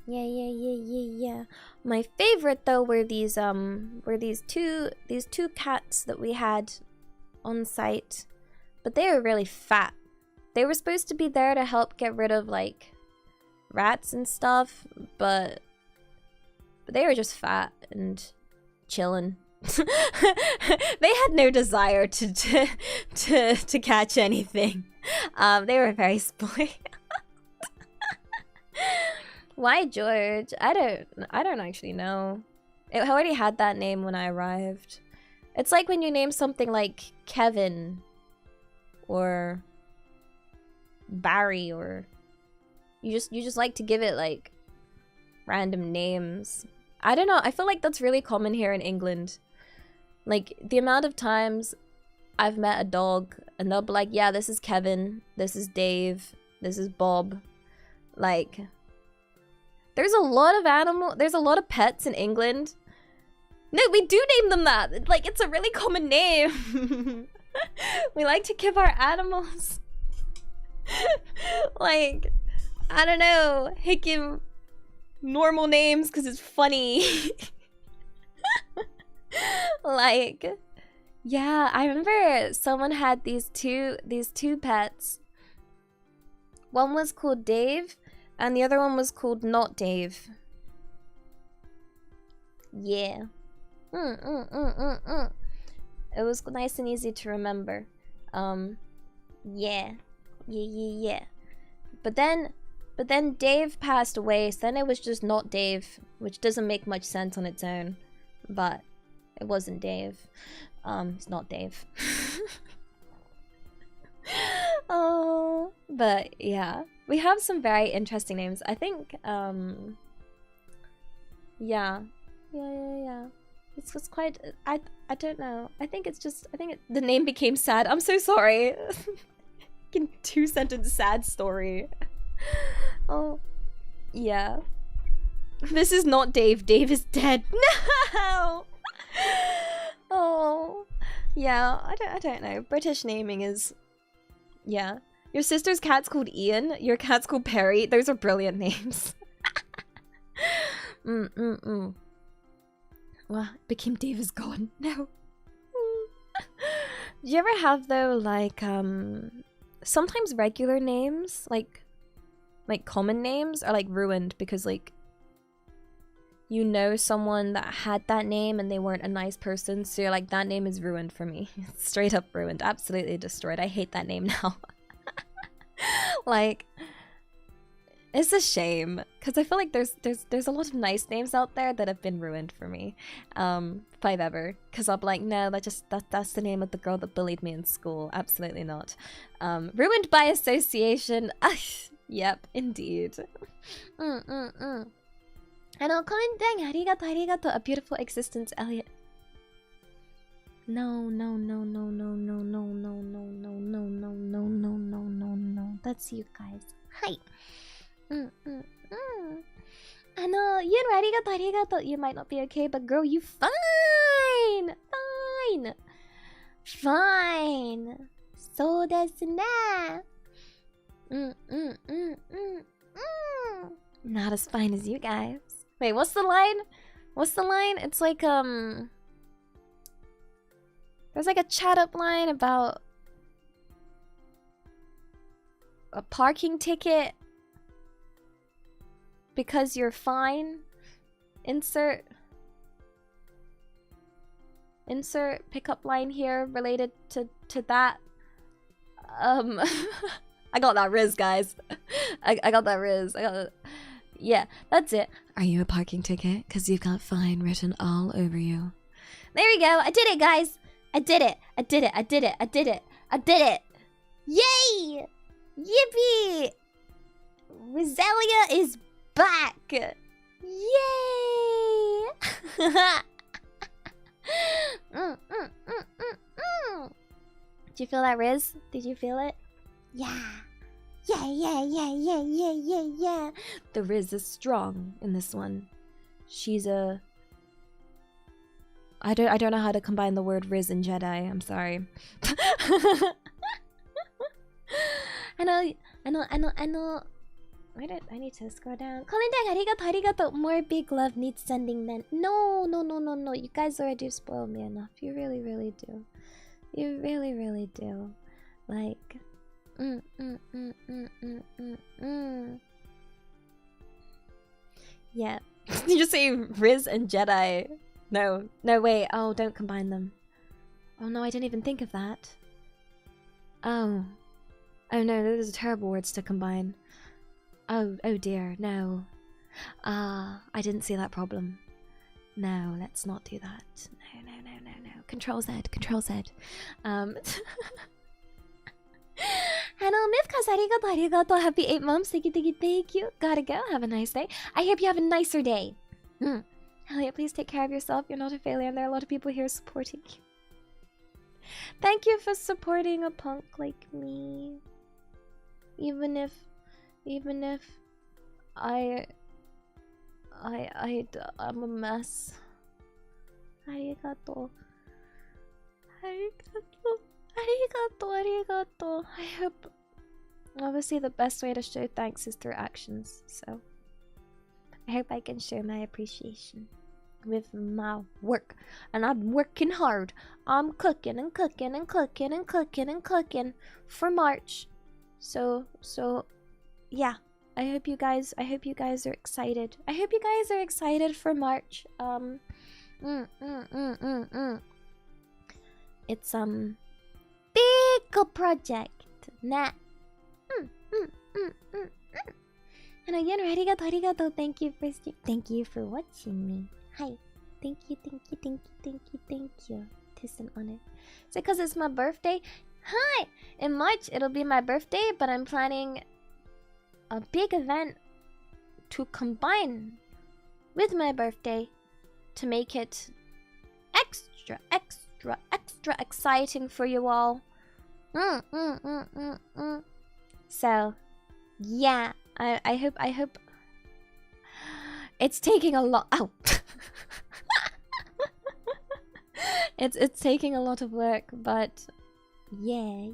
Yeah. My favorite though were these two cats that we had on site. But they were really fat. They were supposed to be there to help get rid of like rats and stuff, but they were just fat and chilling. They had no desire to catch anything. They were very spoiled. Why George? I don't actually know. It already had that name when I arrived. It's like when you name something like Kevin or Barry, or you just like to give it like random names. I don't know. I feel like that's really common here in England. Like the amount of times I've met a dog and they'll be like, yeah, this is Kevin, this is Dave, this is Bob. Like there's a lot of pets in England. No, we do name them that. Like it's a really common name. We like to give our animals like, I don't know, hickim normal names because it's funny. Like, yeah, I remember someone had these two pets. One was called Dave and the other one was called Not Dave. Yeah. It was nice and easy to remember. Yeah. But then Dave passed away, so then it was just Not Dave, which doesn't make much sense on its own. But it wasn't Dave. It's not Dave. Oh, but yeah. We have some very interesting names. I think, yeah. It's quite, I don't know. I think the name became sad. I'm so sorry. Two-sentence sad story. Oh, yeah. This is not Dave. Dave is dead. No! Oh, yeah. I don't know. British naming is, yeah. Your sister's cat's called Ian. Your cat's called Perry. Those are brilliant names. Well, it became Dave is gone. No. Do you ever have though, like, sometimes regular names, like common names are like ruined because like you know someone that had that name and they weren't a nice person, so you're like, that name is ruined for me. Straight up ruined, absolutely destroyed. I hate that name now. Like, it's a shame because I feel like there's a lot of nice names out there that have been ruined for me, if I've ever, because I'm like, no, that's the name of the girl that bullied me in school. Absolutely not. Ruined by association. Yep, indeed. Comment, arigato. A beautiful existence, Elia. No. That's you guys. Hi. Arigato. You might not be okay, but girl, you fine. So desu ne. Not as fine as you guys. Wait, what's the line? It's like, there's like a chat up line about a parking ticket because you're fine. Insert pickup line here related to that. I got that riz, guys. I got that riz. Yeah, that's it. Are you a parking ticket? Because you've got fine written all over you. There we go. I did it, guys. I did it. Yay! Yippee! Roselia is Yay! Did you feel that, Riz? Did you feel it? Yeah. Yeah. The Riz is strong in this one. She's a... I don't know how to combine the word Riz and Jedi. I'm sorry. I know. Wait, I need to scroll down. Colin Deck, arigato. More big love needs sending then. No. You guys already spoiled me enough. You really do. You really do. Like... Yeah. You just say Riz and Jedi. No, wait. Oh, don't combine them. Oh no, I didn't even think of that. Oh no, those are terrible words to combine. Oh dear, no. I didn't see that problem. No, let's not do that. No. Control Z. Hello, Mifkas, arigato. Happy 8 months. Thank you. Gotta go. Have a nice day. I hope you have a nicer day. Elia, please take care of yourself. You're not a failure, and there are a lot of people here supporting you. Thank you for supporting a punk like me. Even if I'm a mess. Arigato. I hope... Obviously the best way to show thanks is through actions, so... I hope I can show my appreciation with my work. And I'm working hard. I'm cooking for March. So yeah. I hope you guys are excited. I hope you guys are excited for March. It's big project. Nah. And again, arigato. Thank you for watching me. Hi. Thank you. Tis an honor. Is it because it's my birthday? Hi! In March, it'll be my birthday, but I'm planning a big event to combine with my birthday to make it extra exciting for you all. So, yeah. I hope it's taking a lot. Oh, it's taking a lot of work, but yeah.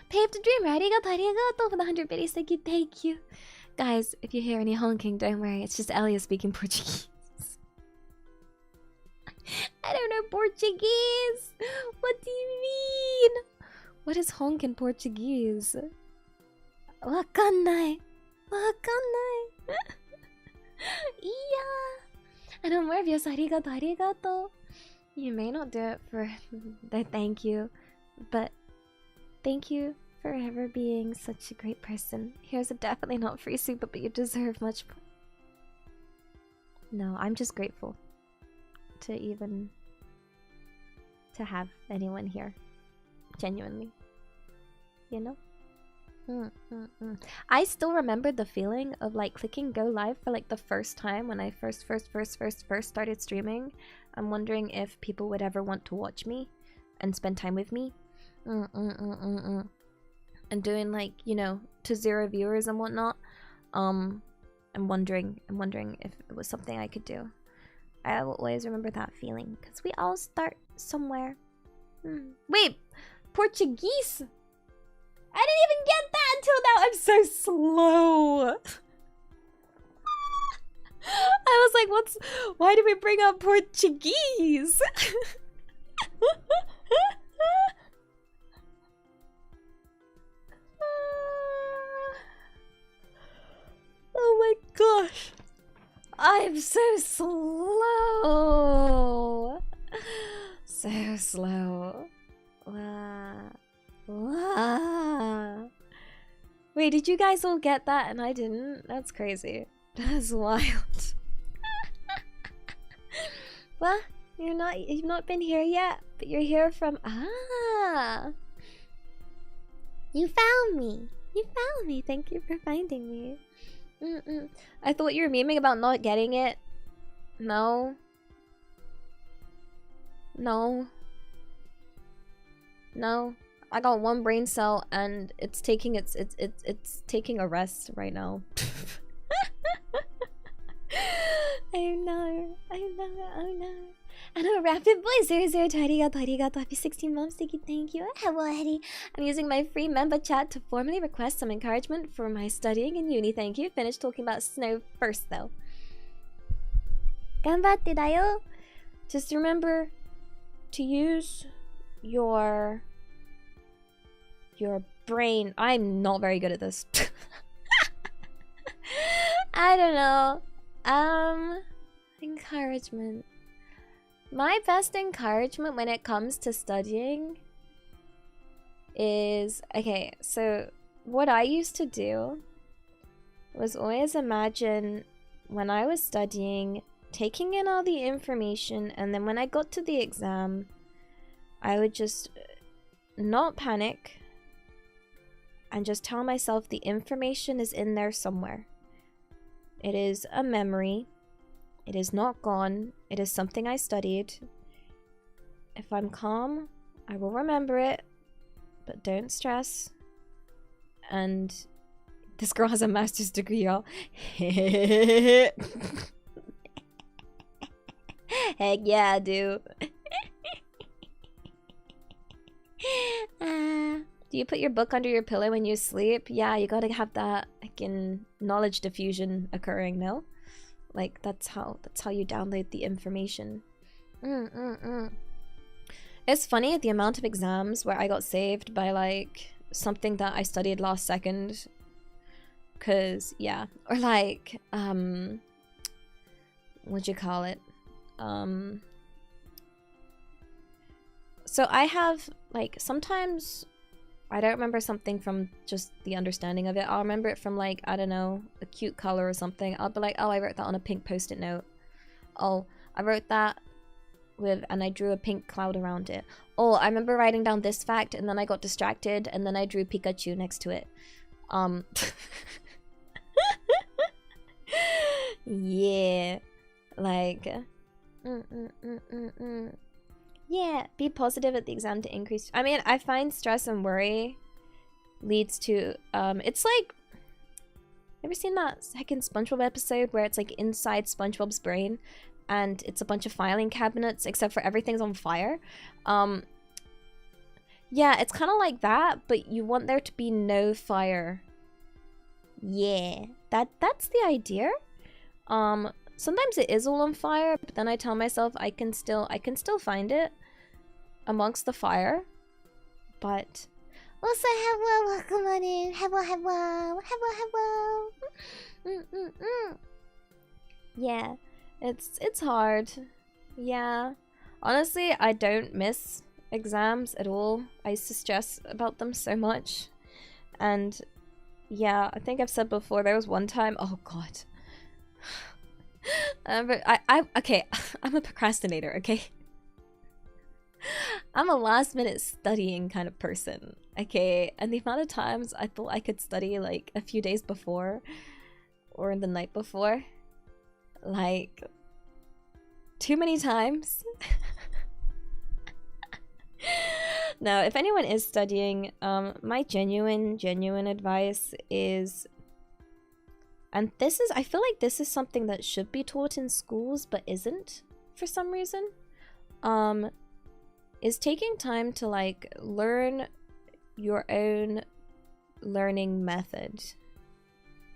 Paved a dream. Arigato for the 100 biddies. Thank you, guys. If you hear any honking, don't worry. It's just Elia speaking Portuguese. I don't know Portuguese. What do you mean? What is honk in Portuguese? Wakanai. Yeah. And I'm Morbius. Arigato. You may not do it for the thank you, but thank you for ever being such a great person. Here's a definitely not free super, but you deserve much more. No, I'm just grateful to have anyone here. Genuinely. You know? I still remember the feeling of like clicking go live for like the first time when I first started streaming. I'm wondering if people would ever want to watch me and spend time with me. And doing like, you know, to 0 viewers and whatnot. I'm wondering if it was something I could do. I will always remember that feeling because we all start somewhere. Wait, Portuguese? I didn't even get that until now. I'm so slow. I was like, why did we bring up Portuguese? Oh my gosh. I'm so slow. So slow. Wait, did you guys all get that and I didn't? That's crazy. That's wild. Well, you've not been here yet, but you're here from You found me. Thank you for finding me. I thought you were memeing about not getting it. No. No. No. I got one brain cell and it's taking it's taking a rest right now. I know. Oh no. And a rapid boy 00 arigato, happy 16 months, thank you. Hello, Eddie. I'm using my free member chat to formally request some encouragement for my studying in uni, thank you. Finish talking about snow first, though. Ganbatte da yo. Just remember to use your brain. I'm not very good at this. I don't know. Encouragement. My best encouragement when it comes to studying is, okay, so what I used to do was always imagine when I was studying, taking in all the information, and then when I got to the exam, I would just not panic and just tell myself the information is in there somewhere. It is a memory. It is not gone. It is something I studied. If I'm calm, I will remember it, but don't stress. And this girl has a master's degree, y'all. Heck yeah, dude. Do you put your book under your pillow when you sleep? Yeah, you gotta have that knowledge diffusion occurring, no? Like that's how you download the information. It's funny the amount of exams where I got saved by like something that I studied last second. Cause yeah, or like what'd you call it? So I have like sometimes I don't remember something from just the understanding of it. I'll remember it from like, I don't know, a cute color or something. I'll be like, oh, I wrote that on a pink post-it note. Oh, I wrote that and I drew a pink cloud around it. Oh, I remember writing down this fact and then I got distracted and then I drew Pikachu next to it. Yeah, like, yeah, be positive at the exam to increase. I mean, I find stress and worry leads to, it's like, ever seen that second SpongeBob episode where it's like inside SpongeBob's brain and it's a bunch of filing cabinets except for everything's on fire? Yeah, it's kind of like that, but you want there to be no fire. Yeah, that's the idea. Sometimes it is all on fire, but then I tell myself I can still find it amongst the fire. But also, hello, welcome on in. Hello. Yeah, it's hard. Yeah, honestly, I don't miss exams at all. I used to stress about them so much, and yeah, I think I've said before there was one time. Oh God. Okay, I'm a procrastinator, okay? I'm a last minute studying kind of person, okay? And the amount of times I thought I could study like a few days before or the night before, like too many times. Now, if anyone is studying, my genuine advice is, and this is, I feel like this is something that should be taught in schools but isn't for some reason, is taking time to like learn your own learning method,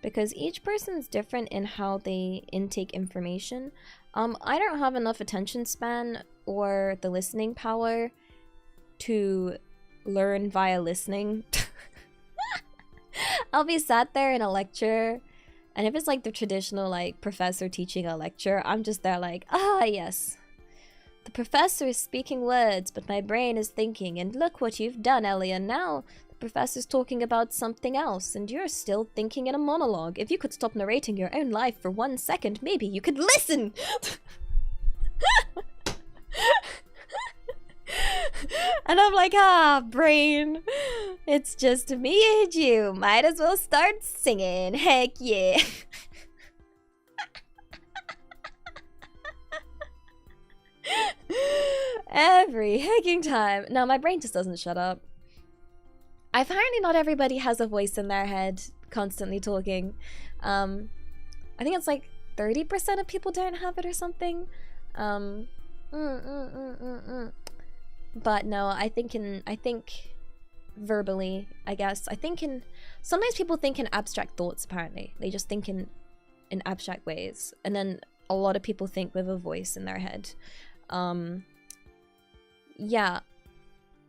because each person's different in how they intake information. I don't have enough attention span or the listening power to learn via listening. I'll be sat there in a lecture, and if it's like the traditional like professor teaching a lecture, I'm just there like, ah yes, the professor is speaking words but my brain is thinking, and look what you've done, Elia. Now the professor's talking about something else and you're still thinking in a monologue. If you could stop narrating your own life for 1 second, maybe you could listen. And I'm like, ah, brain, it's just me and you. Might as well start singing. Heck yeah. Every hecking time. No, my brain just doesn't shut up. Apparently not everybody has a voice in their head constantly talking. I think it's like 30% of people don't have it or something. But no, I think verbally, I guess. Sometimes people think in abstract thoughts, apparently. They just think in abstract ways. And then a lot of people think with a voice in their head. Yeah.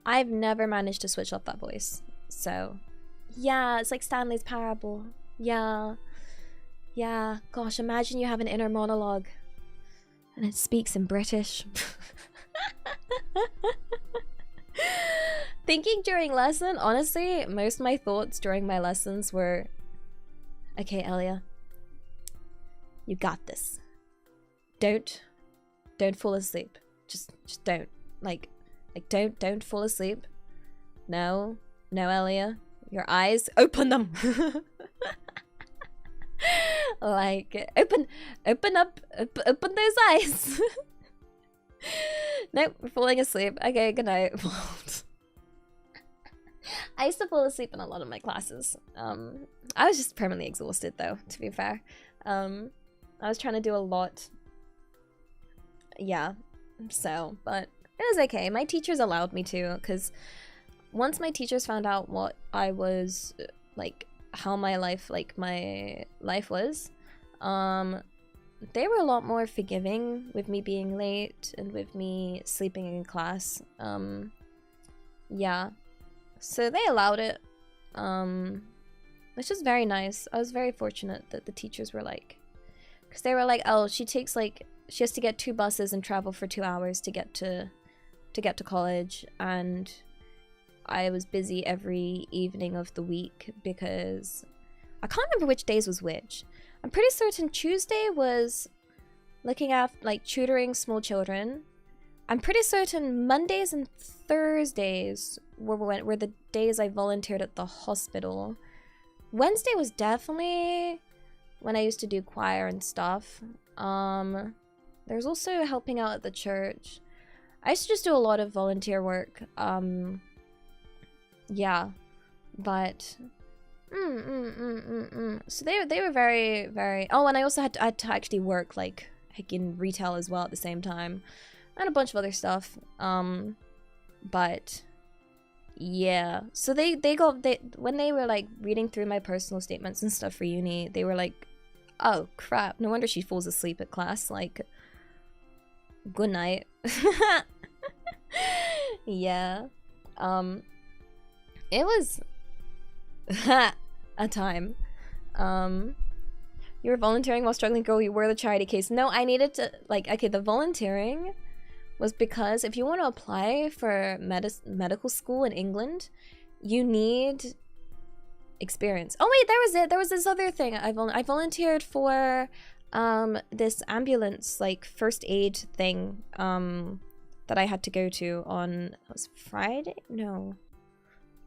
I've never managed to switch off that voice. So, yeah, it's like Stanley's Parable. Yeah. Yeah. Gosh, imagine you have an inner monologue. And it speaks in British. Thinking during lesson, honestly, most of my thoughts during my lessons were, okay, Elia, you got this. Don't fall asleep. Just don't. Like don't fall asleep. No, Elia, your eyes, open them. Like open those eyes. Nope, we're falling asleep. Okay, good night. I used to fall asleep in a lot of my classes. I was just permanently exhausted though, to be fair. I was trying to do a lot. Yeah, so, but it was okay. My teachers allowed me to, because once my teachers found out what I was, like, how my life was, they were a lot more forgiving with me being late and with me sleeping in class. Yeah, so they allowed it, which is very nice. I was very fortunate that the teachers were like, because they were like, oh, she has to get 2 buses and travel for 2 hours to get to college, and I was busy every evening of the week because I can't remember which days was which. I'm pretty certain Tuesday was looking after, like, tutoring small children. I'm pretty certain Mondays and Thursdays were the days I volunteered at the hospital. Wednesday was definitely when I used to do choir and stuff. There's also helping out at the church. I used to just do a lot of volunteer work. Yeah, but so they were very, very. Oh, and I also had to actually work like in retail as well at the same time, and a bunch of other stuff. But yeah, so they when they were like reading through my personal statements and stuff for uni, they were like, oh crap, no wonder she falls asleep at class. Like, good night. Yeah. It was a time. You were volunteering while struggling, girl. You were the charity case. No, I needed to, like, okay, the volunteering was because if you want to apply for medical school in England, you need experience. Oh wait, there was this other thing. I volunteered for this ambulance, like, first aid thing that I had to go to on, it was Friday? No.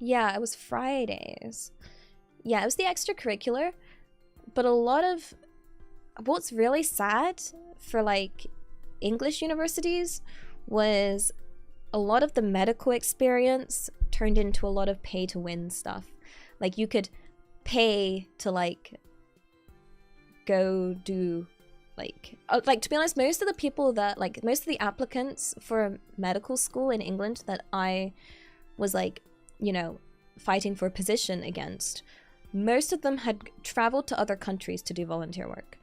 Yeah, it was Fridays. Yeah, it was the extracurricular. But a lot of what's really sad for, like, English universities was a lot of the medical experience turned into a lot of pay to win stuff. Like, you could pay to, like, go do, like, to be honest, most of the people that, like, most of the applicants for medical school in England that I was, like, you know, fighting for a position against, most of them had traveled to other countries to do volunteer work.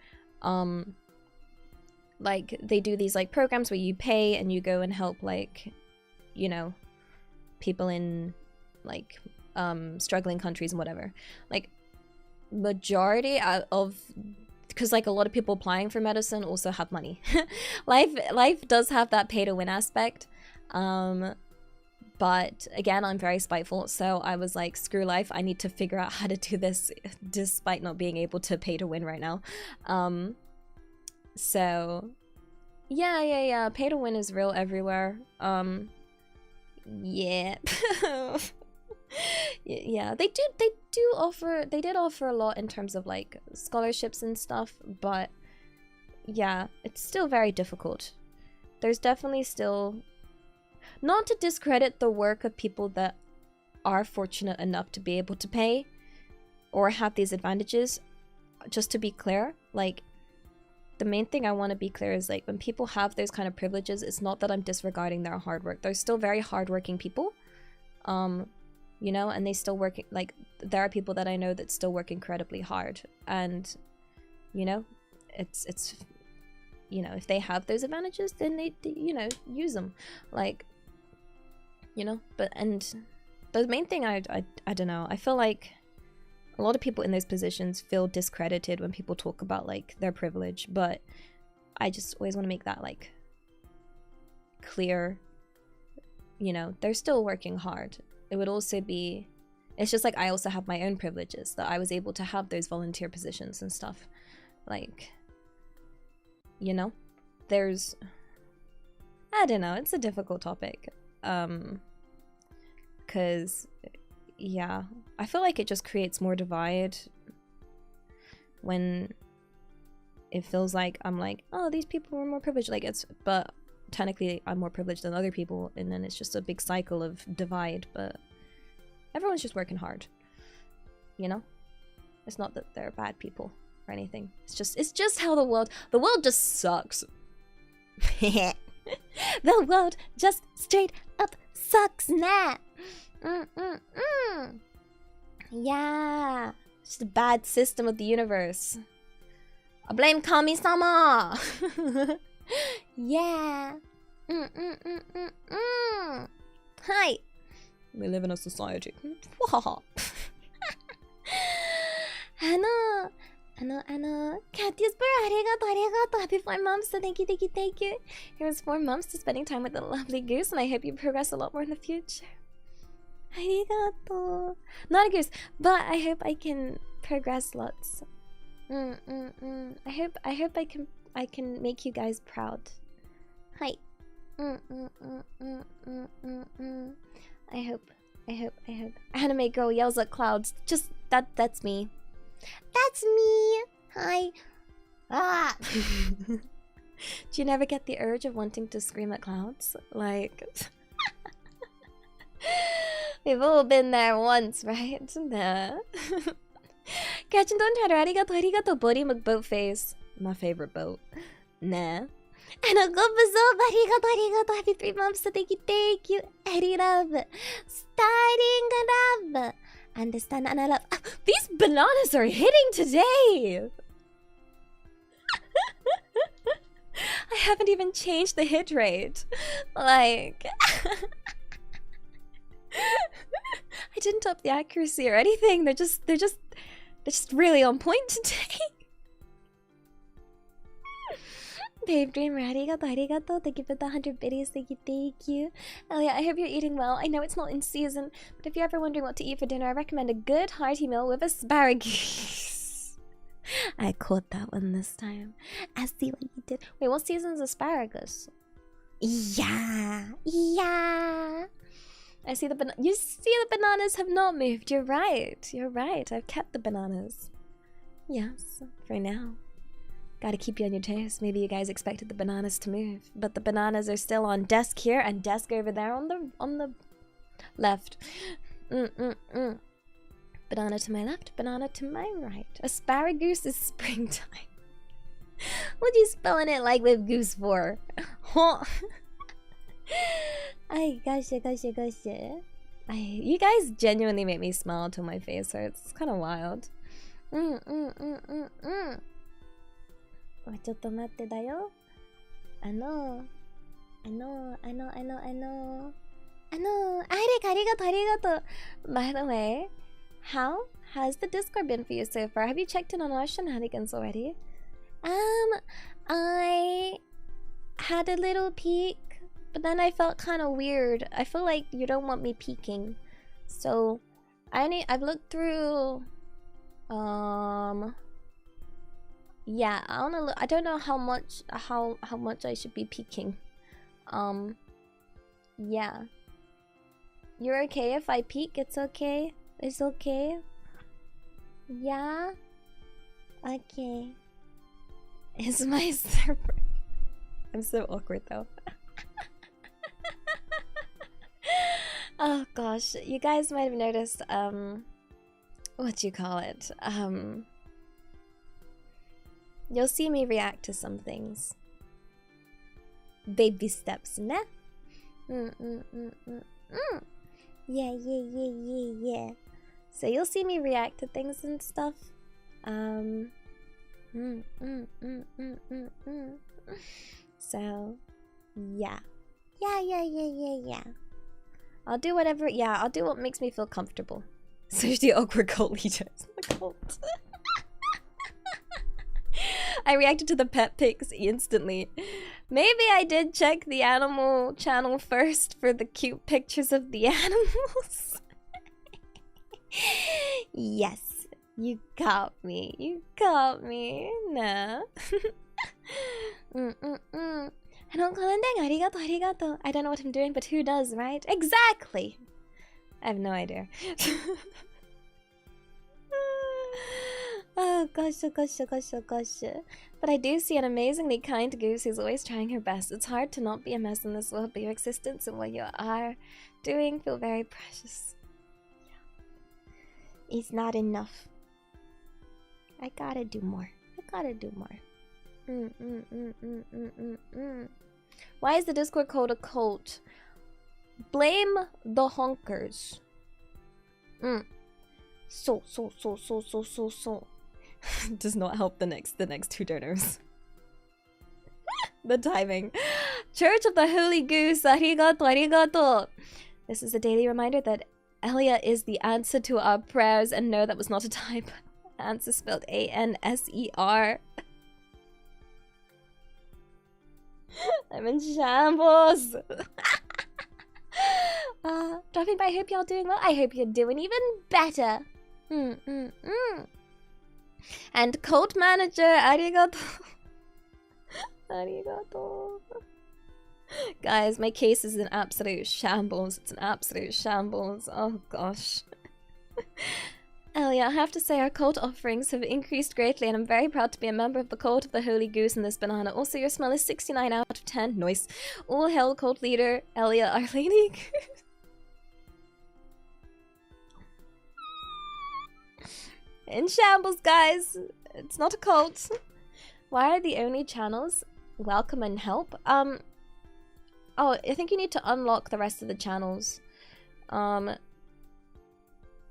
Like, they do these, like, programs where you pay and you go and help, like, you know, people in, like, struggling countries and whatever. Like, majority of, because, like, a lot of people applying for medicine also have money. life does have that pay to win aspect. But again, I'm very spiteful, so I was like, screw life, I need to figure out how to do this despite not being able to pay to win right now. So yeah, pay to win is real everywhere. Yeah. Yeah, they did offer a lot in terms of like scholarships and stuff, but yeah, it's still very difficult. There's definitely still, not to discredit the work of people that are fortunate enough to be able to pay or have these advantages, just to be clear, like the main thing I want to be clear is like when people have those kind of privileges, it's not that I'm disregarding their hard work. They're still very hardworking people, you know, and they still work. Like there are people that I know that still work incredibly hard, and you know, it's you know, if they have those advantages, then they you know, use them, like, you know. But and the main thing I don't know, I feel like a lot of people in those positions feel discredited when people talk about like their privilege, but I just always want to make that like clear. You know, they're still working hard. It would also be, it's just like I also have my own privileges that I was able to have those volunteer positions and stuff. Like, you know, there's, I don't know, it's a difficult topic. Cause yeah, I feel like it just creates more divide when it feels like I'm like, oh, these people are more privileged, like it's, but technically I'm more privileged than other people, and then it's just a big cycle of divide. But everyone's just working hard, you know. It's not that they're bad people or anything. It's just how the world just sucks. The world just straight up sucks, nah. Yeah, it's the bad system of the universe. I blame Kami-sama. Yeah. Hi. We live in a society. Katya's arigato. Happy 4 months, so thank you. Here's 4 months to spending time with the lovely Goose, and I hope you progress a lot more in the future. Arigato. Not a goose, but I hope I can progress lots. I hope I can make you guys proud. Hi. I hope. Anime girl yells at clouds. Just that's me. That's me. Hi. Ah. Do you never get the urge of wanting to scream at clouds? Like, we've all been there once, right? Nah. Catching don't try to arigato body boat face. My favorite boat. Nah. And a good arigato. Happy 3 months, so thank you. Eddie love. Starting love. Understand and I love. These bananas are hitting today. I haven't even changed the hit rate. Like, I didn't up the accuracy or anything. They're just really on point today. Babe Dreamer, arigato. Thank you for the 100 biddies. Thank you. Elia, I hope you're eating well. I know it's not in season, but if you're ever wondering what to eat for dinner, I recommend a good hearty meal with asparagus. I caught that one this time. I see what you did. Wait, what season's asparagus? Yeah. I see you see the bananas have not moved. You're right. I've kept the bananas. Yes, for now. Gotta keep you on your toes. Maybe you guys expected the bananas to move, but the bananas are still on desk here and desk over there on the left. Banana to my left, banana to my right. Asparagus is springtime. What are you spelling it like with goose for? Ay, gosh. You guys genuinely make me smile till my face hurts. It's kind of wild. ちょっと待ってだよ。arigato. By the way, how has the Discord been for you so far? Have you checked in on our shenanigans already? I had a little peek, but then I felt kind of weird. I feel like you don't want me peeking, so I've looked through. Yeah, I don't know how much I should be peeking. Yeah. You're okay if I peek? It's okay? It's okay? Yeah? Okay. It's my server. I'm so awkward though. Oh gosh, you guys might have noticed, what do you call it? You'll see me react to some things. Baby steps, nah? Yeah. So you'll see me react to things and stuff. So, yeah. Yeah. I'll do whatever, I'll do what makes me feel comfortable. Especially awkward cult leaders. The cult. I reacted to the pet pics instantly. Maybe I did check the animal channel first for the cute pictures of the animals. Yes, you got me. You got me. Nah. I don't call arigato. I don't know what I'm doing, but who does, right? Exactly. I have no idea. Oh gosh. But I do see an amazingly kind Goose who's always trying her best. It's hard to not be a mess in this world, but your existence and what you are doing feel very precious. Yeah. It's not enough. I gotta do more. Why is the Discord called a cult? Blame the honkers. So. Does not help the next two donors. The timing. Church of the Holy Goose, arigato. This is a daily reminder that Elia is the answer to our prayers, and no, that was not a type. Answer spelled A-N-S-E-R. I'm in shambles. Dropping by, I hope y'all doing well. I hope you're doing even better. And cult manager, arigato. Arigato. Guys, my case is an absolute shambles. It's an absolute shambles. Oh gosh. Elia, I have to say our cult offerings have increased greatly, and I'm very proud to be a member of the cult of the Holy Goose and this banana. Also, your smell is 69 out of 10. Nice. All hail cult leader, Elia, our lady. In shambles, guys. It's not a cult. Why are the only channels welcome and help? Oh, I think you need to unlock the rest of the channels.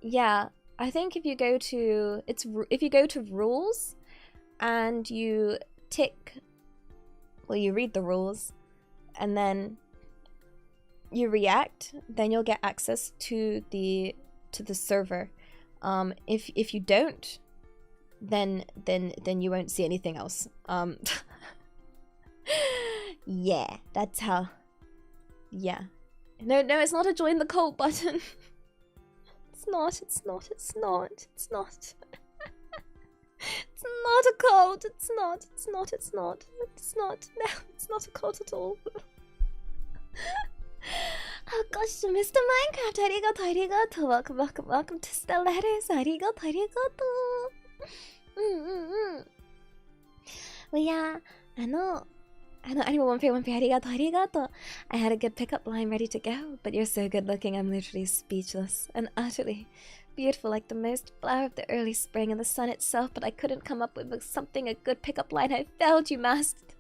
Yeah. I think if you go to rules and you you read the rules and then you react, then you'll get access to the server. If you don't, then you won't see anything else. Yeah, that's how. Yeah. No, it's not a join the cult button. It's not. It's not a cult. It's not. No, it's not a cult at all. Oh gosh, Mr. Minecraft, arigato. Welcome to Stellaria. Arigato. Well, yeah, I know, anyone pay, arigato. I had a good pickup line ready to go, but you're so good looking, I'm literally speechless and utterly beautiful, like the most flower of the early spring and the sun itself, but I couldn't come up with a good pickup line. I failed, you masked.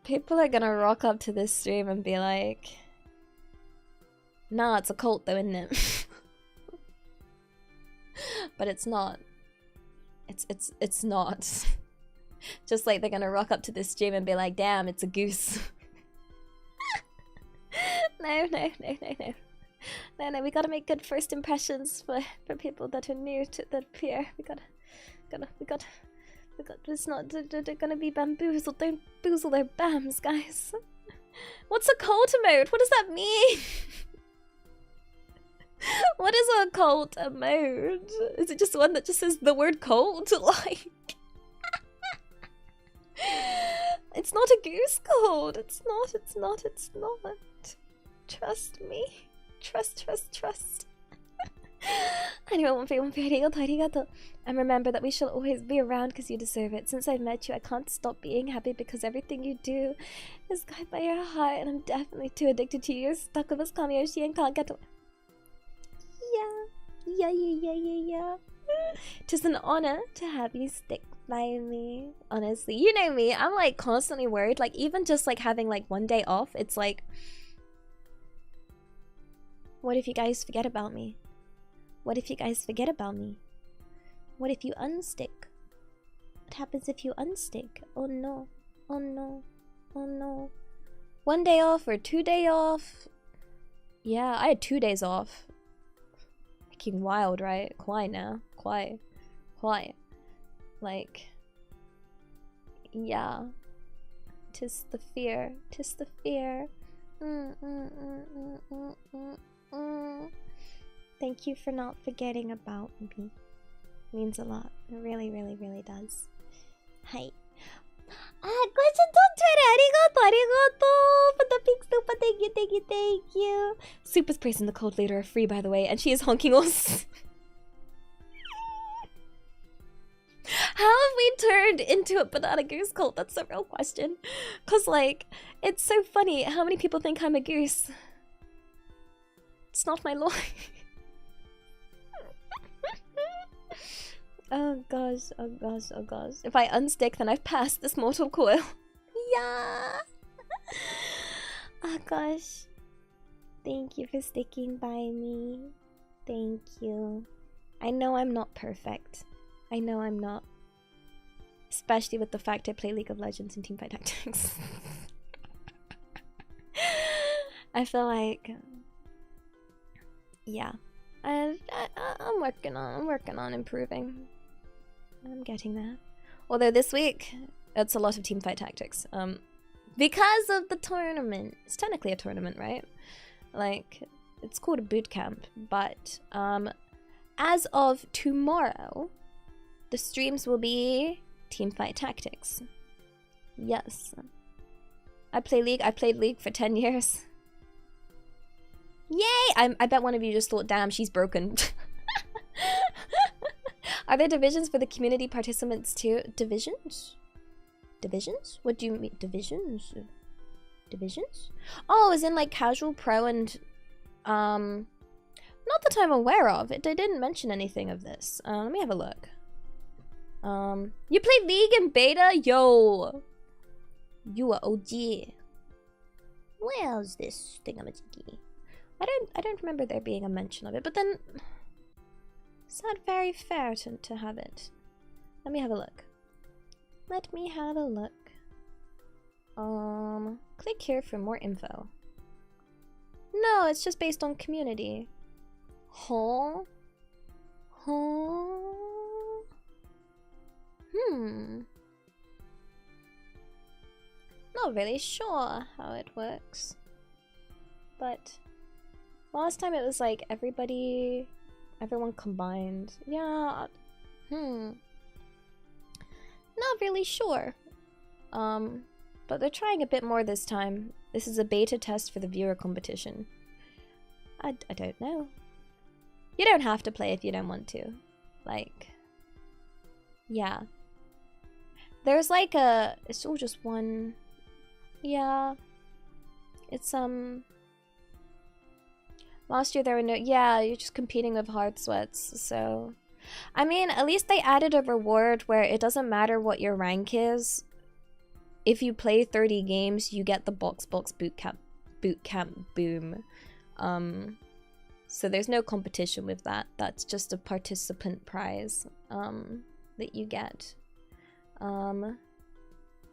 People are gonna rock up to this stream and be like, nah, it's a cult though, isn't it? But it's not. It's not. Just like they're gonna rock up to this stream and be like, damn, it's a goose. No, we gotta make good first impressions for people that are new to the peer. We gotta, it's not, they're gonna be bamboozled. Don't boozle their bams, guys. What's a cult emote? What does that mean? What is a cult emote? Is it just one that just says the word cult? Like, it's not a goose cult. It's not. Trust me. Trust. Anyway, arigato. And remember that we shall always be around because you deserve it. Since I've met you, I can't stop being happy because everything you do is guided by your heart, and I'm definitely too addicted to you. You're stuck with us, Kamiyoshi, and can't get to... Yeah. Tis an honor to have you stick by me. Honestly, you know me, I'm like constantly worried. Like even just like having like one day off, it's like, what if you guys forget about me? What if you guys forget about me? What if you unstick? What happens if you unstick? Oh no. Oh no. Oh no. 1 day off or 2 day off? Yeah, I had 2 days off. Fucking wild, right? Quiet now. Quiet. Like, yeah. Tis the fear. Thank you for not forgetting about me. Means a lot. It really does. Hi. Questions on Twitter. Arigato for the pink super. Thank you. Super sprays in the cold later are free, by the way, and she is honking us. How have we turned into a banana goose cult? That's a real question. Cause like, it's so funny how many people think I'm a goose. It's not my lore. Oh gosh. If I unstick, then I've passed this mortal coil. Yeah. Oh gosh. Thank you for sticking by me. Thank you. I know I'm not perfect. I know I'm not. Especially with the fact I play League of Legends and Teamfight Tactics. I feel like... yeah. I'm working on improving. I'm getting there. Although this week, it's a lot of Teamfight Tactics. Because of the tournament. It's technically a tournament, right? Like, it's called a boot camp. But, as of tomorrow, the streams will be Teamfight Tactics. Yes. I play League. I played League for 10 years. Yay! I bet one of you just thought, damn, she's broken. Are there divisions for the community participants too? Divisions? Divisions? What do you mean? Divisions? Divisions? Oh, as in like casual, pro, and... not that I'm aware of. They didn't mention anything of this. Let me have a look. You played League in beta? Yo! You are OG. Where's this thingamajiggy? I don't remember there being a mention of it, but then it's not very fair to have it. Let me have a look. Click here for more info. No, it's just based on community. Huh? Not really sure how it works. But last time it was like everyone combined. Yeah. Not really sure. But they're trying a bit more this time. This is a beta test for the viewer competition. I don't know. You don't have to play if you don't want to. Like, yeah. There's like it's all just one. Yeah. It's last year there were no, yeah, you're just competing with hard sweats, so I mean, at least they added a reward where it doesn't matter what your rank is. If you play 30 games, you get the box boot camp boom. So there's no competition with that. That's just a participant prize that you get.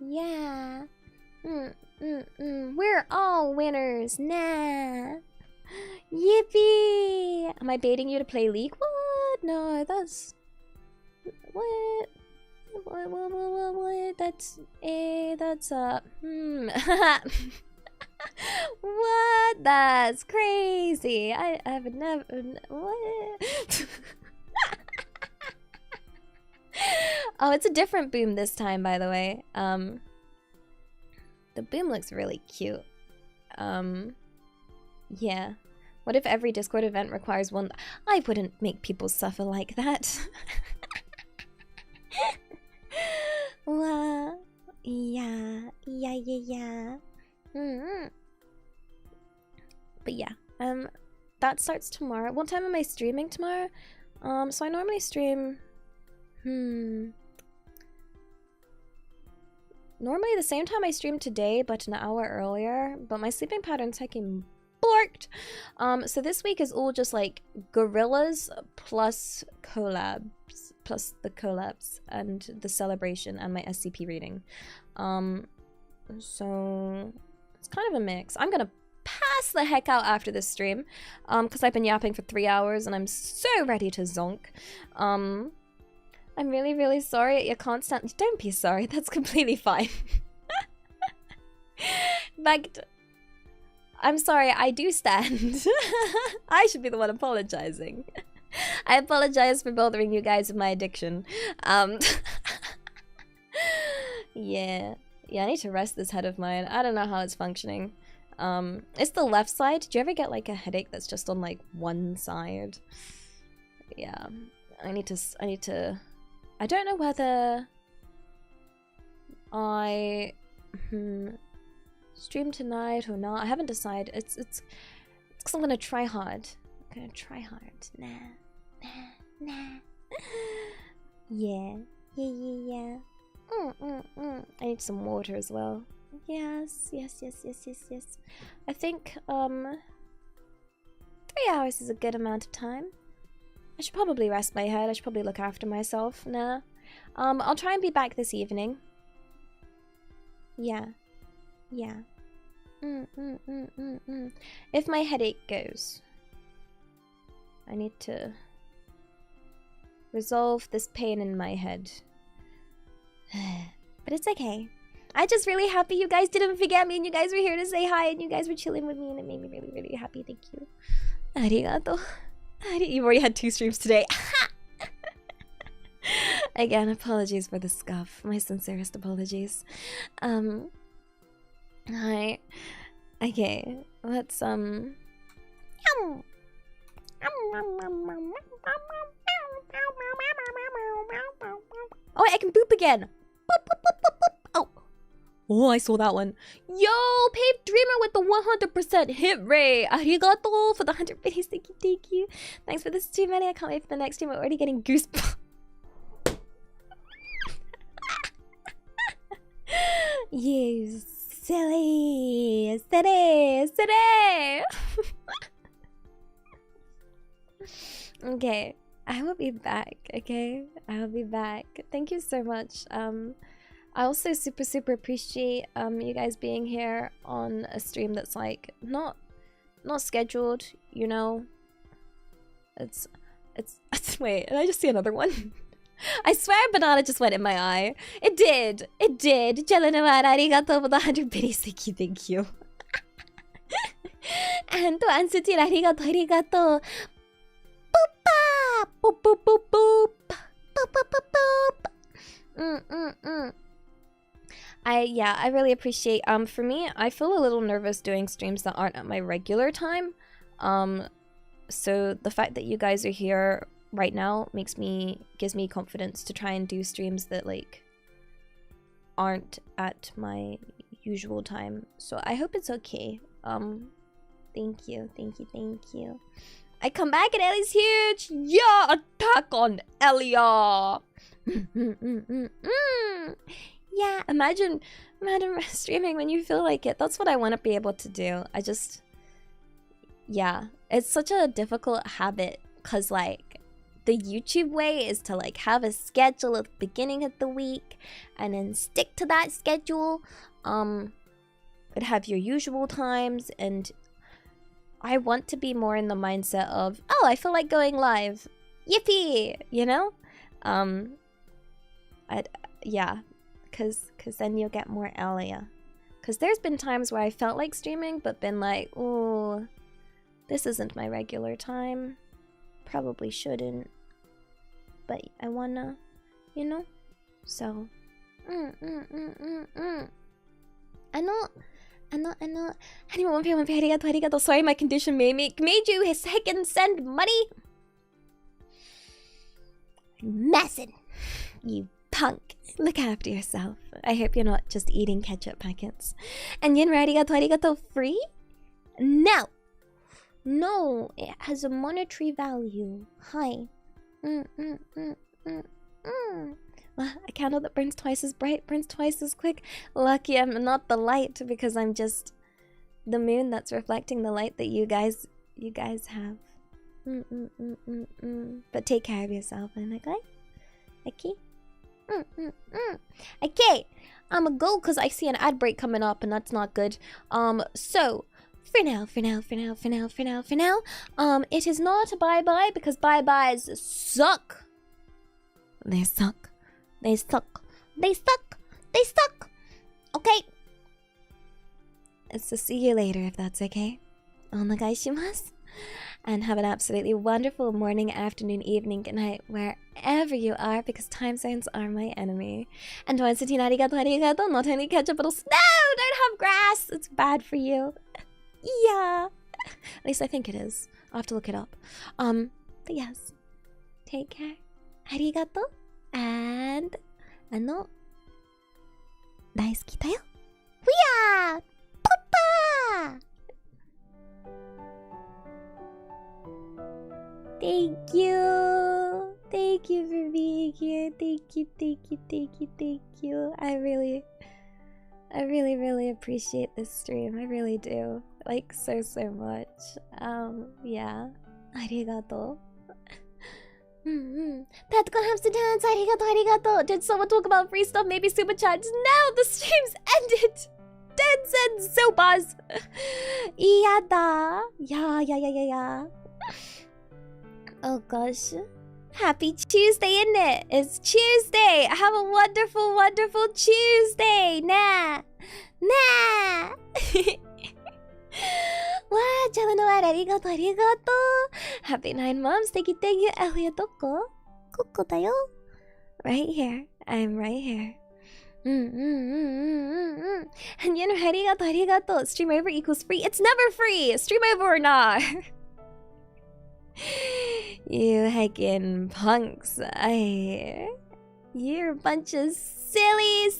Yeah. We're all winners. Nah. Yippee! Am I baiting you to play League? What? No, that's... What? That's... What? That's crazy. I've never... What? Oh, it's a different boom this time, by the way. The boom looks really cute. Yeah. What if every Discord event requires one? I wouldn't make people suffer like that. Well, yeah. But yeah, that starts tomorrow. What time am I streaming tomorrow? So I normally stream, normally the same time I streamed today, but an hour earlier. But my sleeping pattern's heckin' borked. So this week is all just like gorillas plus collabs, plus the collabs and the celebration and my SCP reading. So it's kind of a mix. I'm gonna pass the heck out after this stream, because I've been yapping for 3 hours and I'm so ready to zonk. I'm really, really sorry at your constant. Don't be sorry. That's completely fine. Like, I'm sorry. I do stand. I should be the one apologizing. I apologize for bothering you guys with my addiction. Yeah. Yeah, I need to rest this head of mine. I don't know how it's functioning. It's the left side. Do you ever get like a headache that's just on like one side? Yeah. I need to I don't know whether I stream tonight or not. I haven't decided. It's because I'm gonna try hard. I'm gonna try hard. Nah. Yeah. I need some water as well. Yes. I think 3 hours is a good amount of time. I should probably rest my head. I should probably look after myself. Nah. I'll try and be back this evening. Yeah. If my headache goes, I need to resolve this pain in my head. But it's okay. I'm just really happy you guys didn't forget me and you guys were here to say hi and you guys were chilling with me and it made me really, really happy. Thank you. Arigato. You've already had 2 streams today. Again, apologies for the scuff. My sincerest apologies. Hi. Okay, let's Oh, wait, I can boop again. Boop. Oh, I saw that one. Yo, Paved Dreamer with the 100% hit rate. Arigato for the 100 biddies. Thank you. Thanks for the stream, Elia. I can't wait for the next stream. We're already getting goosebumps. You silly. Okay, I will be back, okay? I will be back. Thank you so much. I also super appreciate you guys being here on a stream that's like not scheduled, you know. It's wait, did I just see another one? I swear a banana just went in my eye. It did. Jelanawan, arigato for the 100 biddies. Thank you. And to answer to arigato. Boop boop. I really appreciate for me, I feel a little nervous doing streams that aren't at my regular time. So the fact that you guys are here right now gives me confidence to try and do streams that like aren't at my usual time. So I hope it's okay. Thank you. I come back and Elia's huge. Yeah, attack on Elia. Yeah, imagine streaming when you feel like it. That's what I want to be able to do. Yeah, it's such a difficult habit because like the YouTube way is to like have a schedule at the beginning of the week and then stick to that schedule. And have your usual times, and I want to be more in the mindset of, oh, I feel like going live. Yippee! You know? Yeah. Cause then you'll get more Elia. Cause there's been times where I felt like streaming, but been like, oh, this isn't my regular time. Probably shouldn't. But I wanna, you know? So, arigato. Sorry, my condition made you heckin' send money. Messin', you punk. Look after yourself. I hope you're not just eating ketchup packets. And yen arigato free? No. No, it has a monetary value. Hi. A candle that burns twice as bright, burns twice as quick. Lucky I'm not the light, because I'm just the moon that's reflecting the light that you guys have. But take care of yourself, okay? Okay? Okay, I'ma go because I see an ad break coming up and that's not good. So for now, it is not a bye-bye because bye-byes suck. They suck. Okay. It's to see you later if that's okay. Onegaishimasu. And have an absolutely wonderful morning, afternoon, evening, good night, wherever you are, because time zones are my enemy. And once again, arigato, not only ketchup, but also— no, don't have grass. It's bad for you. Yeah. At least I think it is. I'll have to look it up. But yes. Take care. Arigato. And, 大好きだよ。We are Papa! Thank you. Thank you for being here. Thank you. I really appreciate this stream. I really do. Like, so much. Yeah. Arigato. That's gonna have to dance. Arigato. Did someone talk about free stuff? Maybe super chats? No, the stream's ended. 10 cents sopas. Iyada. Yeah. Oh gosh. Happy Tuesday, isn't it? It's Tuesday. Have a wonderful Tuesday. Nah. Wow, Jalanoar, arigato. Happy 9 months. Thank you, Elia, doko? Koko da yo. Right here. I'm right here. And you know, arigato. Stream over equals free. It's never free. Stream over or not. You heckin' punks. You're a bunch of silly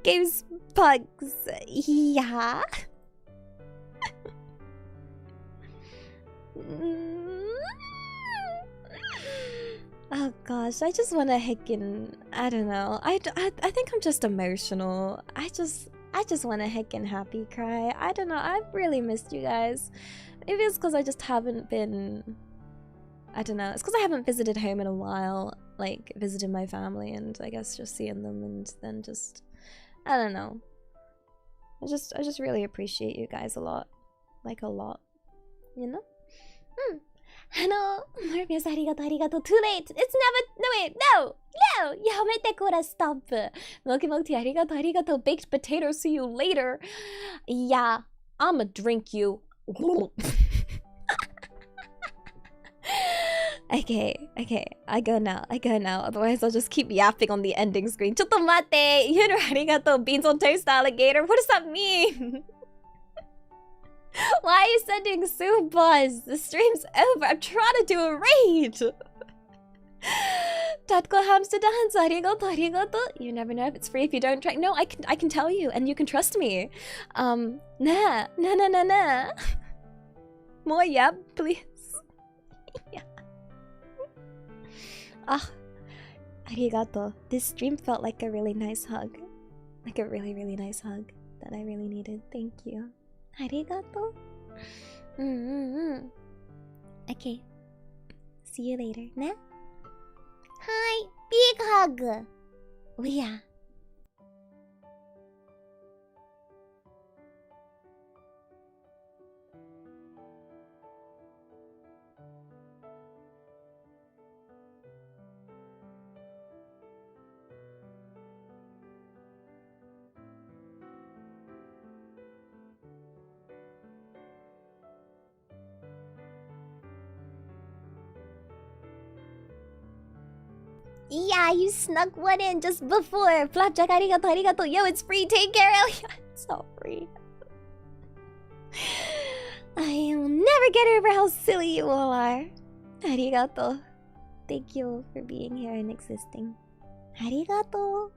goose punks. Yeah. Oh gosh, I just want to heckin', I don't know. I think I'm just emotional. I just want to heckin' happy cry. I don't know. I've really missed you guys. Maybe it's because I just haven't been, I don't know. It's because I haven't visited home in a while, like visited my family, and I guess just seeing them, and then just, I don't know. I just really appreciate you guys a lot, like a lot, you know. Morbius, arigato. Too late. It's never. No wait. No. Yamete kora, stop. Mokimoki, arigato. Baked potato. See you later. Yeah, I'ma drink you. Okay. I go now. Otherwise, I'll just keep yapping on the ending screen. Chotto mate. You know, arigato. Beans on toast, alligator. What does that mean? Why are you sending soupers? The stream's over. I'm trying to do a raid. Tatko hamster dance. Arigato. You never know if it's free if you don't try. No, I can tell you, and you can trust me. Nah. More yap, please. Yeah. Arigato. This stream felt like a really nice hug. Like a really nice hug that I really needed. Thank you. Arigato. Okay. See you later. Nah. Hi. Big hug. Yeah. Yeah, you snuck one in just before. Flapjack, arigato, arigato. Yo, it's free. Take care, Elia. It's not free. I will never get over how silly you all are. Arigato. Thank you for being here and existing. Arigato.